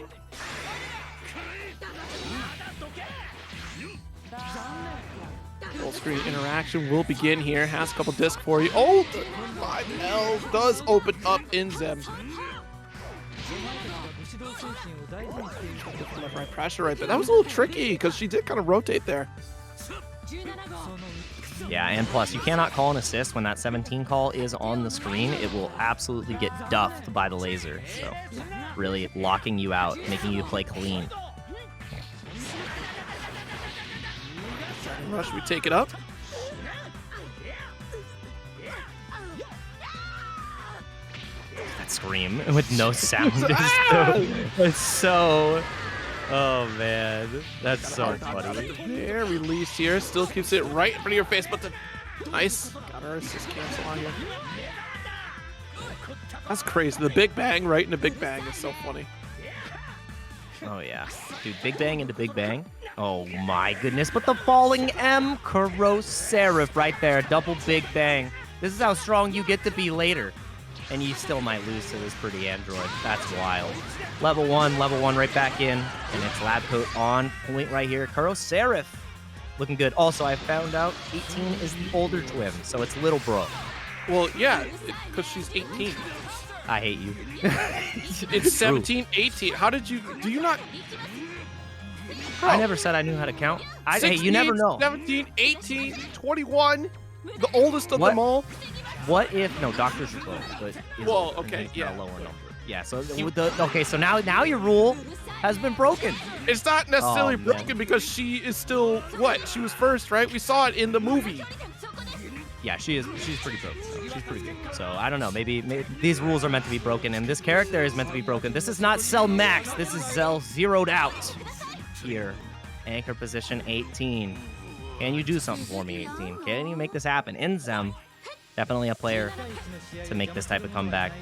Full screen interaction will begin here. Has a couple discs for you. Oh, the 5L does open up INZEM. Right pressure right there. That was a little tricky because she did kind of rotate there. Yeah, and plus, you cannot call an assist when that 17 call is on the screen. It will absolutely get duffed by the laser. So, really locking you out, making you play clean. Rush, we take it up. That scream with no sound it's so... Oh, man. That's so funny. There, release here. Still keeps it right in front of your face, but the... Nice. Got our assist cancel on here. That's crazy. The Big Bang right into Big Bang is so funny. Oh, yeah. Dude, Big Bang into Big Bang. Oh, my goodness. But the falling M, KuroSeraph right there. Double Big Bang. This is how strong you get to be later. And you still might lose to this pretty android. That's wild. Level 1 right back in. And it's Labcoat on point right here. KuroSeraph looking good. Also, I found out 18 is the older twin, so it's little bro. Well, yeah, because she's 18. I hate you. It's 17, 18. How did you... Do you not... Bro. I never said I knew how to count. 16, hey, you never know. 17, 18, 21. The oldest of them all. What if... No, doctors are both. But well, okay, yeah. A lower number. Yeah, so... Okay, so now your rule has been broken. It's not necessarily broken because she is still... What? She was first, right? We saw it in the movie. Yeah, she's pretty broken. So she's pretty good. So I don't know. Maybe these rules are meant to be broken, and this character is meant to be broken. This is not Cell Max. This is Cell zeroed out. Here, anchor position 18. Can you do something for me, 18? Can you make this happen? INZEM, definitely a player to make this type of comeback.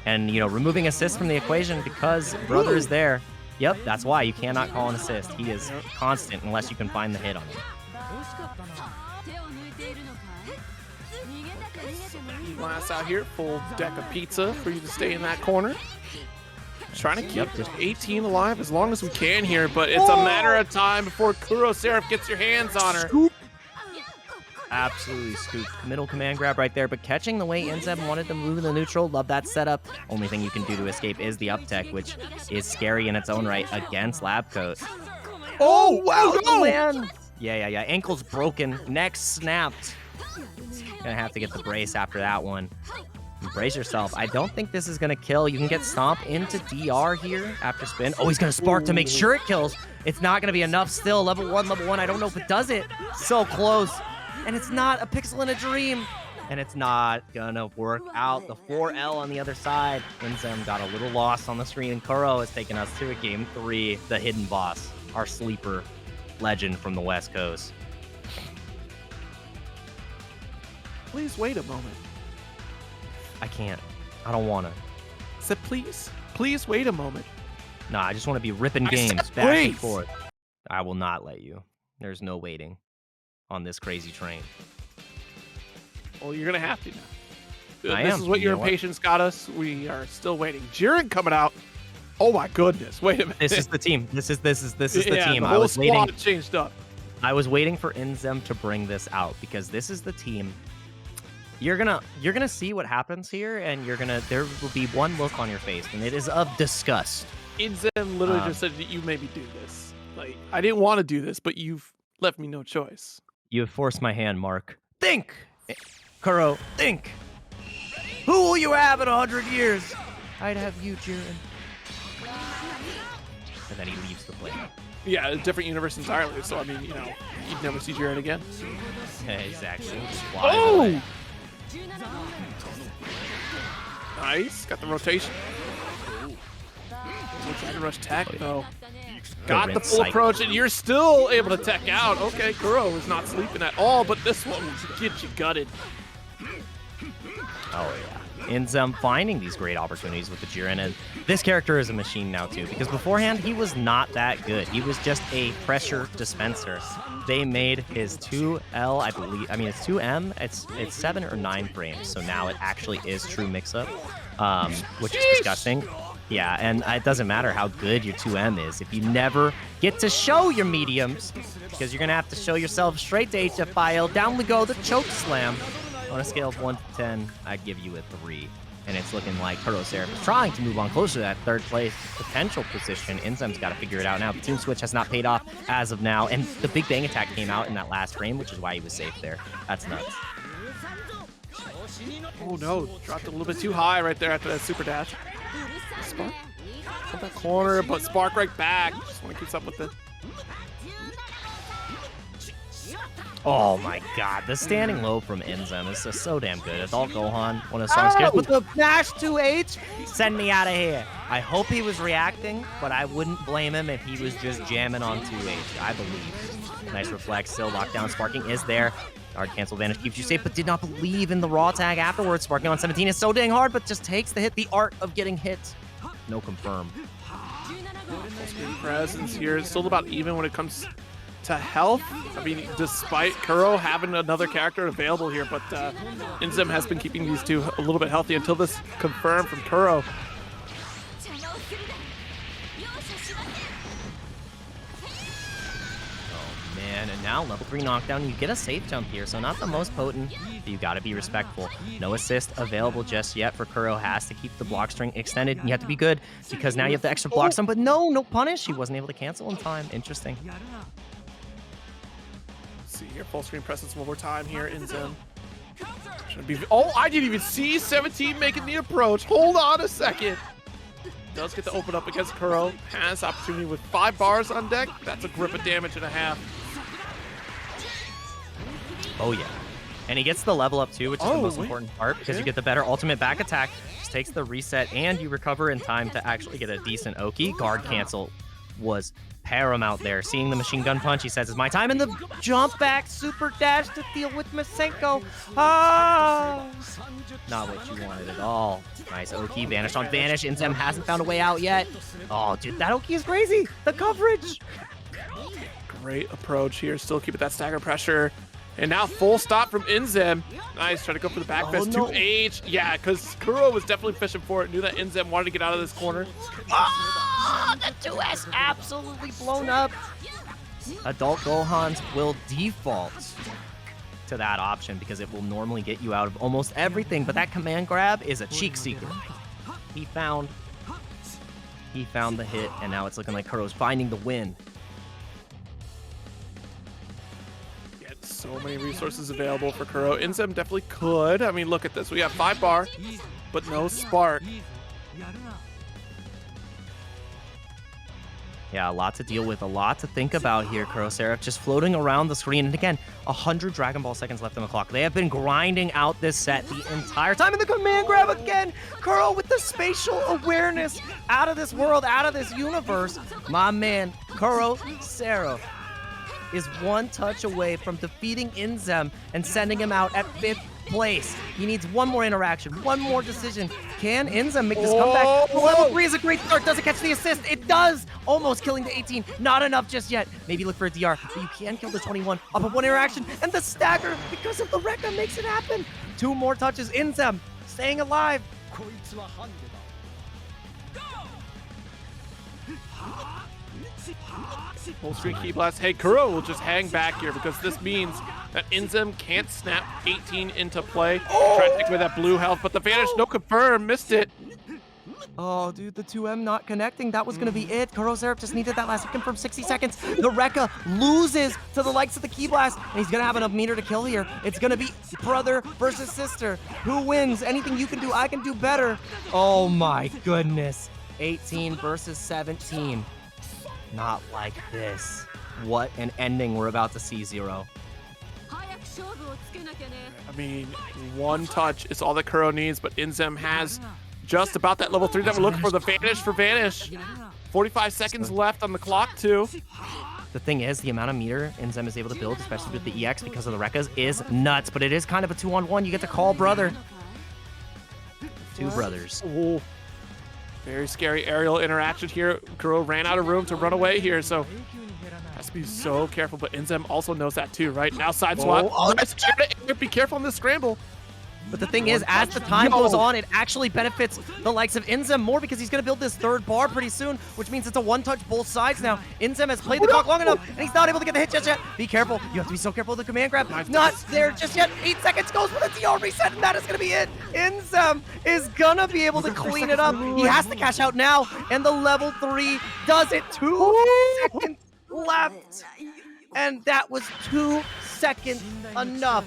And you know, removing assist from the equation because brother is there. Yep, that's why you cannot call an assist. He is constant unless you can find the hit on him. Glass out here, full deck of pizza for you to stay in that corner. Trying to keep 18 alive as long as we can here, but it's a matter of time before KuroSeraph gets your hands on her. Scoop. Absolutely scoop. Middle command grab right there, but catching the way INZEM wanted to move in the neutral. Love that setup. Only thing you can do to escape is the up tech, which is scary in its own right against Labcoat. Oh, wow, no! Man. Yeah. Ankle's broken. Neck snapped. Gonna have to get the brace after that one. Brace yourself. I don't think this is gonna kill. You can get Stomp into DR here after spin. Oh, he's gonna spark to make sure it kills. It's not gonna be enough still. Level 1. I don't know if it does it. So close. And it's not a pixel in a dream. And it's not gonna work out. The 4L on the other side. INZEM got a little lost on the screen, and Kuro has taken us to a game 3. The hidden boss, our sleeper legend from the West Coast. Please wait a moment. I can't. I don't want to. Said please wait a moment. Nah, I just want to be ripping games back and forth. I will not let you. There's no waiting on this crazy train. Well, you're going to have to now. I this am. is what your impatience got us. We are still waiting. Jiren coming out. Oh my goodness. Wait a minute. This is the team. This is the team. The whole squad changed up. I was waiting for INZEM to bring this out because this is the team. You're gonna see what happens here, and there will be one look on your face, and it is of disgust. INZEM literally just said that you made me do this. Like, I didn't want to do this, but you've left me no choice. You have forced my hand, Mark. Think! Kuro, think! Who will you have in 100 years? I'd have you, Jiren. And then he leaves the plane. Yeah, a different universe entirely, so I mean, you know, you'd never see Jiren again. Exactly. Oh! Nice, got the rotation. Dragon Rush tech though. Got the full approach, and you're still able to tech out. Okay, Kuro is not sleeping at all, but this one will get you gutted. Oh yeah. INZEM finding these great opportunities with the Jiren, and this character is a machine now too, because beforehand he was not that good. He was just a pressure dispenser. They made his 2L, I believe, I mean it's 2M, it's 7 or 9 frames, so now it actually is true mix-up, which is disgusting. Yeah, and it doesn't matter how good your 2M is if you never get to show your mediums, because you're gonna have to show yourself straight to HFIL. Down we go, the choke slam. On a scale of 1 to 10, I'd give you a 3. And it's looking like KuroSeraph is trying to move on closer to that third place potential position. INZEM's got to figure it out now. The team switch has not paid off as of now. And the Big Bang attack came out in that last frame, which is why he was safe there. That's nuts. Oh no, dropped a little bit too high right there after that super dash. Spark from that corner, but Spark right back. Just want to keep up with it. Oh my god, the standing low from INZEM is just so damn good. Adult Gohan, one of the strongest characters. But the mash 2H, send me out of here. I hope he was reacting, but I wouldn't blame him if he was just jamming on 2H, I believe. Nice reflex, still lockdown, sparking is there. Guard cancel vanish keeps you safe, but did not believe in the raw tag afterwards. Sparking on 17 is so dang hard, but just takes the hit. The art of getting hit. No confirm. Full-screen presence here. It's still about even when it comes to health. I mean, despite Kuro having another character available here, but INZEM has been keeping these two a little bit healthy until this confirmed from Kuro. Oh man, and now level 3 knockdown. You get a safe jump here, so not the most potent, but you gotta be respectful. No assist available just yet for Kuro. Has to keep the block string extended, and you have to be good because now you have the extra block string, but no punish. He wasn't able to cancel in time. Interesting. See here, full screen presence one more time here, INZEM. Should be. Oh, I didn't even see 17 making the approach. Hold on a second. Does get to open up against Kuro. Has opportunity with 5 bars on deck. That's a grip of damage and a half. Oh yeah, and he gets the level up too, which is the most important part because you get the better ultimate back attack. Just takes the reset and you recover in time to actually get a decent Oki. Guard cancel was paramount there. Seeing the machine gun punch, he says, it's my time, and the jump back super dash to deal with Masenko. Ah! Not what you wanted at all. Nice Oki, vanished on vanish. INZEM hasn't found a way out yet. Oh, dude, that Oki is crazy. The coverage. Great approach here. Still keeping that stagger pressure. And now full stop from INZEM. Nice, trying to go for the back fist. 2H. Yeah, because Kuro was definitely fishing for it. Knew that INZEM wanted to get out of this corner. Oh, the 2S absolutely blown up. Adult Gohans will default to that option because it will normally get you out of almost everything, but that command grab is a cheek seeker. He found the hit, and now it's looking like Kuro's finding the win. So many resources available for Kuro. INZEM definitely could. I mean, look at this. We have 5 bar, but no spark. Yeah, a lot to deal with, a lot to think about here, KuroSeraph. Just floating around the screen. And again, 100 Dragon Ball seconds left on the clock. They have been grinding out this set the entire time. And the command grab again. Kuro with the spatial awareness out of this world, out of this universe. My man, KuroSeraph, is one touch away from defeating INZEM and sending him out at 5th place. He needs one more interaction, one more decision. Can INZEM make this comeback? Level 3 is a great start. Does it catch the assist? It does! Almost killing the 18. Not enough just yet. Maybe look for a DR, but you can kill the 21 off of one interaction. And the stagger, because of the Rekka, makes it happen. 2 more touches. INZEM staying alive. Full screen key blast. Hey, Kuro will just hang back here because this means that INZEM can't snap 18 into play. Try to take away that blue health, but the vanish, no confirm, missed it. Oh, dude, the 2M not connecting. That was going to be it. KuroSeraph just needed that last second from 60 seconds. The Rekka loses to the likes of the Key Blast, and he's going to have enough meter to kill here. It's going to be brother versus sister. Who wins? Anything you can do, I can do better. Oh, my goodness. 18 versus 17. Not like this. What an ending we're about to see, Zero. I mean, one touch is all that Kuro needs, but INZEM has just about that level 3 that we're looking for. The vanish for vanish. 45 seconds left on the clock, too. The thing is, the amount of meter INZEM is able to build, especially with the EX because of the Rekkas, is nuts. But it is kind of a 2-on-1. You get to call brother. 2 brothers. Ooh. Very scary aerial interaction here. Kuro ran out of room to run away here, so has to be so careful. But INZEM also knows that too, right? Now side swap. Be careful on this scramble. But the thing is, as the time goes on, it actually benefits the likes of INZEM more because he's going to build this 3rd bar pretty soon, which means it's a one-touch both sides now. INZEM has played the clock long enough, and he's not able to get the hit just yet. Be careful. You have to be so careful with the command grab. Not there just yet. 8 seconds goes for the DR reset, and that is going to be it. INZEM is going to be able to clean it up. He has to cash out now, and the level 3 does it. 2 seconds left, and that was 2 seconds enough.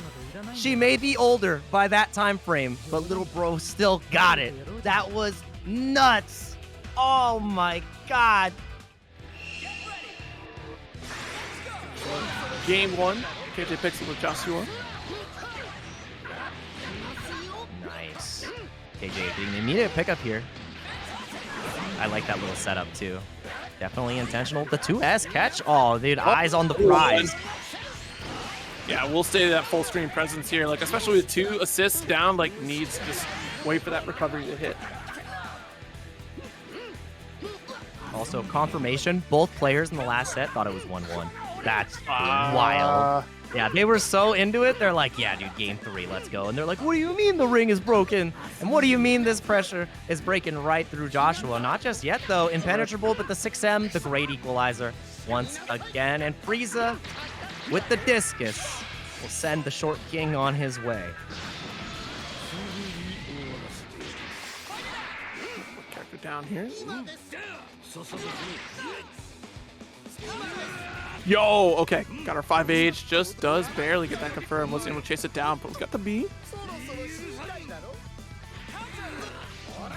She may be older by that time frame, but little bro still got it. That was nuts. Oh my God. Game 1 KJPixel with Joshua. Nice. KJ being the immediate pickup here. I like that little setup too. Definitely intentional. The 2S catch. Oh, dude, eyes on the prize. Yeah, we'll stay that full screen presence here. Like, especially with 2 assists down, like, needs to just wait for that recovery to hit. Also, confirmation. Both players in the last set thought it was 1-1. That's wild. Yeah, they were so into it. They're like, yeah, dude, game 3, let's go. And they're like, what do you mean the ring is broken? And what do you mean this pressure is breaking right through Joshua? Not just yet, though. Impenetrable, but the 6M, the great equalizer once again. And Freeza, with the discus, will send the short king on his way. Character down here. Yo, okay. Got our 5H. Just does barely get that confirmed. Wasn't able to chase it down, but we got the B.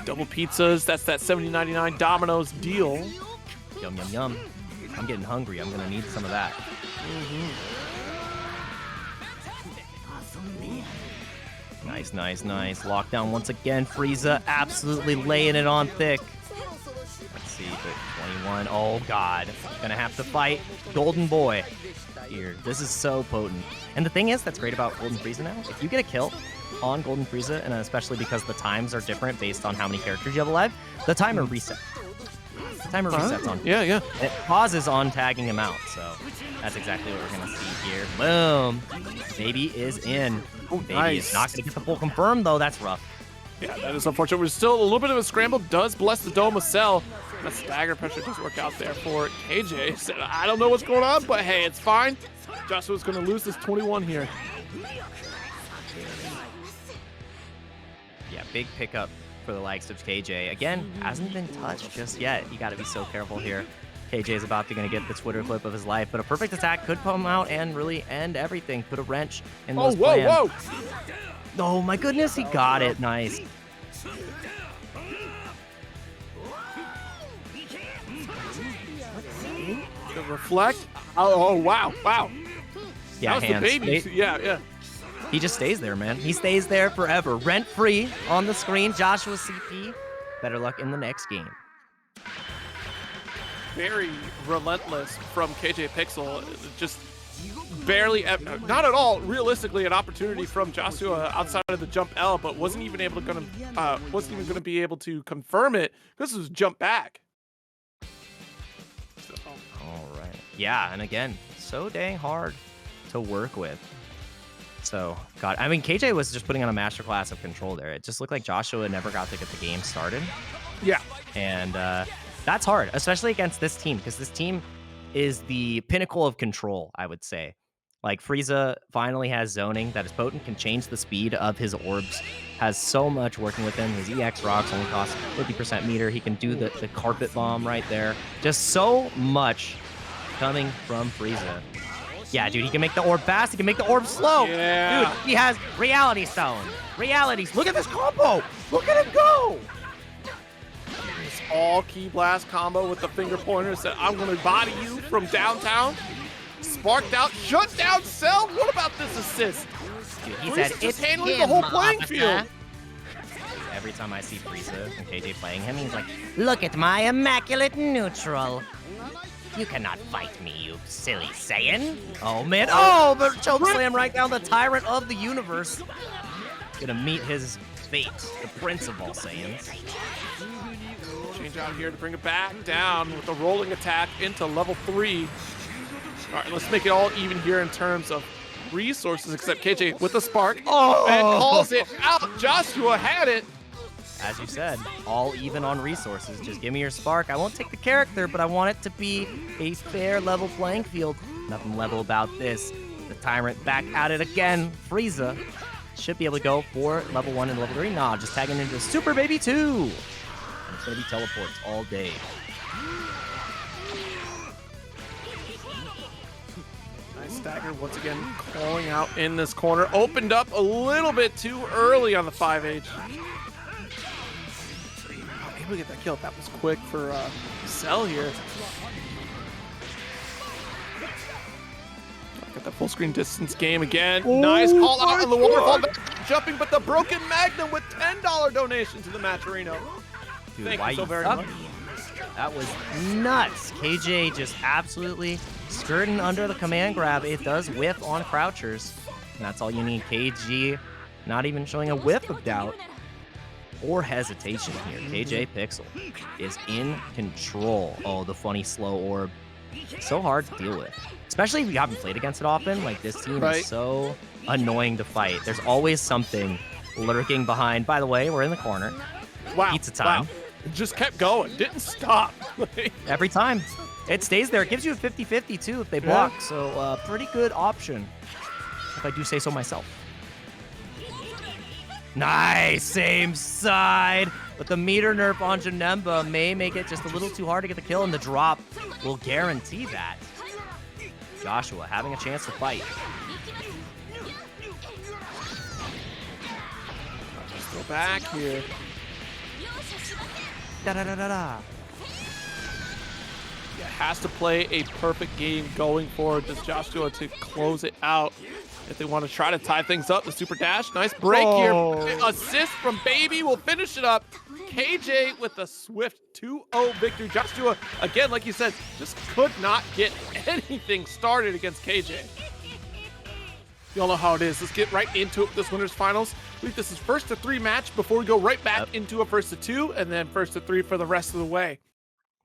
Double pizzas. That's that $70.99 Domino's deal. Yum, yum, yum. I'm getting hungry. I'm going to need some of that. Nice, nice, nice. Lockdown once again. Frieza absolutely laying it on thick. Let's see, but 21. Oh, God. Gonna have to fight Golden Boy here. This is so potent. And the thing is that's great about Golden Frieza now. If you get a kill on Golden Frieza, and especially because the times are different based on how many characters you have alive, the timer resets. The timer resets on. Yeah, yeah. It pauses on tagging him out, so that's exactly what we're gonna see here. Boom. Baby is in. Baby is not gonna get the full confirm though. That's rough. Yeah, that is unfortunate. We're still a little bit of a scramble. Does bless the Dome of Cell. That stagger pressure does work out there for KJ. So I don't know what's going on, but hey, it's fine. Joshua's going to lose this 21 here. Yeah, big pickup for the likes of KJ. Again, hasn't been touched just yet. You got to be so careful here. KJ is about to get the Twitter clip of his life, but a perfect attack could come out and really end everything. Put a wrench in those plans. Whoa! Oh my goodness, he got it. Nice. The reflect. Oh, wow. Yeah, that was the baby. Yeah. He just stays there, man. He stays there forever. Rent-free on the screen. JousaCP. Better luck in the next game. Very relentless from KJPixel. Just barely, not at all, realistically, an opportunity from Joshua outside of the jump L, but wasn't even gonna be able to confirm it because it was jump back. So. All right. Yeah, and again, so dang hard to work with. So, God, I mean, KJ was just putting on a masterclass of control there. It just looked like Joshua never got to get the game started. Yeah. And that's hard, especially against this team, because this team is the pinnacle of control, I would say. Like, Freeza finally has zoning that is potent, can change the speed of his orbs, has so much working with him. His EX rocks only cost 50% meter. He can do the carpet bomb right there. Just so much coming from Freeza. Yeah, dude, he can make the orb fast. He can make the orb slow. Yeah. Dude, he has Reality Stone. Realities. Look at this combo. Look at him go. This all Ki Blast combo with the finger pointer said, I'm going to body you from downtown. Sparked out, shut down Cell. What about this assist? Dude, he Freeza said, just handling the whole playing field. Every time I see Freeza and KJ playing him, he's like, look at my immaculate neutral. You cannot fight me, you silly Saiyan. Oh, man. Oh, but chokeslam right down the tyrant of the universe. Gonna meet his fate, the prince of all Saiyans. Change out here to bring it back down with a rolling attack into level 3. All right, let's make it all even here in terms of resources, except KJ with a spark and calls it out. Joshua had it. As you said, all even on resources. Just give me your spark. I won't take the character, but I want it to be a fair level playing field. Nothing level about this. The Tyrant back at it again. Frieza should be able to go for level 1 and level 3. Nah, just tagging into Super Baby 2. And it's going to be teleports all day. Nice stagger once again, calling out in this corner. Opened up a little bit too early on the 5H. Able to get that kill. That was quick for Cell here. Like a Got the full screen distance game again. Nice call out on the waterfall. Jumping, but the broken Magnum with $10 donation to the Matcherino. Dude, Thank why you so you very suck? much. That was nuts. KJ just absolutely skirting under the command grab. It does whiff on crouchers. And that's all you need. KG not even showing a whiff of doubt or hesitation here. KJPixel is in control. Oh, the funny slow orb. So hard to deal with. Especially if you haven't played against it often. Like, this team is so annoying to fight. There's always something lurking behind. By the way, we're in the corner. Wow. Pizza time. Wow. It just kept going. Didn't stop. Every time. It stays there. It gives you a 50-50 too if they block. So pretty good option, if I do say so myself. Nice. Same side. But the meter nerf on Janemba may make it just a little too hard to get the kill, and the drop will guarantee that. Joshua having a chance to fight. Let's go back here. Da-da-da-da-da. Yeah, has to play a perfect game going forward. Does Joshua to close it out if they want to try to tie things up. The super dash, nice break here. Assist from Baby will finish it up. KJ with a swift 2-0 victory. Joshua, again, like you said, just could not get anything started against KJ. You all know how it is. Let's get right into it with this winners finals. I believe this is first to 3 match before we go right back into a first to 2 and then first to 3 for the rest of the way.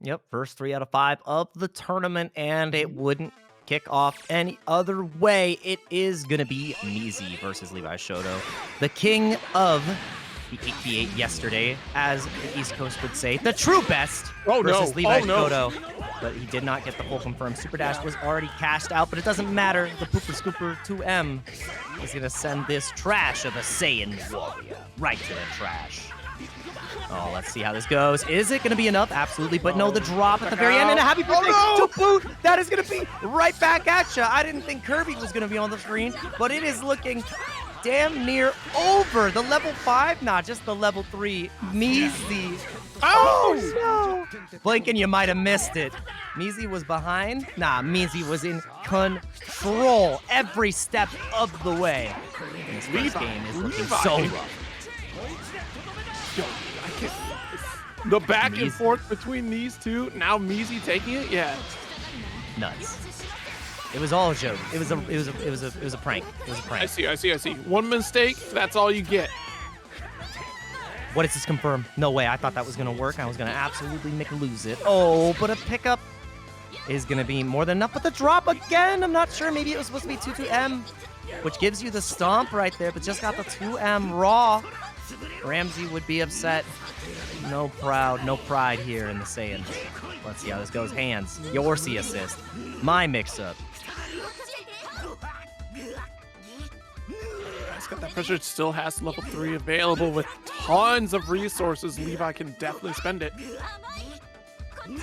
Yep, first 3 out of 5 of the tournament, and it wouldn't kick off any other way. It is going to be Measy versus Levi Shoto, the king of the 8v8 yesterday, as the East Coast would say, the true best versus Levi Shoto. But he did not get the full confirmed. Super Dash was already cashed out, but it doesn't matter. The Pooper Scooper 2M is going to send this trash of a Saiyan warrior right to the trash. Oh, let's see how this goes. Is it going to be enough? Absolutely, but no, the drop at the very end, and a happy birthday to boot. That is going to be right back at you. I didn't think Kirby was going to be on the screen, but it is looking damn near over. The level 5, not just the level 3. Measy. Oh, no. Blink and you might have missed it. Measy was behind. Nah, Measy was in control every step of the way. And this first game is looking so rough. The back and forth between these two. Now Measy taking it. Yeah. Nuts. It was all a joke. It was a prank. It was a prank. I see. One mistake, that's all you get. What is this confirmed? No way. I thought that was going to work. I was going to absolutely lose it. Oh, but a pickup is going to be more than enough. But the drop again, I'm not sure. Maybe it was supposed to be 2-2M, which gives you the stomp right there, but just got the 2M raw. Ramsey would be upset. No pride here in the Saiyans. Let's see how this goes. Hands, your C assist, my mix-up. It's got that pressure. Still has level 3 available with tons of resources. Levi can definitely spend it.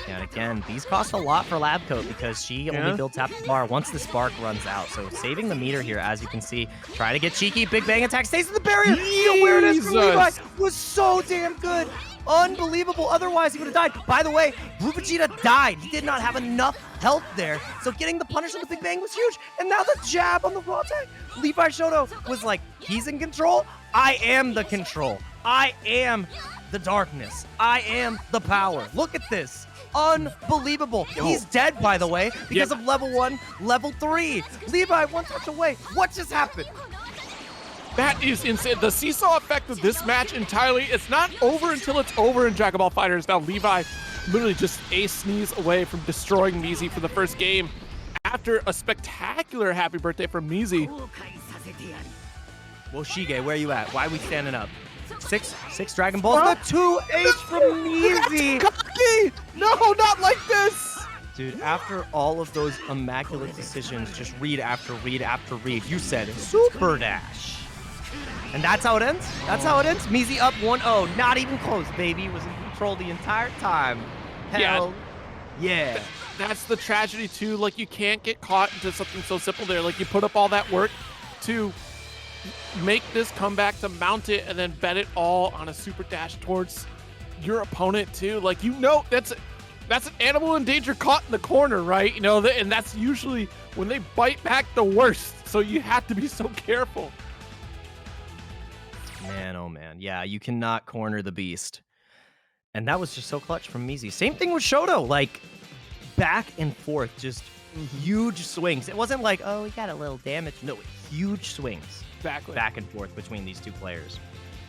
And again, these cost a lot for Labcoat because she only builds half the bar once the spark runs out. So saving the meter here, as you can see. Try to get cheeky. Big bang attack. Stays in the barrier. The awareness from Levi was so damn good. Unbelievable. Otherwise, he would have died. By the way, Vegeta died. He did not have enough health there. So getting the punish on the Big Bang was huge. And now the jab on the raw tag. Levi Shoto was like, he's in control. I am the control. I am the darkness. I am the power. Look at this. Unbelievable. He's dead, by the way, because of level 1, level 3. Levi, one touch away. What just happened? That is insane. The seesaw effect of this match entirely, it's not over until it's over in Dragon Ball FighterZ. Now Levi literally just a sneeze away from destroying Measy for the first game after a spectacular happy birthday from Measy. Well, Shige, where you at? Why are we standing up? Six Dragon Balls. The 2H from Measy. No, not like this. Dude, after all of those immaculate decisions, just read after read after read, you said Super Dash. And that's how it ends? That's how it ends? Measy up 1-0. Not even close, baby. Was in control the entire time. Hell yeah. That's the tragedy, too. Like, you can't get caught into something so simple there. Like, you put up all that work to make this comeback, to mount it, and then bet it all on a super dash towards your opponent, too. Like, you know, That's an animal in danger caught in the corner, right? You know, and that's usually when they bite back the worst. So you have to be so careful. Man, oh man. Yeah, you cannot corner the beast. And that was just so clutch from Measy. Same thing with Shoto. Like, back and forth, just huge swings. It wasn't like, oh, we got a little damage. No, huge swings. Exactly. Back and forth between these two players.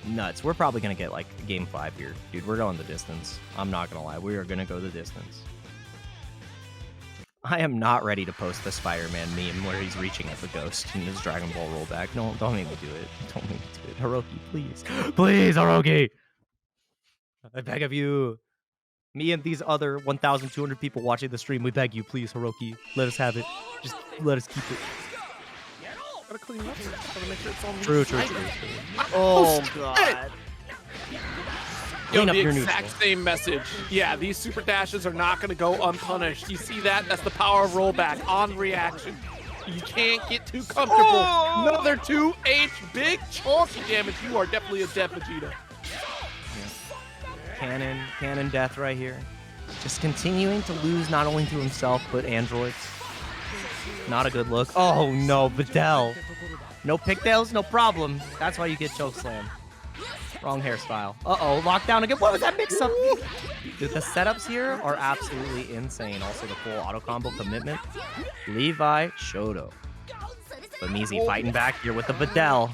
Nuts. We're probably going to get, like, game 5 here. Dude, we're going the distance. I'm not going to lie. We are going to go the distance. I am not ready to post the Spider-Man meme where he's reaching at the ghost in his Dragon Ball rollback. No, don't make me do it. Don't make me do it. Hiroki, please. Please, Hiroki! I beg of you. Me and these other 1,200 people watching the stream, we beg you, please, Hiroki. Let us have it. Just let us keep it. Gotta clean up. Gotta make sure it's on. True. Oh, God. Yo, the exact same message. Yeah, these super dashes are not going to go unpunished. You see that? That's the power of rollback on reaction. You can't get too comfortable. Oh! Another 2H, big chunky damage. You are definitely a dead Vegeta. Cannon death right here. Just continuing to lose not only to himself, but androids. Not a good look. Oh no, Videl. No pigtails, no problem. That's why you get chokeslam. Wrong hairstyle. Uh-oh, lockdown again. What was that mix-up? Dude, the setups here are absolutely insane. Also, the full auto combo commitment. Levi, Shoto. But Measy fighting back here with the Videl.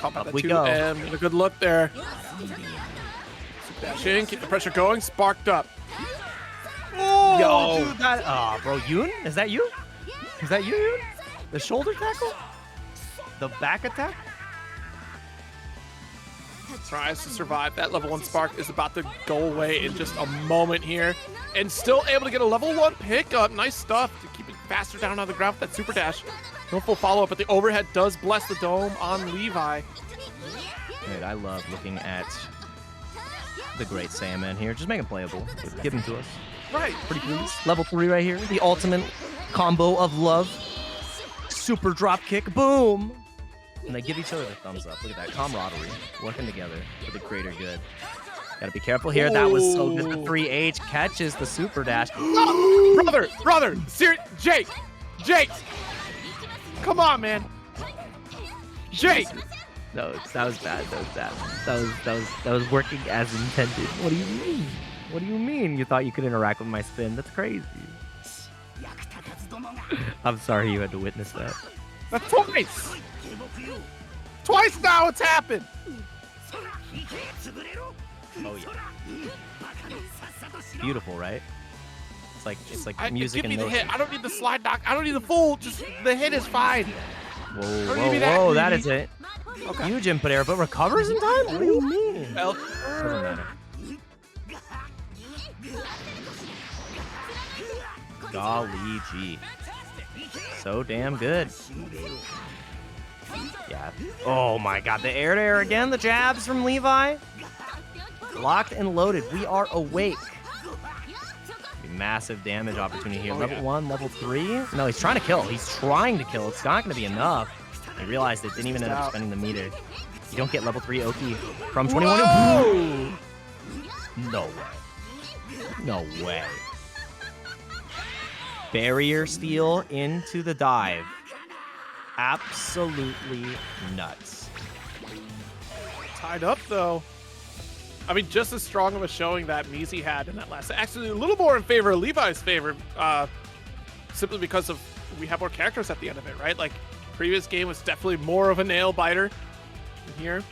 Up we go. And a good look there. Dash in, keep the pressure going, sparked up. Oh, yo. Dude, that, bro, Yoon? Is that you? Is that you, Yoon? The shoulder tackle? The back attack? Tries to survive. That level 1 spark is about to go away in just a moment here. And still able to get a level 1 pickup. Nice stuff to keep it faster down on the ground with that super dash. No full follow-up, but the overhead does bless the dome on Levi. Dude, I love looking at the great Saiyaman here. Just make him playable. Just give him to us. Right. Pretty please. Level 3 right here. The ultimate combo of love. Super drop kick. Boom. And they give each other the thumbs up. Look at that camaraderie. Working together for the greater good. Gotta be careful here. Ooh. That was so good. The 3H catches the super dash. Brother. Jake. Come on, man. Jake. No, that was bad. That was working as intended. What do you mean? What do you mean? You thought you could interact with my spin? That's crazy. I'm sorry you had to witness that. That's twice. Twice now it's happened. Oh yeah. Beautiful, right? It's like music and give me the hit. I don't need the slide knock. I don't need the full. Just the hit is fine. Whoa, that is it. Okay. Huge input error, but recovers in time? What do you mean? Well, doesn't matter. Golly gee. So damn good. Yeah. Oh my god, the air to air again, the jabs from Levi. Locked and loaded. We are awake. Massive damage opportunity here. Level 1, level 3. No, he's trying to kill. It's not going to be enough. I realized it didn't even end up spending the meter. You don't get level 3 Oki from 21. Whoa! No way. Barrier steal into the dive. Absolutely nuts. Tied up, though. I mean, just as strong of a showing that Measy had in that last. Actually, a little more in favor of Levi's favor, simply because of we have more characters at the end of it, right? Like, previous game was definitely more of a nail biter. Here,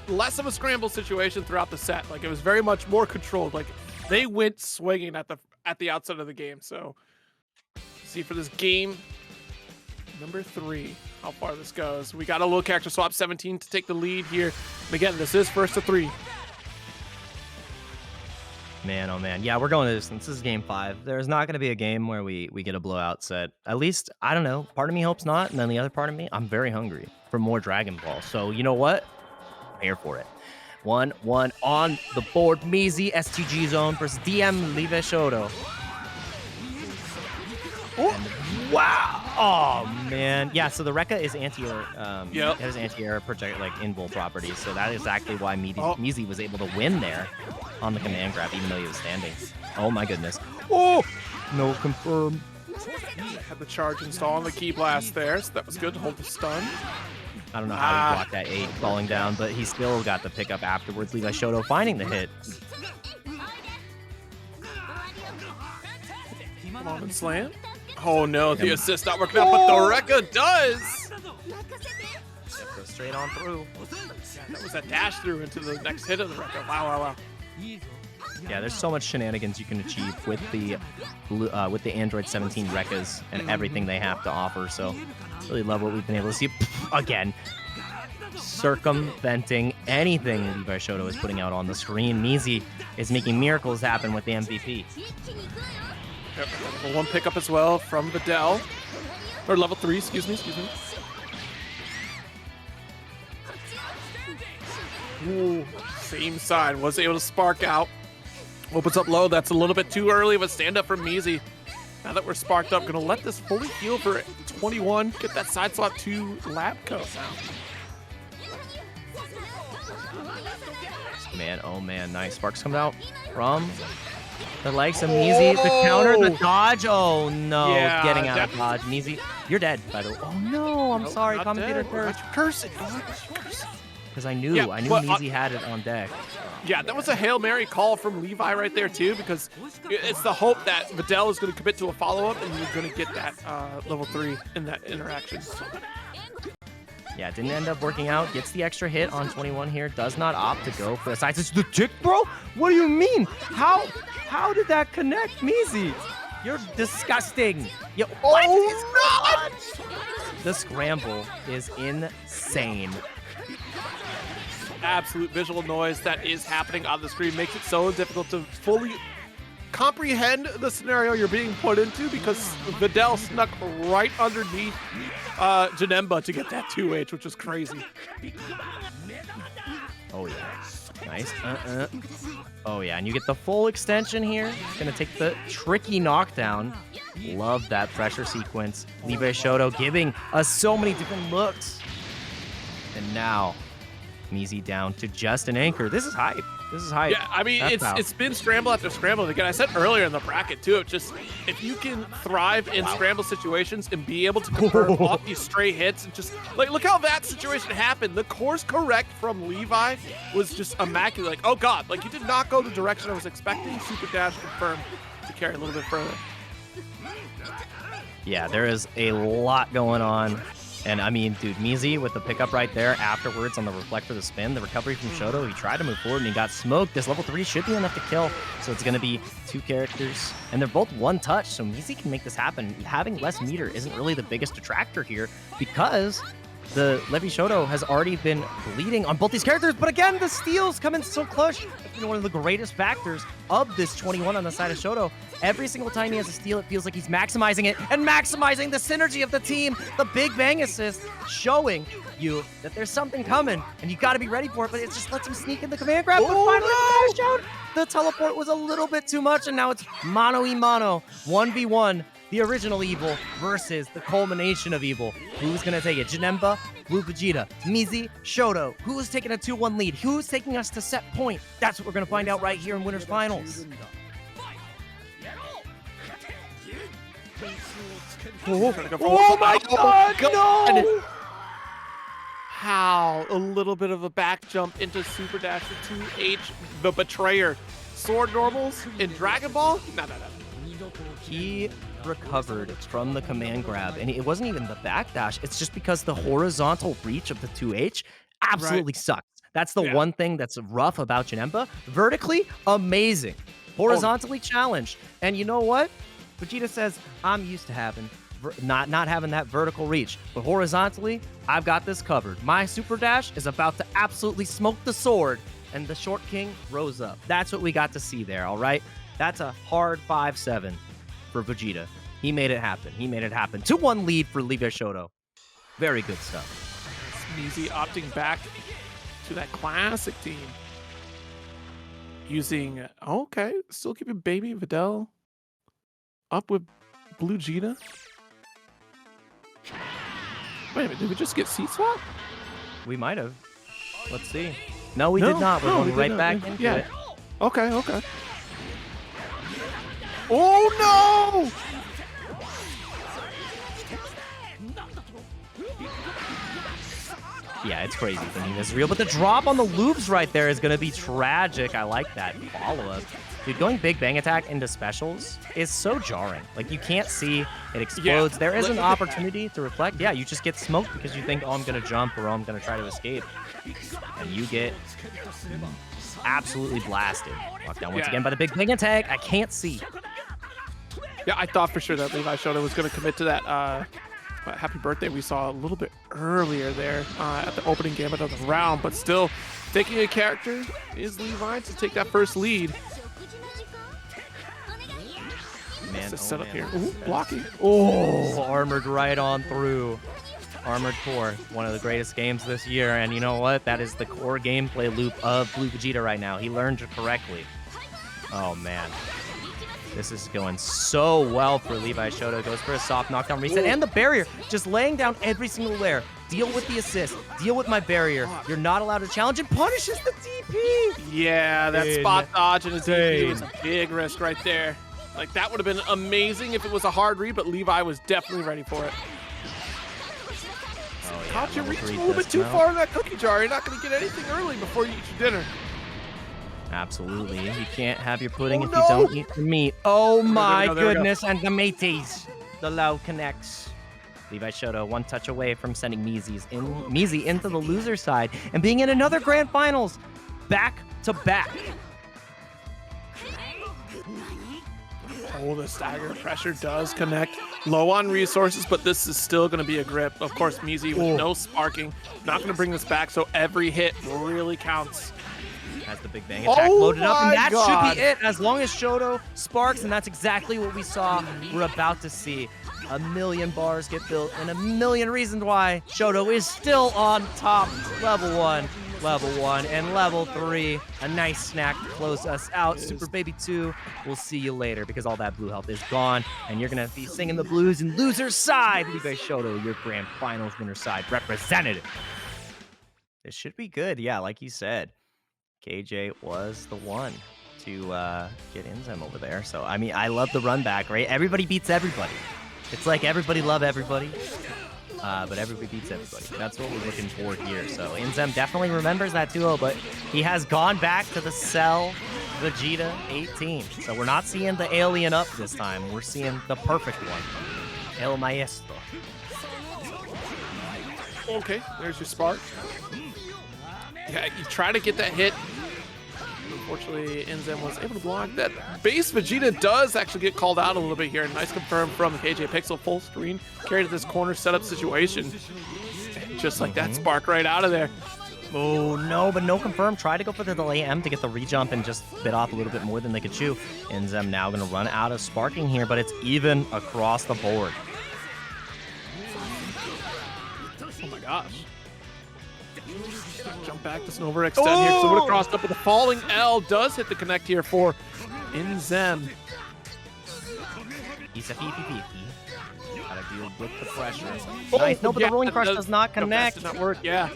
less of a scramble situation throughout the set. Like, it was very much more controlled. Like, they went swinging at the outset of the game. So, see for this game number 3. How far this goes. We got a little character swap, 17 to take the lead here. And again, this is first to 3. Man, oh man. Yeah, we're going to distance. This is game 5. There's not going to be a game where we get a blowout set. At least, I don't know. Part of me hopes not. And then the other part of me, I'm very hungry for more Dragon Ball. So, you know what? I'm here for it. 1-1 on the board. Measy, STG zone versus DM Levi Shoto. Wow! Oh man, yeah. So the Rekka is anti-air. It has anti-air project like invul properties. So that is exactly why Measy was able to win there. on the command grab, even though he was standing. Oh my goodness. Oh! No confirm. Had the charge install on the Ki Blast there, so that was good to hold the stun. I don't know how he blocked that 8 falling down, but he still got the pickup afterwards. Levi Shoto finding the hit. Come on and slam. Oh no, the assist not working out, but the Rekka does! Yep, go straight on through. That was a dash through into the next hit of the Rekka. Wow, wow, wow. Yeah, there's so much shenanigans you can achieve with the Android 17 Rekkas and everything they have to offer. So really love what we've been able to see. Again, circumventing anything Levi Shoto is putting out on the screen. Measy is making miracles happen with the MVP. Yep, level 1 pickup as well from Videl. Or level 3, excuse me. Ooh, same side, was able to spark out. Opens up low, that's a little bit too early of a stand up from Measy. Now that we're sparked up, gonna let this fully heal for 21, get that side slot to Labcoat now. Man, oh man, nice. Sparks coming out from the likes of Measy. The counter, the dodge. Oh no, Yeah, getting out of dodge. Measy, you're dead, by the way. Oh no, I'm sorry, commentator curse. Curse it. Because I knew Measy had it on deck. Yeah, that was a Hail Mary call from Levi right there too, because it's the hope that Videl is going to commit to a follow-up and you're going to get that level 3 in that interaction. Yeah, didn't end up working out. Gets the extra hit on 21 here. Does not opt to go for a side. It's the tick, bro? What do you mean? How did that connect, Measy? You're disgusting. Oh, no! The scramble is insane. Absolute visual noise that is happening on the screen makes it so difficult to fully comprehend the scenario you're being put into, because Videl snuck right underneath Janemba to get that 2H, which is crazy. Oh yeah, nice. Oh yeah, and you get the full extension here. Gonna take the tricky knockdown. Love that pressure sequence. Levi Shoto giving us so many different looks. And now Measy down to just an anchor. This is hype. Yeah, I mean, it's been scramble after scramble. Again, I said earlier in the bracket too, it's just if you can thrive in scramble situations and be able to convert off these stray hits, and just like look how that situation happened. The course correct from Levi was just immaculate. Like, oh god, like you did not go the direction I was expecting. Super dash confirmed to carry a little bit further. Yeah, there is a lot going on. And I mean, dude, Measy with the pickup right there afterwards on the reflect for the spin, the recovery from Shoto, he tried to move forward and he got smoked. This level 3 should be enough to kill. So it's going to be 2 characters and they're both one touch. So Measy can make this happen. Having less meter isn't really the biggest detractor here because the Levi Shoto has already been bleeding on both these characters. But again, the steals come in so clutch. It's been one of the greatest factors of this 21 on the side of Shoto. Every single time he has a steal, it feels like he's maximizing it and maximizing the synergy of the team. The Big Bang assist showing you that there's something coming and you got to be ready for it, but it just lets him sneak in the command grab. But finally, the dash out. The teleport was a little bit too much, and now it's mano-y-mano, 1v1. The original evil versus the culmination of evil. Who's going to take it? Janemba, Blue Vegeta, Measy, Shoto. Who's taking a 2-1 lead? Who's taking us to set point? That's what we're going to find out right here in Winners Finals. Oh my god, no! How? A little bit of a back jump into Super Dash to 2H, the Betrayer. Sword normals in Dragon Ball? No. He recovered from the command grab, and it wasn't even the backdash. It's just because the horizontal reach of the 2H absolutely sucks. That's the one thing that's rough about Janemba. Vertically, amazing. Horizontally challenged. And you know what? Vegeta says, I'm used to having not having that vertical reach, but horizontally, I've got this covered. My super dash is about to absolutely smoke the sword, and the short king rose up. That's what we got to see there, all right? That's a hard 5-7 for Vegeta. He made it happen. 2-1 lead for Levi Shoto. Very good stuff. Measy opting back to that classic team. Using, still keeping baby Videl up with Blue Gina. Wait a minute, did we just get seat swap? We might have. Let's see. No, we did not. We're going right back into it. Okay, okay. Oh, no! Yeah, it's crazy thinking this is real, but the drop on the loops right there is going to be tragic. I like that follow-up. Dude, going big bang attack into specials is so jarring. Like, you can't see, it explodes. Yeah. There is an opportunity to reflect. Yeah, you just get smoked because you think, oh, I'm going to jump or oh, I'm going to try to escape. And you get absolutely blasted. Locked down once again by the big bang attack. I can't see. Yeah, I thought for sure that Levi Shoto was going to commit to that happy birthday we saw a little bit earlier there at the opening gambit of the round, but still taking a character is Levi to take that first lead. Man, the setup here. Ooh, blocking. Oh, armored right on through. Armored Core, one of the greatest games this year, and you know what? That is the core gameplay loop of Blue Vegeta right now. He learned it correctly. Oh, man. This is going so well for Levi Shoto. Goes for a soft knockdown reset. And the barrier, just laying down every single layer. Deal with the assist. Deal with my barrier. You're not allowed to challenge, and punishes the DP. Yeah, that spot dodge and a DP was a big risk right there. Like, that would have been amazing if it was a hard read, but Levi was definitely ready for it. Oh, yeah. Caught you reaching a little bit too far in that cookie jar. You're not going to get anything early before you eat your dinner. Absolutely. You can't have your pudding if you don't eat the meat. Oh my goodness, and the mateys. The low connects. Levi Shoto one touch away from sending Measy into the loser side and being in another grand finals back to back. Oh, the stagger pressure does connect. Low on resources, but this is still going to be a grip. Of course, Measy with no sparking. Not going to bring this back, so every hit really counts. Has the big bang attack loaded up, and that should be it. As long as Shoto sparks, and that's exactly what we saw. We're about to see a million bars get built, and a million reasons why Shoto is still on top. Level 1, and level 3. A nice snack to close us out. Super Baby 2, we'll see you later, because all that blue health is gone, and you're gonna be singing the blues in loser side. Levi Shoto, your grand finals winner side representative. This should be good, yeah, like you said. KJ was the one to get INZEM over there. So, I mean, I love the run back, right? Everybody beats everybody. It's like everybody love everybody, but everybody beats everybody. That's what we're looking for here. So, INZEM definitely remembers that 2-0, but he has gone back to the Cell Vegeta 18. So, we're not seeing the alien up this time. We're seeing the perfect one. El Maestro. Okay, there's your spark. Yeah, you try to get that hit. Unfortunately, INZEM was able to block that. Base Vegeta does actually get called out a little bit here. Nice confirm from the KJPixel full screen. Carried to this corner setup situation. Just like that spark right out of there. Oh, no, but no confirm. Try to go for the delay M to get the rejump and just bit off a little bit more than they could chew. INZEM now going to run out of sparking here, but it's even across the board. Oh my gosh. Jump back, doesn't overextend here, so it would have crossed up with a falling L. Does hit the connect here for INZEM. He's a PPP. Gotta deal with the pressure. Nice. No, but the rolling crush does not connect. Does not work, yeah.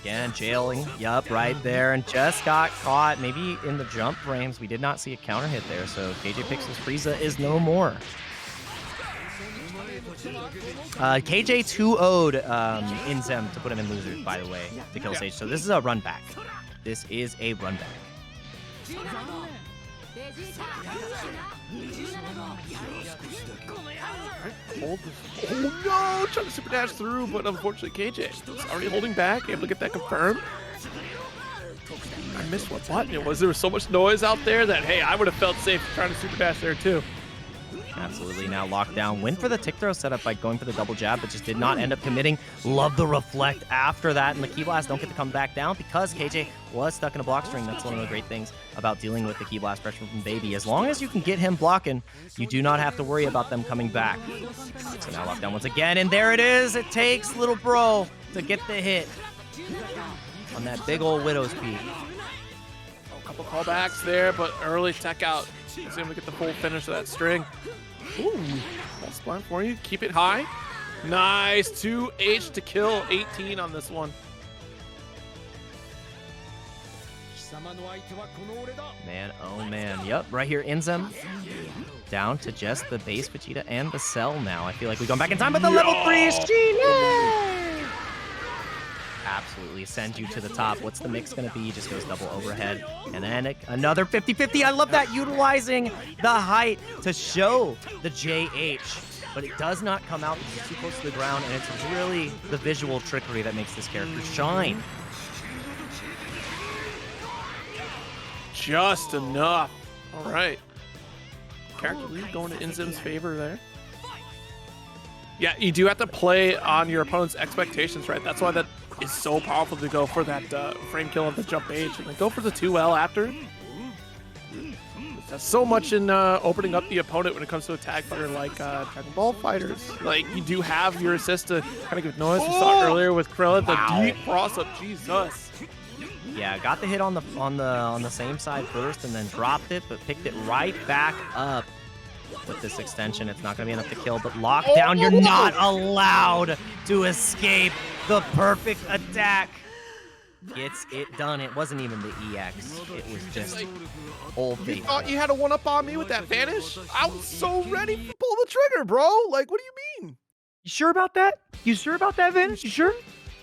Again, jailing. Yup, right there. And just got caught. Maybe in the jump frames. We did not see a counter hit there, so KJPixel's Freeza is no more. KJ 2-0'd INZEM to put him in losers, by the way, to kill stage. So this is a run back. This is a run back. Oh no! Trying to super dash through, but unfortunately KJ was already holding back, able to get that confirmed. I missed what button it was. There was so much noise out there that, hey, I would have felt safe trying to super dash there too. Absolutely. Now locked down. Went for the tick throw setup by going for the double jab, but just did not end up committing. Love the reflect after that. And the key blast don't get to come back down because KJ was stuck in a block string. That's one of the great things about dealing with the key blast pressure from Baby. As long as you can get him blocking, you do not have to worry about them coming back. So now locked down once again. And there it is. It takes little bro to get the hit on that big old Widow's Peak. A couple callbacks there, but early tech out. He's able to get the full finish of that string. Ooh, that's fine for you. Keep it high. Nice. 2H to kill 18 on this one. Man, oh man. Yep, right here, INZEM. Down to just the base Vegeta and the Cell now. I feel like we've gone back in time, but the level 3 is Shinobi! Absolutely sends you to the top. What's the mix going to be? Just goes double overhead. And then another 50-50. I love that, utilizing the height to show the JH. But it does not come out because it's too close to the ground, and it's really the visual trickery that makes this character shine. Just enough. All right. Character lead going to INZEM's favor there. Yeah, you do have to play on your opponent's expectations, right? That's why that is so powerful to go for that frame kill of the jump age and then go for the 2L after. That's so much in opening up the opponent when it comes to a tag fighter like DragonBall fighters. Like, you do have your assist to kind of give noise. We saw it earlier with Krillin, the deep cross up. Jesus. Yeah, got the hit on the same side first and then dropped it, but picked it right back up. With this extension, it's not going to be enough to kill, but lockdown, you're not allowed to escape the perfect attack. Gets it done. It wasn't even the EX. It was just old faithful. You thought you had a one-up on me with that vanish? I was so ready to pull the trigger, bro. Like, what do you mean? You sure about that? You sure about that, Vanish? You sure?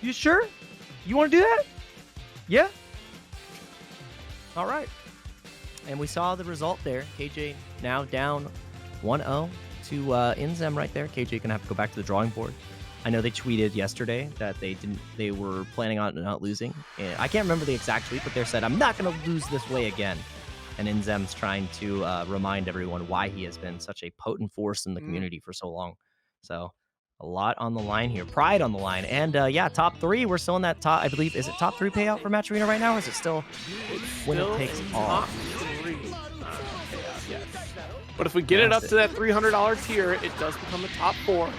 You sure? You want to do that? Yeah? All right. And we saw the result there. KJ now down 1-0 to INZEM right there. KJ gonna have to go back to the drawing board. I know they tweeted yesterday that they were planning on not losing. And I can't remember the exact tweet, but they said, I'm not gonna lose this way again. And INZEM's trying to remind everyone why he has been such a potent force in the community for so long. So a lot on the line here. Pride on the line. And yeah, top 3, we're still in that top, I believe, is it top 3 payout for Match Arena right now? Or is it still winner takes all? Yes. But if we get it up to that $300 tier, it does become the top 4.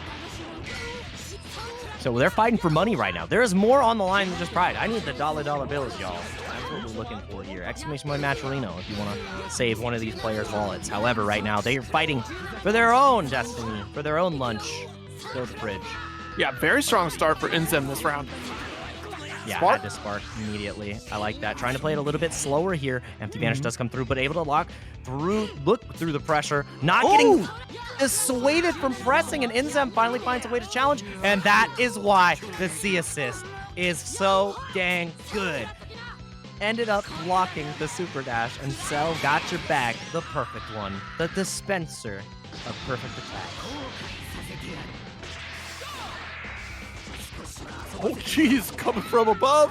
So they're fighting for money right now. There is more on the line than just pride. I need the dollar bills, y'all. That's what we're looking for here. Exclamation point Matcherino if you want to save one of these players' wallets. However, right now, they are fighting for their own destiny, for their own lunch. Go to the fridge. Yeah, very strong start for INZEM this round. Yeah, had to spark immediately. I like that. Trying to play it a little bit slower here. Empty Vanish does come through, but able to look through the pressure. Not getting dissuaded from pressing, and INZEM finally finds a way to challenge, and that is why the C assist is so dang good. Ended up blocking the super dash, and Cell got your back, the perfect one, the dispenser of perfect attacks. Oh, jeez, coming from above?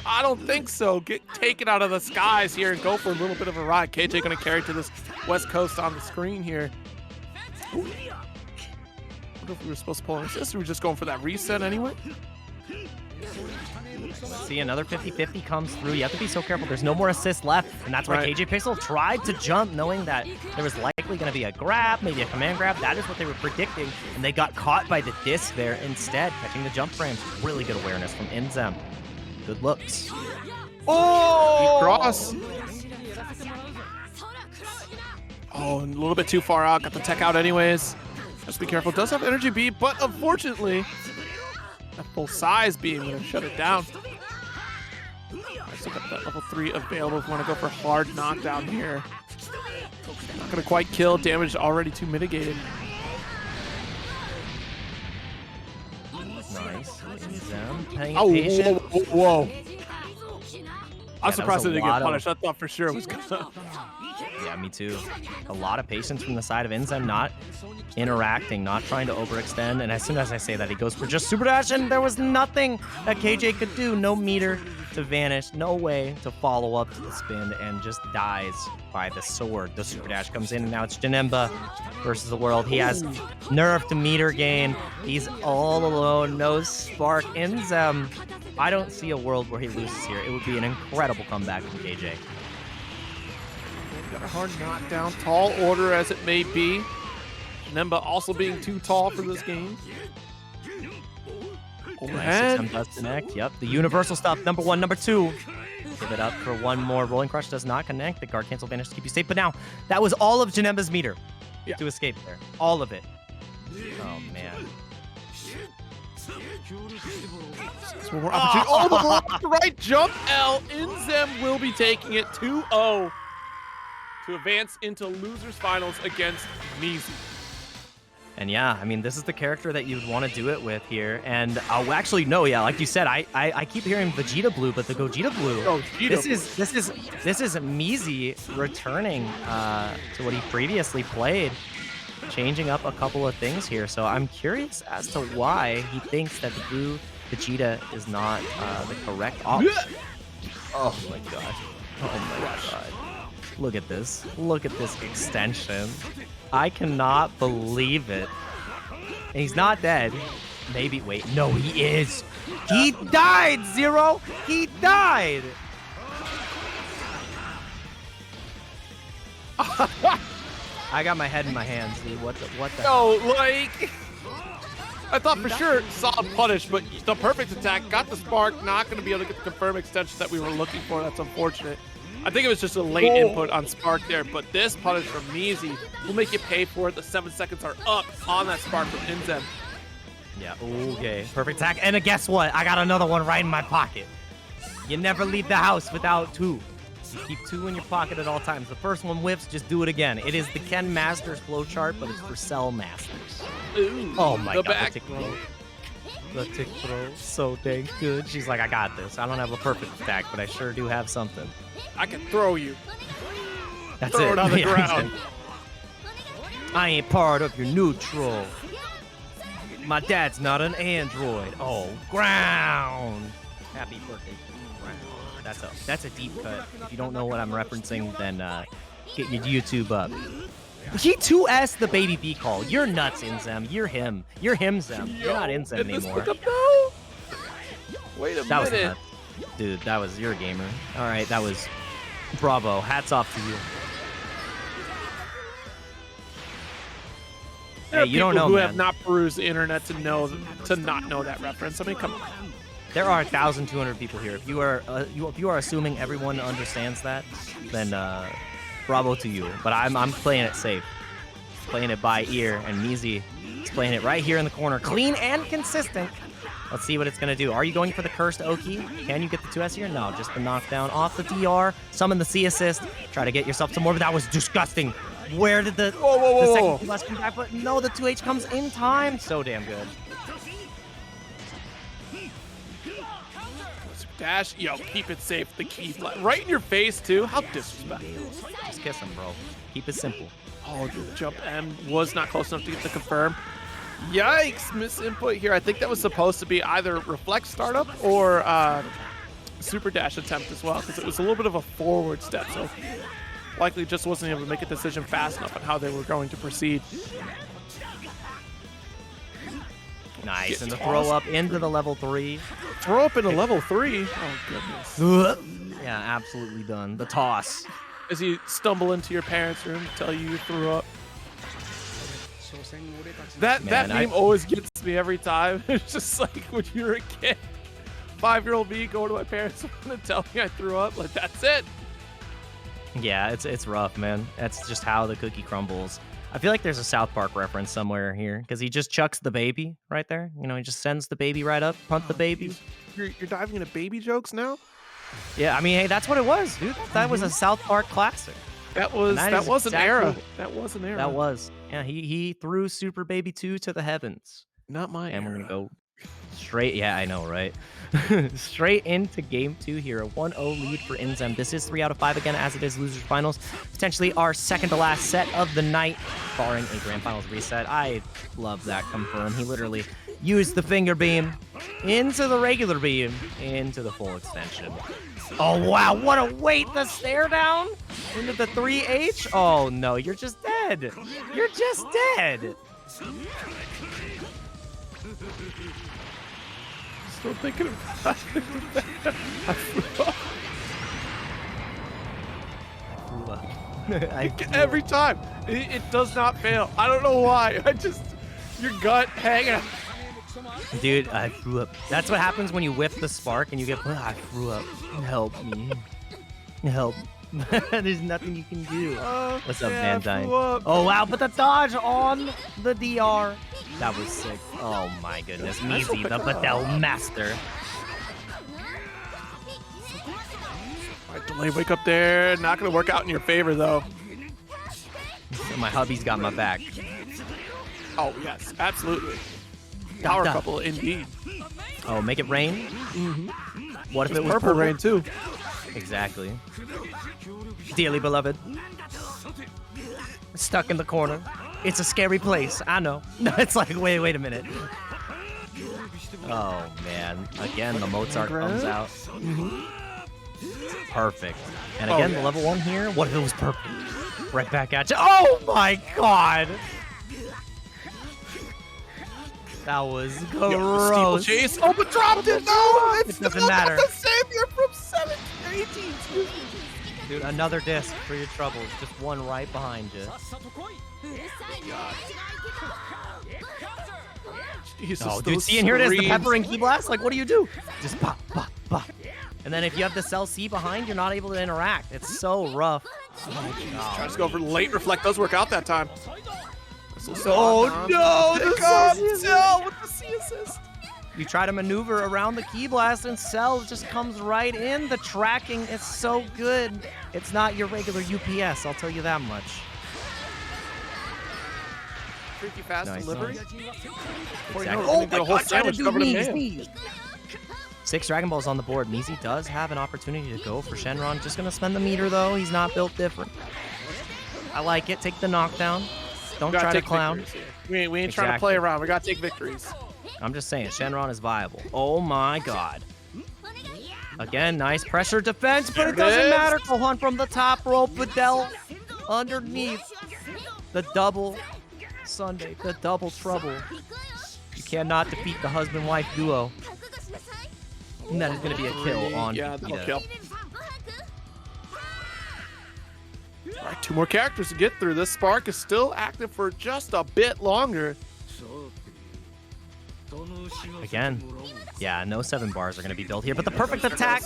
I don't think so. Get taken out of the skies here and go for a little bit of a ride. KJ going to carry to this West Coast on the screen here. Ooh. I wonder if we were supposed to pull an assist or we're just going for that reset anyway. See, another 50-50 comes through. You have to be so careful. There's no more assists left, and that's why KJPixel tried to jump, knowing that there was likely going to be a grab, maybe a command grab. That is what they were predicting, and they got caught by the disc there instead, catching the jump frames. Really good awareness from INZEM. Good looks. Oh! Cross. Oh, a little bit too far out. Got the tech out anyways. Just be careful. Does have energy beam, but unfortunately, that full size beam going to shut it down. I still got that level 3 available if we want to go for hard knockdown here. Not going to quite kill. Damage already too mitigated. Nice. INZEM, oh, patient. whoa. I'm surprised they didn't get punished. I thought for sure it was going to. Yeah, me too. A lot of patience from the side of INZEM, not interacting, not trying to overextend. And as soon as I say that, he goes for just super dash, and there was nothing that KJ could do. No meter to vanish, no way to follow up to the spin, and just dies by the sword. The super dash comes in, and now it's Janemba versus the world. He has nerf to meter gain. He's all alone, no spark. INZEM, I don't see a world where he loses here. It would be an incredible comeback from KJ. Got a hard knockdown, tall order as it may be. Janemba also being too tall for this game. Overhead. Does connect. Yep, the universal stuff. Number 1, number 2. Give it up for one more. Rolling Crush does not connect. The guard cancel vanish to keep you safe. But now, that was all of Janemba's meter to escape there. All of it. Oh, man. One more opportunity. Oh, the right jump L. INZEM will be taking it 2-0 to advance into losers finals against Measy. And yeah, I mean, this is the character that you'd want to do it with here. And actually, no, yeah, like you said, I keep hearing Vegeta Blue, but the Gogeta Blue. Oh, this is Measy returning to what he previously played, changing up a couple of things here. So I'm curious as to why he thinks that the Blue Vegeta is not the correct option. Oh my god. Oh my god. Look at this. Look at this extension. I cannot believe it. And he's not dead. Maybe, wait, no, he is. He died, Zero. He died. I got my head in my hands, dude. What the? No, like, I thought for sure solid punish, but the perfect attack got the spark. Not going to be able to get the confirm extension that we were looking for. That's unfortunate. I think it was just a late input on Spark there, but this punish from Measy will make you pay for it. The 7 seconds are up on that Spark from INZEM. Yeah, okay. Perfect attack. And guess what? I got another one right in my pocket. You never leave the house without 2. You keep 2 in your pocket at all times. The first one whips, just do it again. It is the Ken Masters flowchart, but it's for Cell Masters. Ooh, oh my god, back the tick throw. The tick throw, so dang good. She's like, I got this. I don't have a perfect attack, but I sure do have something. I can throw you. That's throw it on the Yeah, ground. I ain't part of your neutral. My dad's not an android. Oh, ground. Happy birthday, ground. That's a deep cut. If you don't know what I'm referencing, then get your YouTube up. He 2S the baby B call. You're nuts, INZEM. You're him. You're him, Zem. You're not INZEM anymore. Wait a minute. That was nuts. Dude, that was your gamer. All right, that was bravo. Hats off to you. Hey, you don't know, who man. have not perused the internet to not know that reference. I mean, come on. There are 1,200 people here. If you are assuming everyone understands that, then bravo to you. But I'm playing it safe, playing it by ear, and Measy is playing it right here in the corner, clean and consistent. Let's see what it's gonna do. Are you going for the cursed Oki? Can you get the 2S here? No, just the knockdown off the DR. Summon the C assist. Try to get yourself some more, but that was disgusting. Where did the second plus come back? But no, the 2H comes in time. So damn good. Dash, yo, keep it safe. The key right in your face too. How disrespectful. Just kiss him, bro. Keep it simple. Oh, dude, the jump M was not close enough to get the confirm. Yikes, miss input here. I think that was supposed to be either reflect startup or super dash attempt as well, because it was a little bit of a forward step, so likely just wasn't able to make a decision fast enough on how they were going to proceed. Nice, and the throw up into the level 3. Throw up into level 3? Oh, goodness. Yeah, absolutely done. The toss. As you stumble into your parents' room, tell you threw up. That meme always gets me every time. It's just like when you're a kid, 5-year-old me going to my parents and tell me I threw up. Like, that's it. Yeah, it's rough, man. That's just how the cookie crumbles. I feel like there's a South Park reference somewhere here, because he just chucks the baby right there. You know, he just sends the baby right up, punt the baby. You're diving into baby jokes now? Yeah, I mean, hey, that's what it was, dude. That was a South Park classic. That was an era. That was an era. That was. Yeah, he threw Super Baby 2 to the heavens. Not my era. And we're gonna go straight. Yeah, I know, right? Straight into game 2 here. A 1-0 lead for INZEM. This is 3 out of 5 again, as it is losers finals. Potentially our second to last set of the night, barring a grand finals reset. I love that confirm. He literally used the finger beam into the regular beam into the full extension. Oh wow, what a weight! The stare down into the 3H. Oh no, you're just dead. You're just dead. Still thinking about it. Every time. It does not fail. I don't know why. Your gut hanging out. Dude, I threw up. That's what happens when you whip the spark and you get, I threw up. Help me. Help. There's nothing you can do. What's up, Van Dyne? Oh, wow, but the dodge on the DR. That was sick. Oh my goodness. Measy, the Videl master. Alright, delay wake up there. Not going to work out in your favor, though. My hubby's got my back. Oh, yes. Absolutely. Power couple, indeed. Oh, make it rain? What if It's it was purple rain, too? Exactly. Dearly beloved. Stuck in the corner. It's a scary place. I know. It's like, wait a minute. Oh, man. Again, the Mozart comes out. Perfect. And again, the level 1 here. What if it was purple? Right back at you. Oh, my God. That was gross. Chase. Oh, but dropped it. No, it doesn't matter. The savior from 17 to 18. Excuse me. Dude, another disc for your troubles. Just one right behind you. Jesus, oh, dude, see, and here it is, the pepper and key blast. Like, what do you do? Just pop, pop, pop. And then if you have the cell C behind, you're not able to interact. It's so rough. Oh, tries to go for late reflect. Does work out that time. Oh no! The Cell with the C assist. You try to maneuver around the key blast and Cell just comes right in. The tracking is so good. It's not your regular UPS, I'll tell you that much. Freaky fast delivery. Exactly. Oh my God, try to do Measy. 6 Dragon Balls on the board. Measy does have an opportunity to go for Shenron. Just gonna spend the meter though. He's not built different. I like it. Take the knockdown. Don't try to clown. We ain't trying to play around. We gotta take victories. I'm just saying, Shenron is viable. Oh my God. Again, nice pressure defense, but it doesn't matter. Gohan from the top rope. Videl underneath. The double Sunday. The double trouble. You cannot defeat the husband-wife duo. And that is going to be a kill on double kill. All right, 2 more characters to get through. This spark is still active for just a bit longer. Again, yeah, no 7 bars are going to be built here, but the perfect attack,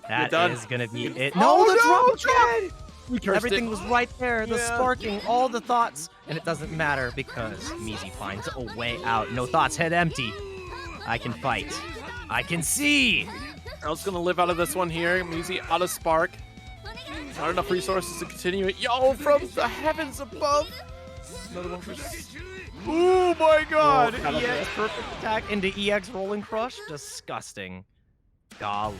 that is going to be it. No, the drop. Everything was right there, the sparking, all the thoughts, and it doesn't matter because Measy finds a way out. No thoughts, head empty. I can fight. I can see. Earl's going to live out of this one here. Measy out of spark. Not enough resources to continue it. Yo, from the heavens above. Another one for... Oh my God! EX perfect attack into EX rolling crush. Disgusting. Golly.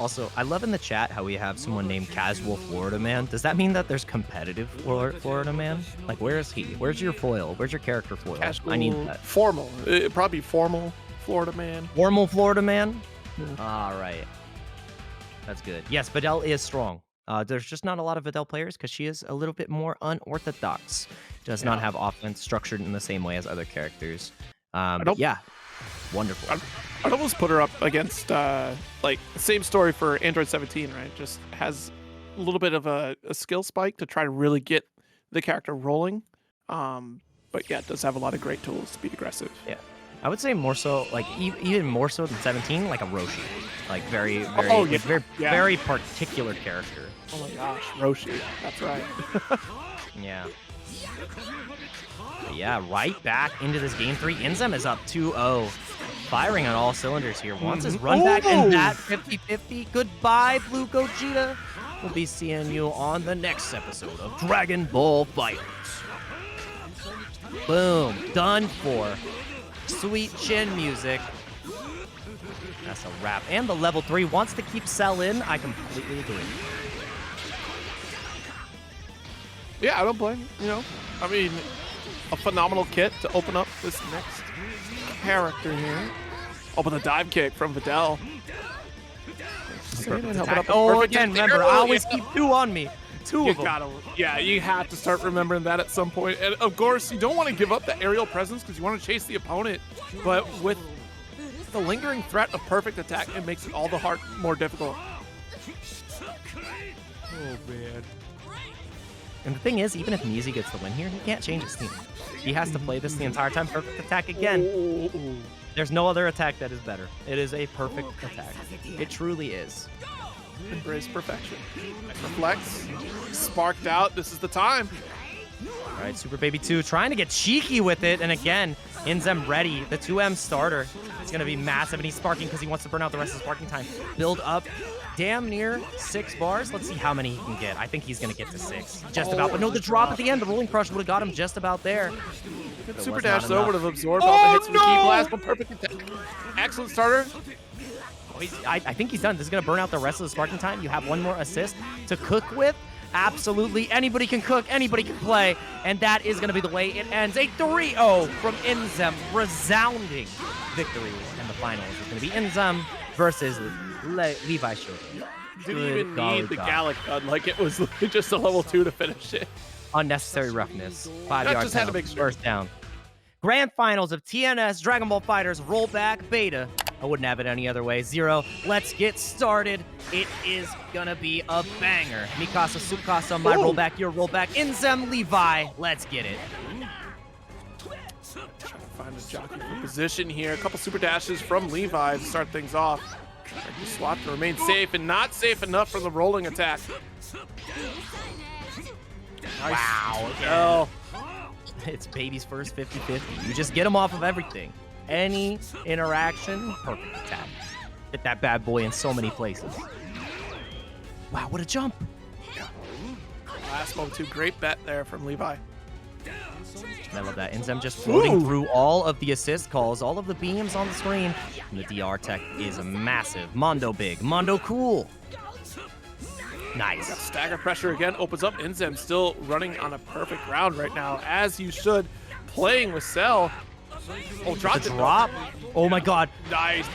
Also, I love in the chat how we have someone named Casual Florida Man. Does that mean that there's competitive Florida Man? Like, where is he? Where's your foil? Where's your character foil? Casual, I need that. Formal. It'd probably be formal Florida Man. Formal Florida Man? All right. That's good. Yes, Videl is strong. There's just not a lot of Videl players because she is a little bit more unorthodox. Does not have offense structured in the same way as other characters. Yeah, wonderful. I'd almost put her up against, like, the same story for Android 17, right? Just has a little bit of a skill spike to try to really get the character rolling. But yeah, it does have a lot of great tools to be aggressive. Yeah. I would say more so, like, even more so than 17, like a Roshi. Like, very particular character. Oh my gosh, Roshi. That's right. Yeah. But yeah, right back into this game 3. INZEM is up 2-0. Firing on all cylinders here. Wants his run back and that 50-50. Goodbye, Blue Gogeta. We'll be seeing you on the next episode of Dragon Ball FighterZ. Boom. Done for. Sweet chin music. That's a wrap. And the level 3 wants to keep Cell in. I completely agree. Yeah, I don't blame you. You know, I mean, a phenomenal kit to open up this next character here. Oh, but the dive kick from Videl. Oh, again, remember, I always keep 2 on me. 2 of them. Yeah, you have to start remembering that at some point. And of course, you don't want to give up the aerial presence because you want to chase the opponent. But with the lingering threat of perfect attack, it makes it all the more difficult. Oh, man. And the thing is, even if Measy gets the win here, he can't change his team. He has to play this the entire time. Perfect attack again. There's no other attack that is better. It is a perfect attack. It truly is. Embrace perfection. Reflects. Sparked out. This is the time. All right, Super Baby 2 trying to get cheeky with it. And again, INZEM ready. The 2M starter is going to be massive. And he's sparking because he wants to burn out the rest of the sparking time. Build up damn near 6 bars. Let's see how many he can get. I think he's going to get to 6. Just about. But no, the drop at the end, the rolling crush would have got him just about there. Good super dash though would have absorbed all the hits from the key blast. One perfect attack. Excellent starter. I think he's done. This is going to burn out the rest of the sparking time. You have one more assist to cook with. Absolutely. Anybody can cook. Anybody can play. And that is going to be the way it ends. A 3-0 from INZEM. Resounding victory. And the finals is going to be INZEM versus Levi Shinobi. Didn't even need the Gallic gun. Like, it was just a level 2 to finish it. Unnecessary roughness. 5 yards. Just had to make sure. First down. Grand finals of TNS Dragon Ball FighterZ Rollback Beta. I wouldn't have it any other way. 0. Let's get started. It is gonna be a banger. Mikasa, Tsukasa, my rollback, your rollback. INZEM, Levi. Let's get it. Trying to find the jockey for position here. A couple super dashes from Levi to start things off. Trying to swap to remain safe and not safe enough for the rolling attack. Nice. Wow. It's baby's first 50-50. You just get him off of everything. Any interaction, perfect attack. Hit that bad boy in so many places. Wow, what a jump. Yeah. Last moment, too. Great bet there from Levi. I love that. INZEM just floating through all of the assist calls, all of the beams on the screen. And the DR tech is massive. Mondo big, Mondo cool. Nice. Got stagger pressure again, opens up. INZEM still running on a perfect round right now, as you should. Playing with Cell. Oh, dropped the drop. Oh my god. Nice.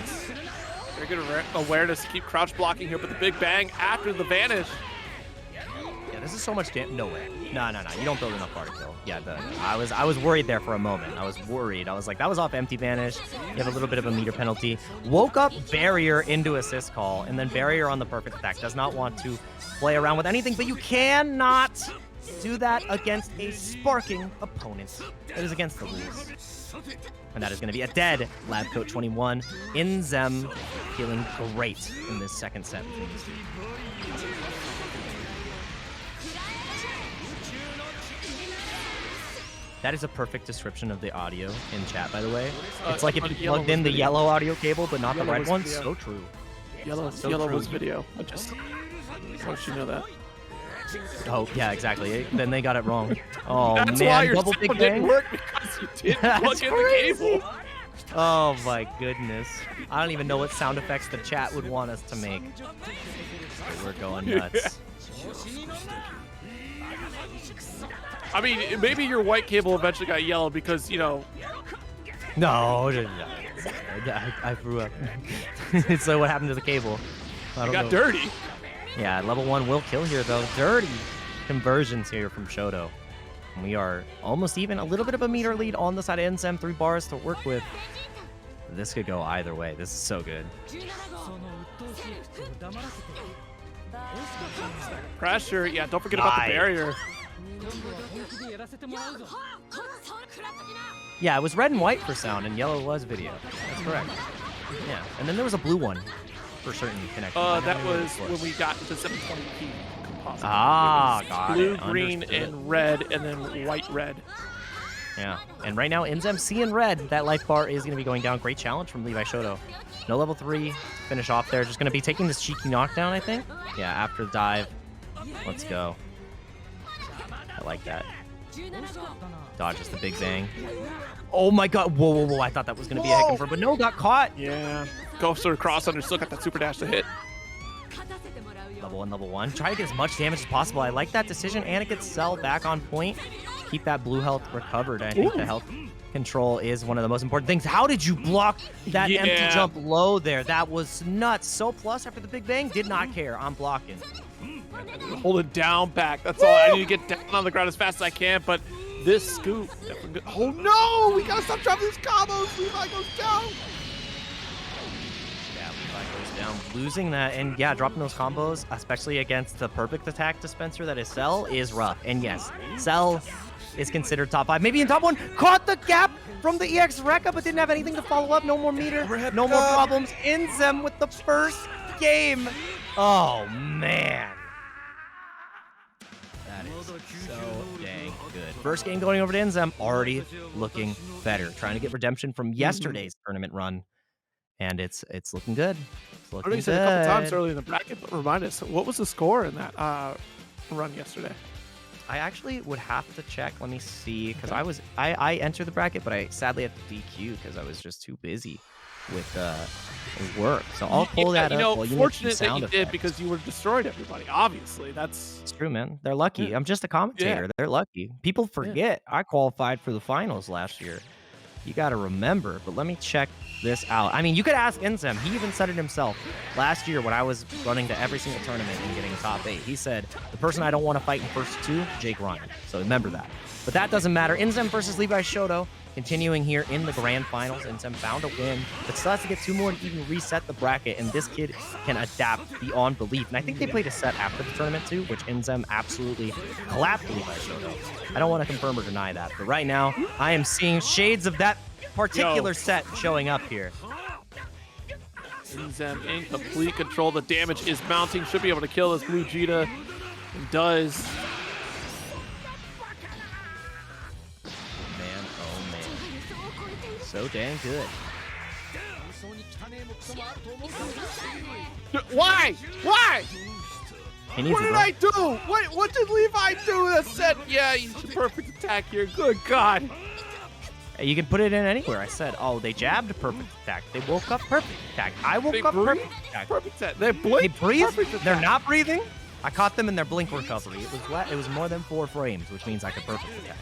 Very good awareness to keep crouch blocking here, but the big bang after the vanish. Yeah, this is so much damage. No way. No. You don't build enough particle. Yeah, I was worried there for a moment. I was worried. I was like, that was off empty vanish. You have a little bit of a meter penalty. Woke up barrier into assist call, and then barrier on the perfect attack. Does not want to play around with anything, but you cannot do that against a sparking opponent. It is against the rules. And that is going to be a dead Labcoat 21. INZEM feeling great in this second set. That is a perfect description of the audio in chat, by the way. It's like if you plugged in the yellow audio cable, but not the red one. So true. Yellow was video. I just want you to know that. Oh, yeah, exactly. Then they got it wrong. Oh, That's man. why your Double big sound bang. didn't work, because you didn't plug in the cable. Oh, my goodness. I don't even know what sound effects the chat would want us to make. We're going nuts. I mean, maybe your white cable eventually got yellow because, you know... No. I grew up. So what happened to the cable? I don't know. Dirty. Yeah, level 1 will kill here, though. Dirty conversions here from Shoto. And we are almost even. A little bit of a meter lead on the side of INZEM. 3 bars to work with. This could go either way. This is so good. Pressure. Yeah, don't forget about the barrier. Yeah, it was red and white for sound, and yellow was video. That's correct. Yeah, and then there was a blue one for certain connections. That was when we got into 720p composite. Ah, got blue, it. green, Understood. and red, and then white, red. Yeah, and right now, INZEM seeing red. That life bar is going to be going down. Great challenge from Levi Shoto. No level 3 finish off there. Just going to be taking this cheeky knockdown, I think. Yeah, after the dive. Let's go. I like that. Dodges the big bang. Oh my god. Whoa. I thought that was going to be a hit confirm, but no, got caught. Yeah. Go sort of cross under, still got that super dash to hit. Level 1. Try to get as much damage as possible. I like that decision, and it gets Cell back on point. Keep that blue health recovered. I think the health control is one of the most important things. How did you block that empty jump low there? That was nuts. So plus after the big bang, did not care. I'm blocking. Hold it down back. That's all. I need to get down on the ground as fast as I can, but this scoop. Oh no! We gotta stop dropping these combos. Levi goes down. Yeah, Levi goes down, losing that, and yeah, dropping those combos, especially against the perfect attack dispenser that is Cell, is rough. And yes, Cell is considered top 5, maybe in top 1. Caught the gap from the EX Rekka, but didn't have anything to follow up. No more meter, no more problems. INZEM with the first game. Oh man. That is so dang good. First game going over to INZEM, already looking better. Trying to get redemption from yesterday's tournament run, and it's looking good. It's looking I good. said a couple times early in the bracket, but remind us, what was the score in that run yesterday? I actually would have to check. Let me see, because I entered the bracket, but I sadly had to DQ because I was just too busy with work. So I'll pull that up. Well, fortunate that you did because you would have destroyed everybody. Obviously, it's true, man. They're lucky. I'm just a commentator. Yeah. They're lucky. People forget I qualified for the finals last year. You got to remember. But let me check this out. I mean, you could ask INZEM. He even said it himself last year when I was running to every single tournament and getting top 8. He said, the person I don't want to fight in first 2, Jake Ryan. So remember that. But that doesn't matter. INZEM versus Levi Shoto continuing here in the grand finals. INZEM found a win, but still has to get 2 more to even reset the bracket, and this kid can adapt beyond belief. And I think they played a set after the tournament too, which INZEM absolutely collapsed Levi Shoto. I don't want to confirm or deny that, but right now I am seeing shades of that particular set showing up here. INZEM in complete control. The damage is mounting. Should be able to kill this blue Vegeta. And does. Man, oh man. So dang good. Why? Why? What did I do? What did Levi do that said, yeah, you should perfect attack here? Good God. You can put it in anywhere. I said, oh, they jabbed perfect attack. They woke up perfect attack. I woke up perfect attack. Perfect attack. They blink. They breathe. They're not breathing. I caught them in their blink recovery. It was more than 4 frames, which means I could perfect attack.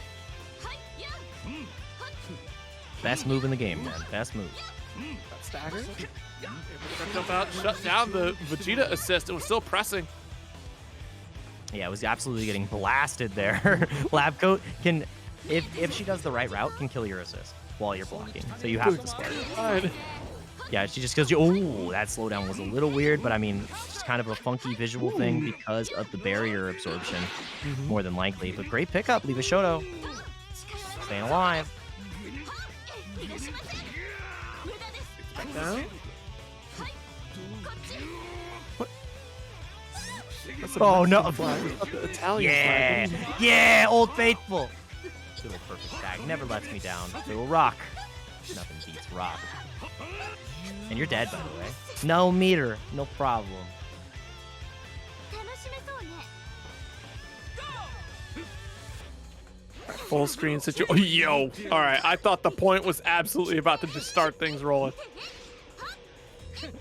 Best move in the game, man. Best move. That stagger. Jump out, shut down the Vegeta assist. It was still pressing. Yeah, it was absolutely getting blasted there. Labcoat can, if she does the right route, can kill your assist while you're blocking. So you have to spare it. Yeah, she just kills you. Oh, that slowdown was a little weird, but I mean, it's kind of a funky visual thing because of the barrier absorption, more than likely. But great pickup, Levi Shoto. Staying alive. Back down. What? Oh, no. Italian flag. Yeah, Old Faithful. Good old perfect tag. Never lets me down. Through a rock. Nothing beats rock. And you're dead, by the way. No meter. No problem. Full screen situation. Oh, yo. All right. I thought the point was absolutely about to just start things rolling.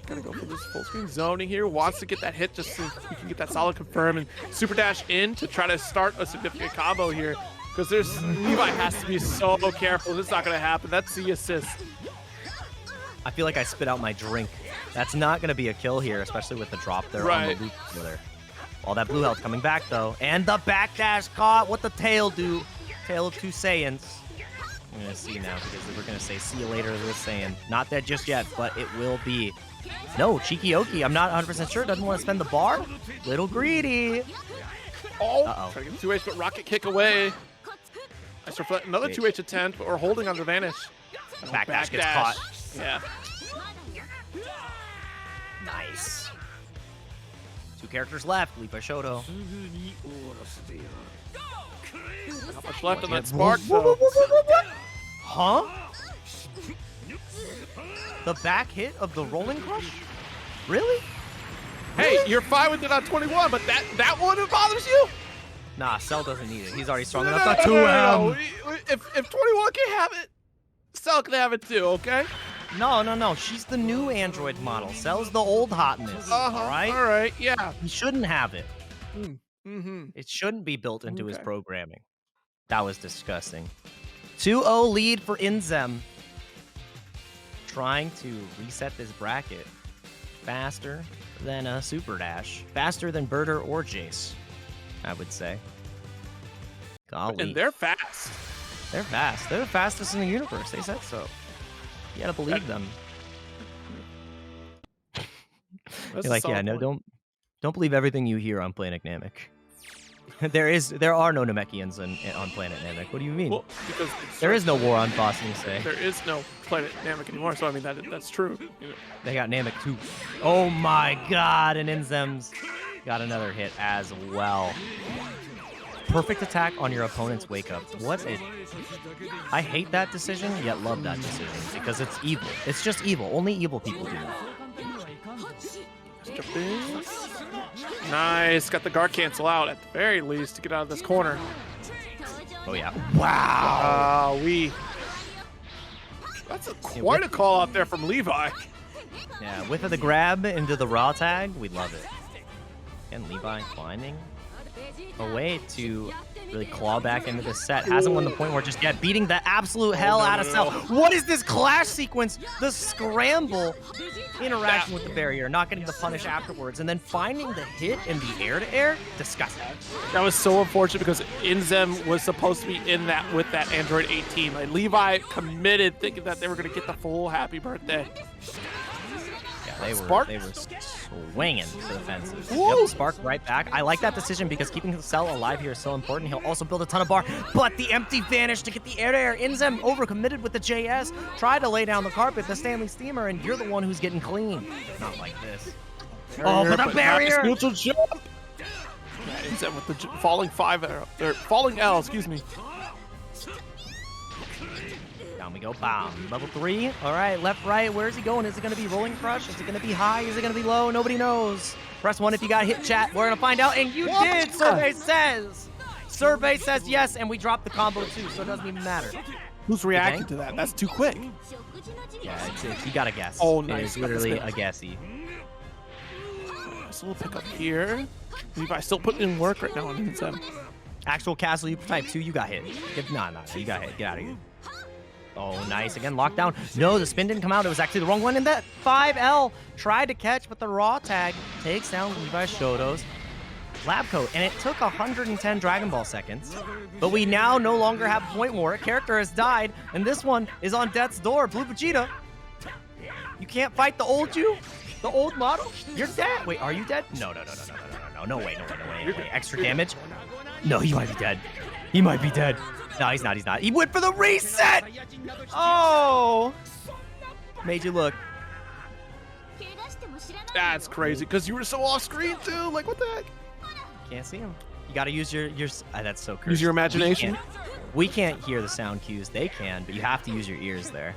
Gotta go for this full screen zoning here. Wants to get that hit just so we can get that solid confirm and super dash in to try to start a significant combo here. Because Levi has to be so careful. This is not going to happen. That's the assist. I feel like I spit out my drink. That's not going to be a kill here, especially with the drop there on the loop there. All that blue health coming back, though. And the backdash caught. What the tail do? Tail of 2 Saiyans. I'm going to see now because we're going to say see you later with Saiyan. Not that just yet, but it will be. No, Cheeky Oki. I'm not 100% sure. Doesn't want to spend the bar. Little greedy. Oh, trying to get 2H, but rocket kick away. Nice reflect. Another 2H attempt, but we're holding on the vanish. Backdash gets caught. Yeah. Nice. 2 characters left. Levi Shoto. Not much left on that spark, though. Huh? The back hit of the rolling crush? Really? Hey, you're fine with it on 21, but that one bothers you? Nah, Cell doesn't need it. He's already strong enough. Not 2M. If 21 can have it, Cell can have it too, okay? No. She's the new Android model. Cell's the old hotness. All right? All right, yeah. He shouldn't have it. It shouldn't be built into his programming. That was disgusting. 2-0 lead for INZEM. Trying to reset this bracket faster than a Super Dash. Faster than Birder or Jace, I would say. Golly. And they're fast. They're fast. They're the fastest in the universe. They said so. You gotta believe them. You're like, yeah, no, don't believe everything you hear on Planet Namek. There are no Namekians on Planet Namek. What do you mean? Well, because there is no war on Boston, say. There is no Planet Namek anymore, so I mean that's true. You know. They got Namek too. Oh my God! And INZEM's got another hit as well. perfect attack on your opponent's wake up. I hate that decision, yet love that decision because it's evil. It's just evil. Only evil people do that. Nice. Got the guard cancel out at the very least to get out of this corner. Oh, yeah. Wow. That's quite a call out there from Levi. Yeah, whiff of the grab into the raw tag. We love it. And Levi climbing a way to really claw back into this set. Hasn't won the point war just yet. Beating the absolute hell out of Cell. What is this clash sequence? The scramble interaction with the barrier, not getting the punish afterwards, and then finding the hit in the air-to-air. Disgusting. That was so unfortunate because INZEM was supposed to be in that with that Android 18. Like Levi committed thinking that they were going to get the full happy birthday. Yeah, they were swinging to the fences. Yep, Spark right back. I like that decision because keeping the Cell alive here is so important. He'll also build a ton of bar, but the empty vanish to get the air-to-air. INZEM overcommitted with the JS. Tried to lay down the carpet, the Stanley Steamer, and you're the one who's getting clean. Not like this. Oh, but the barrier! Nice neutral jump! Yeah, INZEM with the falling L, excuse me. Down we go, bam. Level 3. All right, left, right. Where is he going? Is it going to be rolling crush? Is it going to be high? Is it going to be low? Nobody knows. Press 1 if you got hit, chat. We're going to find out, and you did, Survey says. Survey says yes, and we dropped the combo too, so it doesn't even matter. Who's reacting to that? That's too quick. Yeah, you got to guess. Oh, nice. It's literally a guessy. Nice little pick up here. Levi still putting in work right now on INZEM. Actual Castle, you type 2, you got hit. No, you got hit. Get out of here. Oh, nice. Again, lockdown. No, the spin didn't come out. It was actually the wrong one. And that 5L tried to catch, but the raw tag takes down Levi Shoto's Labcoat. And it took 110 Dragon Ball seconds. But we now no longer have point war. A character has died, and this one is on death's door. Blue Vegeta. You can't fight the old you? The old model? You're dead. Wait, are you dead? No. No way. Extra damage? No, he might be dead. He might be dead. No, he's not. He went for the reset! Oh! Made you look. That's crazy, because you were so off screen, too. Like, what the heck? Can't see him. You gotta use your that's so cursed. Use your imagination? We can't hear the sound cues. They can, but you have to use your ears there.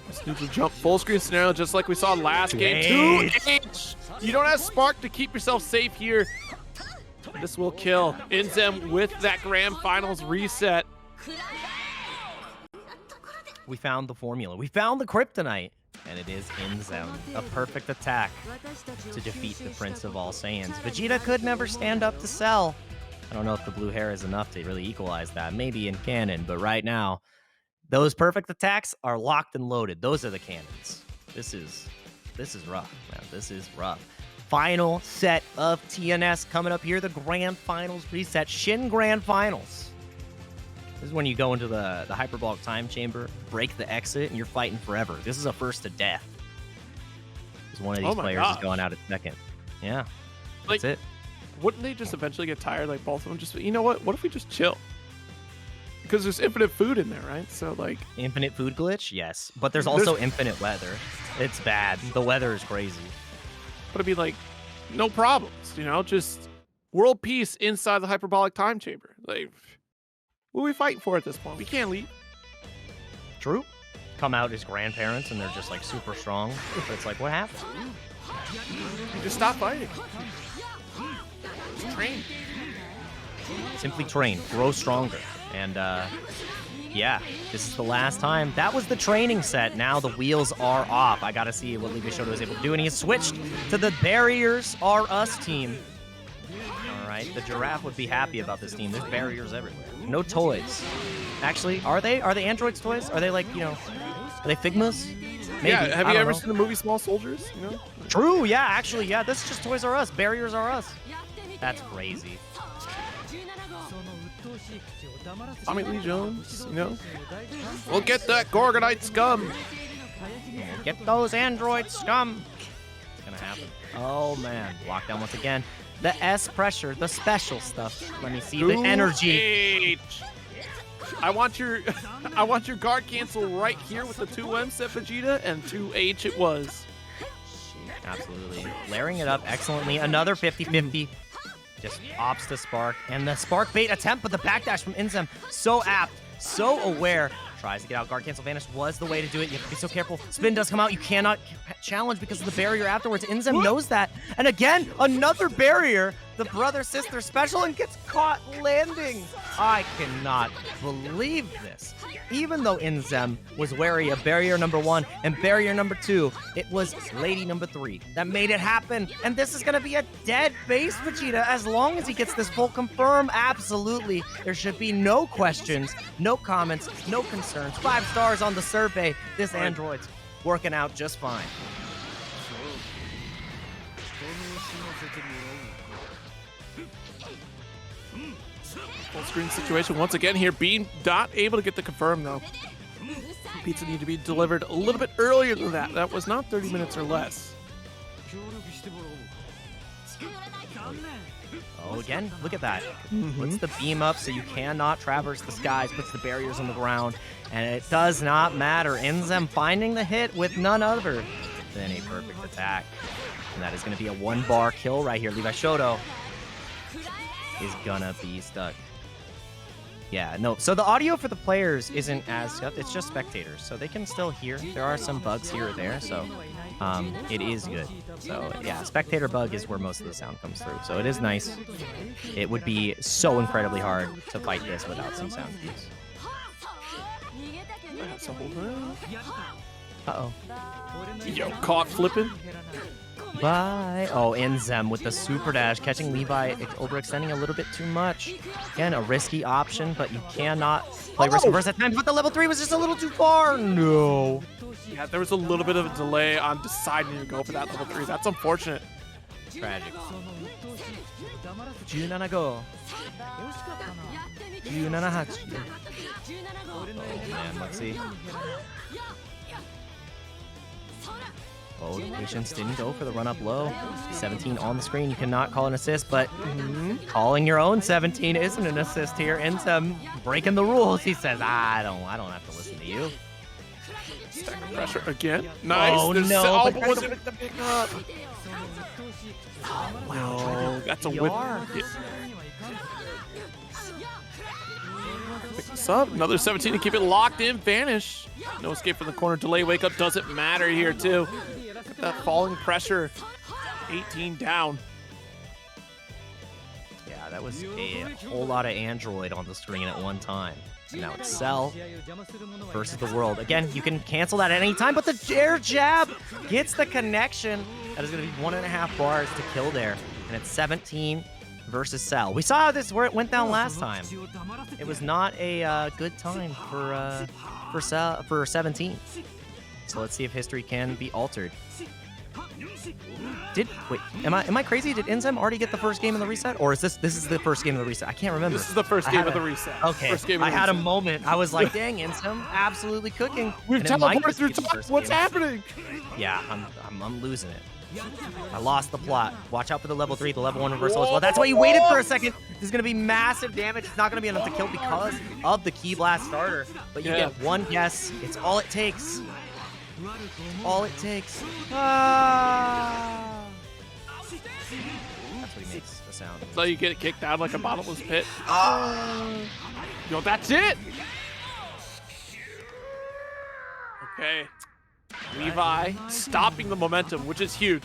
This neutral jump full screen scenario, just like we saw last game. 2H! You don't have Spark to keep yourself safe here. This will kill INZEM with that grand finals reset. We found the formula. We found the kryptonite, and it is INZEM. A perfect attack to defeat the Prince of All Saiyans. Vegeta could never stand up to Cell. I don't know if the blue hair is enough to really equalize that. Maybe in canon, but right now, those perfect attacks are locked and loaded. Those are the cannons. This is rough, man. This is rough. Final set of TNS coming up here. The Grand Finals reset. Shin Grand Finals. This is when you go into the hyperbolic time chamber, break the exit, and you're fighting forever. This is a first to death. Because one of these players is going out at second. Yeah. That's it. Wouldn't they just eventually get tired, like both of them? Just, you know what? What if we just chill? Because there's infinite food in there, right? So, like... Infinite food glitch? Yes. But there's also infinite weather. It's bad. The weather is crazy. But it'd be like, no problems, you know? Just world peace inside the hyperbolic time chamber. Like, what are we fighting for at this point? We can't leave. True. Come out as grandparents and they're just, like, super strong. But it's like, what happened? You just stop fighting. Just train. Simply train. Grow stronger. And, yeah, this is the last time. That was the training set. Now the wheels are off. I got to see what Levi Shoto is able to do. And he has switched to the Barriers Are Us team. All right, the giraffe would be happy about this team. There's barriers everywhere. No toys. Actually, are they? Are they androids' toys? Are they like, you know, are they Figmas? Maybe. Yeah, have you ever seen the movie Small Soldiers? You know? True, yeah, actually, yeah. This is just Toys R Us. Barriers Are Us. That's crazy. Tommy Lee Jones, you know? We'll get that Gorgonite scum. We'll get those android scum. It's gonna happen. Oh man, lockdown once again. The S pressure, the special stuff. Let me see the energy. I want your guard cancel right here with the 2M set Vegeta, and 2H it was. Absolutely. Layering it up excellently. Another 50-50. Just opts to Spark, and the Spark bait attempt, but the backdash from INZEM, so apt, so aware. Tries to get out. Guard cancel vanish was the way to do it. You have to be so careful. Spin does come out. You cannot challenge because of the barrier afterwards. INZEM knows that. And again, another barrier. The brother-sister special and gets caught landing. I cannot believe this. Even though INZEM was wary of barrier number 1 and barrier number 2, it was lady number 3 that made it happen. And this is going to be a dead base Vegeta as long as he gets this full confirm. Absolutely. There should be no questions, no comments, no concerns. 5 stars on the survey. This android's working out just fine. Full screen situation once again here. Being not able to get the confirm though. Pizza need to be delivered a little bit earlier than that. That was not 30 minutes or less. Oh, again, look at that. Puts the beam up so you cannot traverse the skies, puts the barriers on the ground, and it does not matter. INZEM finding the hit with none other than a perfect attack. And that is going to be a 1-bar kill right here. Levi Shoto is gonna be stuck. Yeah, no, so the audio for the players isn't as, it's just spectators, so they can still hear. There are some bugs here or there, so it is good. So yeah, spectator bug is where most of the sound comes through, so it is nice. It would be so incredibly hard to fight this without some sound cues. Uh-oh. Yo, caught flipping. Bye. Oh, INZEM with the super dash, catching Levi, overextending a little bit too much. Again, a risky option, but you cannot play risk reverse at times. But the level 3 was just a little too far. No. Yeah, there was a little bit of a delay on deciding to go for that level 3. That's unfortunate. Tragic. 17 go. 17 8. Oh man, let's see. Oh, Patience didn't go for the run-up low. 17 on the screen. You cannot call an assist, but calling your own 17 isn't an assist here. INZEM breaking the rules. He says, I don't have to listen to you. Stack of pressure again. Nice. Oh, There's no. but wasn't it the pick up? Oh, wow. That's a win. Pick this up. Another 17 to keep it locked in. Vanish. No escape from the corner. Delay wake up doesn't matter here, too. Got that falling pressure. 18 down. Yeah, that was a whole lot of Android on the screen at one time. Now it's Cell versus the world. Again, you can cancel that at any time, but the air jab gets the connection. That is going to be 1.5 bars to kill there. And it's 17 versus Cell. We saw this where it went down last time. It was not a good time for 17. So let's see if history can be altered. Wait, am I crazy? Did INZEM already get the first game of the reset? Or is this is the first game of the reset? I can't remember. This is the first game of the reset. Okay, I had a moment. I was like, dang, INZEM absolutely cooking. We've teleported through time. What's happening? Yeah, I'm losing it. I lost the plot. Watch out for the level 3, the level 1 reversal as well. That's why you waited for a second. There's going to be massive damage. It's not going to be enough to kill because of the Ki Blast starter. But you get one guess. It's all it takes. All it takes. Ah. That's what he makes the sound. So you get kicked down like a bottomless pit. Yo, that's it. Okay. Levi stopping the momentum, which is huge.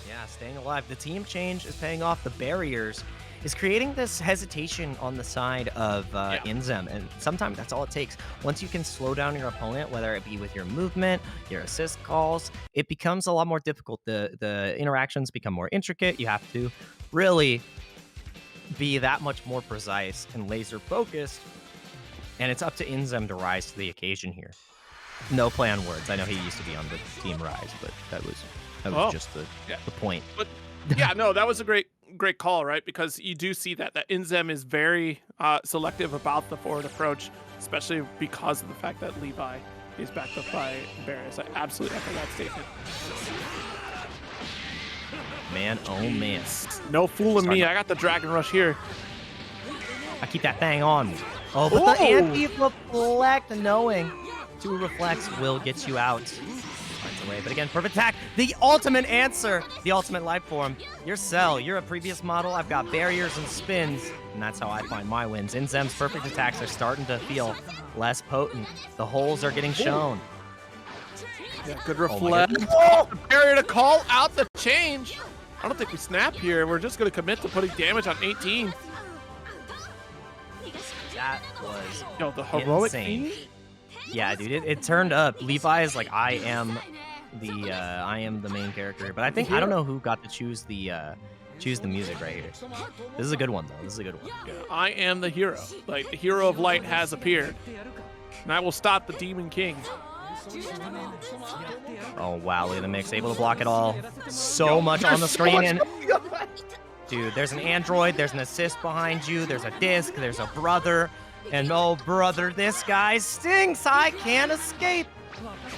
Yeah, staying alive. The team change is paying off. The barriers is creating this hesitation on the side of INZEM, and sometimes that's all it takes. Once you can slow down your opponent, whether it be with your movement, your assist calls, it becomes a lot more difficult. The interactions become more intricate. You have to really be that much more precise and laser focused, and it's up to INZEM to rise to the occasion here. No play on words. I know he used to be on the team Rise, but that was just the point. But yeah, no, that was a great call, right? Because you do see that INZEM is very selective about the forward approach, especially because of the fact that Levi is backed up by Beerus. I absolutely echo that statement. Man, oh man. No fooling me. I got the Dragon Rush here. I keep that thing on me. Oh, but the anti-reflect, knowing 2 reflects will get you out. away. But again, perfect attack, the ultimate answer, the ultimate life form. You're Cell, you're a previous model. I've got barriers and spins, and that's how I find my wins. INZEM's perfect attacks are starting to feel less potent. The holes are getting shown. Yeah, good reflect. Oh, barrier to call out the change. I don't think we snap here. We're just going to commit to putting damage on 18. That was the heroic insane. feat? Yeah, dude, it turned up. Levi is like, I am the main character, but I don't know who got to choose the music right here. This is a good one though. This is a good one. Yeah, I am the hero. Like, the hero of light has appeared, and I will stop the Demon King. Oh wow, look at the mix, able to block it all. So much on the screen, and dude, there's an android, there's an assist behind you, there's a disc, there's a brother, and oh brother, this guy stinks. I can't escape.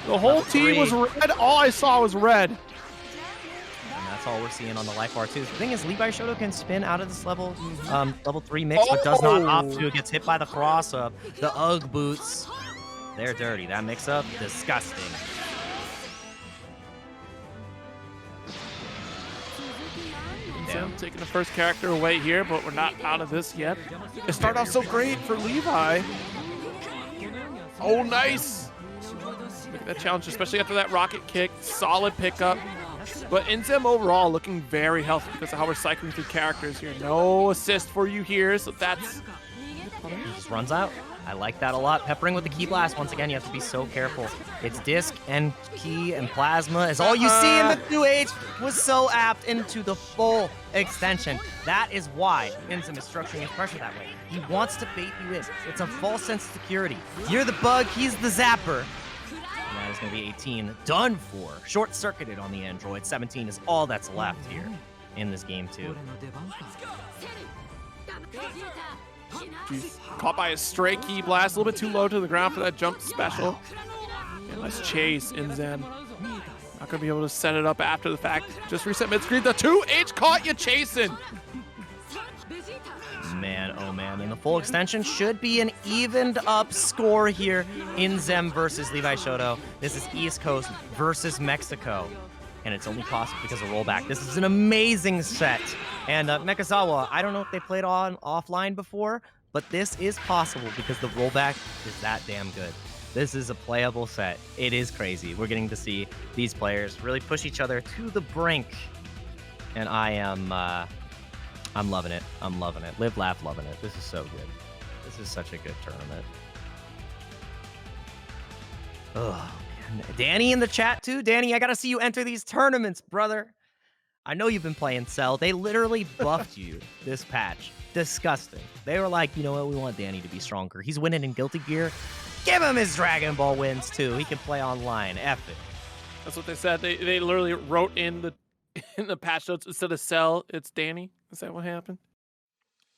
The whole team was red. All I saw was red. And that's all we're seeing on the life bar too. The thing is, Levi Shoto can spin out of this level 3 mix, but does not opt to. Gets hit by the cross up. The UGG boots. They're dirty. That mix-up, disgusting. Damn. Taking the first character away here, but we're not out of this yet. It started off so great for Levi. Oh, nice. Look at that challenge, especially after that rocket kick. Solid pickup. But INZEM overall looking very healthy because of how we're cycling through characters here. No assist for you here, so that's... Just runs out. I like that a lot. Peppering with the Ki Blast. Once again, you have to be so careful. It's Disc and Ki and Plasma. As all you see in the 2H was so apt into the full extension. That is why INZEM is structuring his pressure that way. He wants to bait you in. It's a false sense of security. You're the bug, he's the zapper. And that is going to be 18. Done for. Short-circuited on the Android. 17 is all that's left here in this game, too. He's caught by a stray Ki Blast, a little bit too low to the ground for that jump special. And let's chase INZEM. Not gonna be able to set it up after the fact. Just reset mid-screen. The 2H caught you chasing. Man, oh man. And the full extension should be an evened up score here. INZEM versus Levi Shoto. This is East Coast versus Mexico. And it's only possible because of Rollback. This is an amazing set. And Mekazawa, I don't know if they played on offline before, but this is possible because the Rollback is that damn good. This is a playable set. It is crazy. We're getting to see these players really push each other to the brink. And I'm loving it. I'm loving it. Live, laugh, loving it. This is so good. This is such a good tournament. Ugh. Danny in the chat too. Danny, I gotta see you enter these tournaments, brother. I know you've been playing Cell. They literally buffed you this patch. Disgusting. They were like, you know what? We want Danny to be stronger. He's winning in Guilty Gear. Give him his Dragon Ball wins too. He can play online. F it. That's what they said. They literally wrote in the patch notes, instead of Cell, it's Danny. Is that what happened?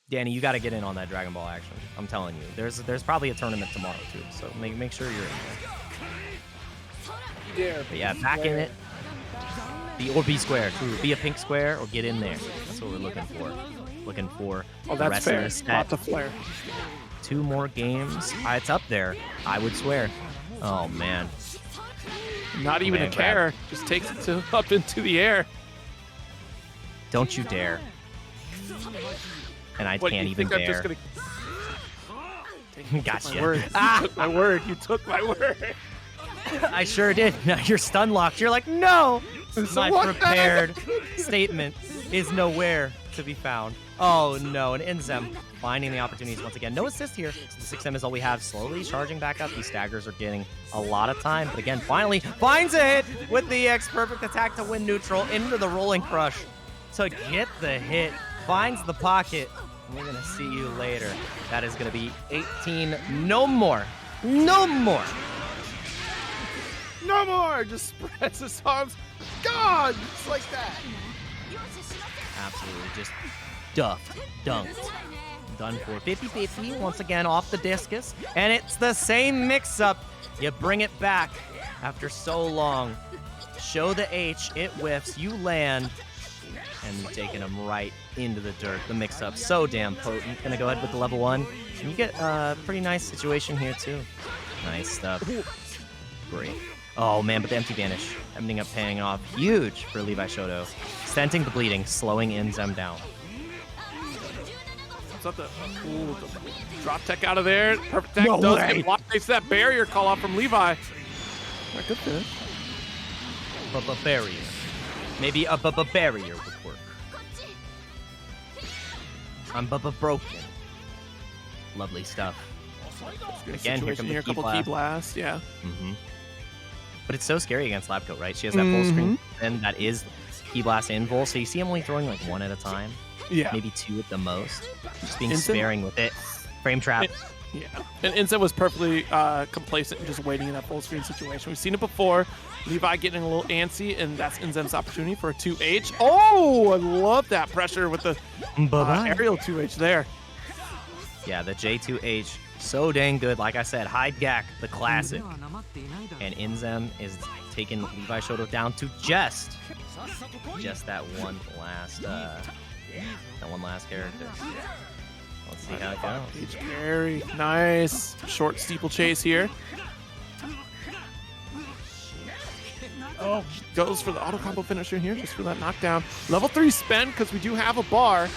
Danny, you got to get in on that Dragon Ball action. I'm telling you. There's probably a tournament tomorrow too. So make sure you're in there. But yeah, back in it. Or be square. Be a pink square or get in there. That's what we're looking for. Looking for the rest fair. Of the set. Lots of flair. 2 more games. It's up there. I would swear. Oh man. Not even a care. Just takes it up into the air. Don't you dare. And I can't even dare. I'm just gonna... Gotcha. You took my word. You took my word. I sure did. Now you're stun locked. You're like, no! My prepared statement is nowhere to be found. Oh no, and INZEM finding the opportunities once again. No assist here. So the 6M is all we have. Slowly charging back up. These staggers are getting a lot of time. But again, finally finds a hit with the EX. Perfect attack to win neutral into the rolling crush to get the hit. Finds the pocket. We're going to see you later. That is going to be 18. No more. No more. No more! Just spreads his arms. God! Just like that. Absolutely. Just duffed. Dunked. Done for. 50-50 once again off the discus. And it's the same mix-up. You bring it back after so long. Show the H. It whiffs. You land. And you're taking him right into the dirt. The mix-up so damn potent. Gonna go ahead with the level 1. And you get a pretty nice situation here, too. Nice stuff. Great. Oh man, but the empty vanish ending up paying off huge for Levi Shoto. Stenting the bleeding, slowing INZEM down. It's not the drop tech out of there. Perfect tech No does way. get blocked. It's that barrier call out from Levi. Right, good finish. Barrier. Maybe a barrier would work. I'm broken. Lovely stuff. Again, here comes a the couple key blasts. Yeah. But it's so scary against Labcoat, right? She has that full screen, and that is key blast invul. So you see him only throwing like one at a time. Yeah. Maybe two at the most. Just being INZEM? sparing with it. Frame trap. Yeah. And INZEM was perfectly complacent and just waiting in that full screen situation. We've seen it before. Levi getting a little antsy, and that's INZEM's opportunity for a 2H. Oh, I love that pressure with the aerial 2H there. Yeah, the J2H, so dang good. Like I said, Hide Gak, the classic. And INZEM is taking Levi Shoto down to just that one last character. Let's see how it goes. H carry, nice. Short steeplechase here. Oh, goes for the auto combo finisher here, just for that knockdown. Level 3 spend, because we do have a bar.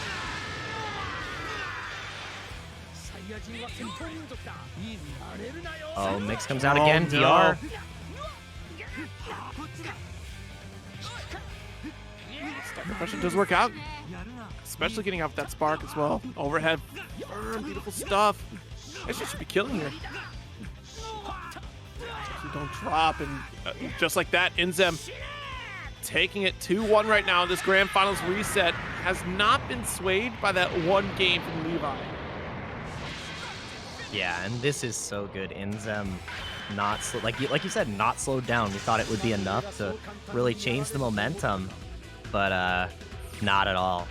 Oh, Mix comes out again. DR. Stacker pressure does work out, especially getting off that spark as well. Overhead, beautiful stuff. Actually should be killing here. Don't drop, and just like that, INZEM taking it 2-1 right now. This grand finals reset has not been swayed by that one game from Levi. Yeah, and this is so good. INZEM not like you said, not slowed down. We thought it would be enough to really change the momentum, but not at all.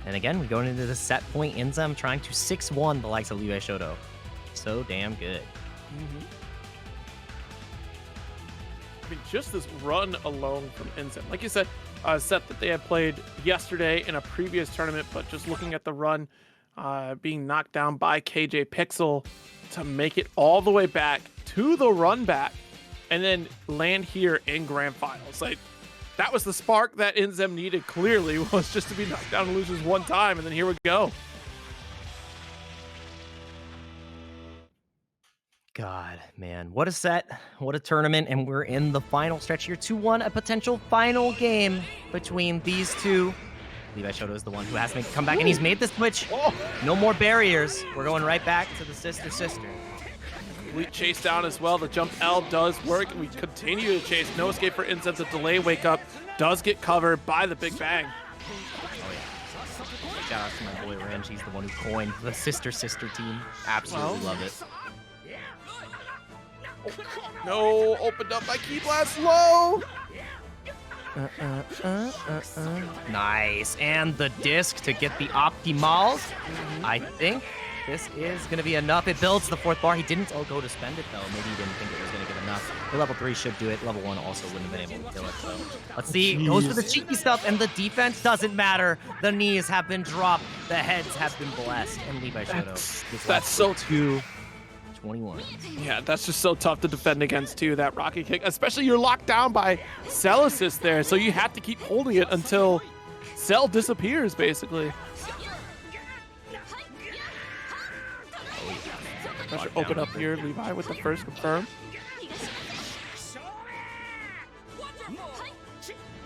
And again, we're going into the set point. INZEM trying to 6-1 the likes of Levi Shoto. So damn good. I mean, just this run alone from INZEM. Like you said, a set that they had played yesterday in a previous tournament, but just looking at the run, being knocked down by KJPixel to make it all the way back to the run back and then land here in grand finals. Like, that was the spark that INZEM needed, clearly, was just to be knocked down and lose just one time, and then here we go. God, man, what a set, what a tournament, and we're in the final stretch here. 2-1, a potential final game between these two. Levi Shoto is the one who has to come back, and he's made the switch. No more barriers. We're going right back to the sister. Complete chase down as well. The jump L does work, and we continue to chase. No escape for INZEM. The delay wake up does get covered by the Big Bang. Oh, yeah. Shout out to my boy Ranch. He's the one who coined the sister team. Absolutely love it. No, opened up by Key Blast low. Nice, and the disc to get the optimals. I think this is going to be enough. It builds the fourth bar. He didn't go to spend it, though. Maybe he didn't think it was going to get enough. The level 3 should do it. Level 1 also wouldn't have been able to kill it. So let's see. Goes for the cheeky stuff, and the defense doesn't matter. The knees have been dropped. The heads have been blessed. And Levi Shoto. That's so 21. Yeah, that's just so tough to defend against, too, that rocket kick. Especially you're locked down by Cell Assist there, so you have to keep holding it until Cell disappears, basically. Pressure open up here, Levi with the first confirm.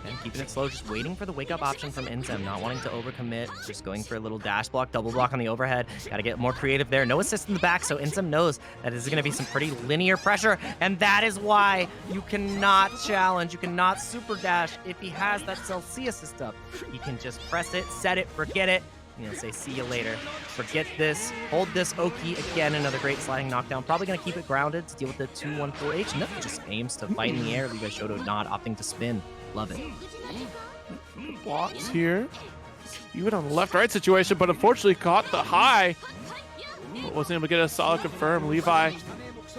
And keeping it slow, just waiting for the wake-up option from INZEM, not wanting to overcommit, just going for a little dash block, double block on the overhead. Got to get more creative there. No assist in the back, so INZEM knows that this is going to be some pretty linear pressure, and that is why you cannot challenge, you cannot super dash if he has that Cell C assist up. He can just press it, set it, forget it, and he'll say, see you later. Forget this, hold this Oki. Again, another great sliding knockdown. Probably going to keep it grounded to deal with the 2-1-4H. Nothing, just aims to fight in the air. Levi Shoto not opting to spin. Love it. Blocks here. Even on the left-right situation, but unfortunately caught the high. But wasn't able to get a solid confirm. Levi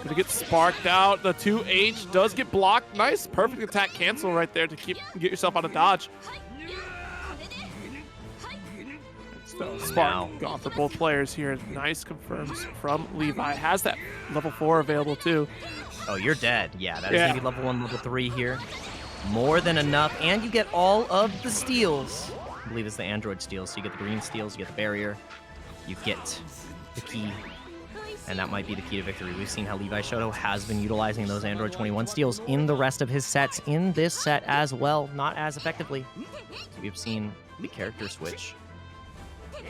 gonna get sparked out. The 2H does get blocked. Nice, perfect attack cancel right there to get yourself out of dodge. though. Now. Spark gone for both players here. Nice confirms from Levi. Has that level 4 available too. Oh, you're dead. Yeah, that is going to be level 1, level 3 here. More than enough, and you get all of the steals. I believe it's the android steals. So you get the green steals, you get the barrier, you get the key, and that might be the key to victory. We've seen how Levi Shoto has been utilizing those Android 21 steals in the rest of his sets, in this set as well, not as effectively. So we've seen the character switch.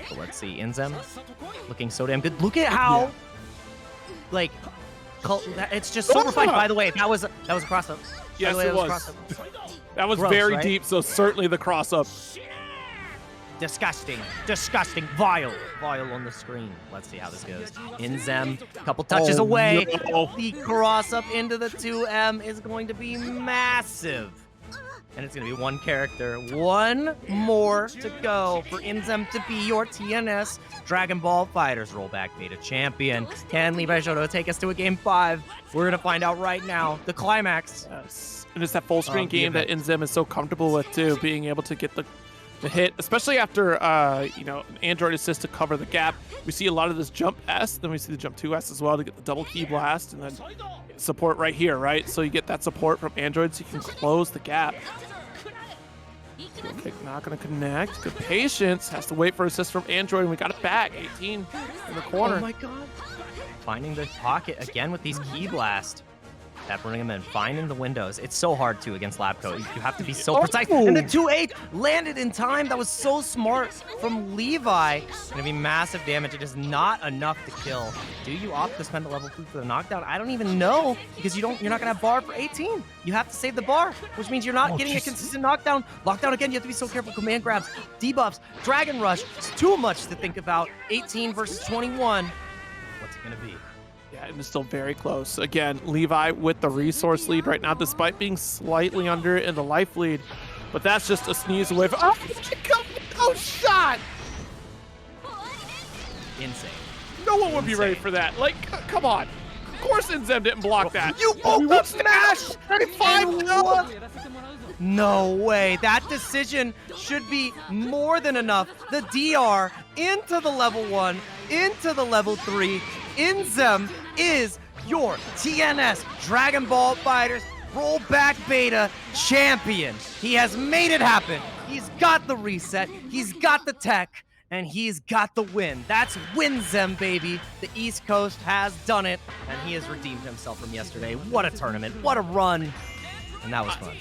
So let's see, INZEM looking so damn good. Look at how, like, it's just so refined. By the way, that was a cross-up. Yes, it was. That was gross, very deep, so certainly the cross-up. Disgusting. Disgusting. Vile on the screen. Let's see how this goes. INZEM, a couple touches away. No. The cross-up into the 2M is going to be massive. And it's going to be one character. One more to go for INZEM to be your TNS Dragon Ball FighterZ Rollback Beta Champion. Can Levi Shoto take us to a Game 5? We're going to find out right now. The climax. Yes. And it's that full screen game that INZEM is so comfortable with, too. Being able to get the hit, especially after, an Android assist to cover the gap. We see a lot of this jump S, then we see the jump 2S as well to get the double key blast, and then support right here, right? So you get that support from Android so you can close the gap. Kick not going to connect. Good patience. Has to wait for assist from Android, and we got it back. 18 in the corner. Oh my god. Finding the pocket again with these key blast. That bringing him in, finding the windows. It's so hard, too, against Labcoat. You have to be so precise. And the 2-8 landed in time. That was so smart from Levi. Gonna be massive damage. It is not enough to kill. Do you opt to spend the level 3 for the knockdown? I don't even know, because you're not gonna have bar for 18. You have to save the bar, which means you're not getting a consistent knockdown. Lockdown again, you have to be so careful. Command grabs, debuffs, Dragon Rush. It's too much to think about. 18 versus 21. What's it gonna be? Yeah, and it's still very close. Again, Levi with the resource lead right now, despite being slightly under in the life lead. But that's just a sneeze away from... Oh, shot! Insane. No one would be ready for that. Like, come on. Of course INZEM didn't block that. You woke up smash! 35 No way. That decision should be more than enough. The DR into the level 1, into the level 3. INZEM is your TNS Dragon Ball FighterZ Rollback Beta Champion. He has made it happen. He's got the reset, he's got the tech, and he's got the win. That's WinZem, baby. The East Coast has done it, and he has redeemed himself from yesterday. What a tournament, what a run. And that was fun.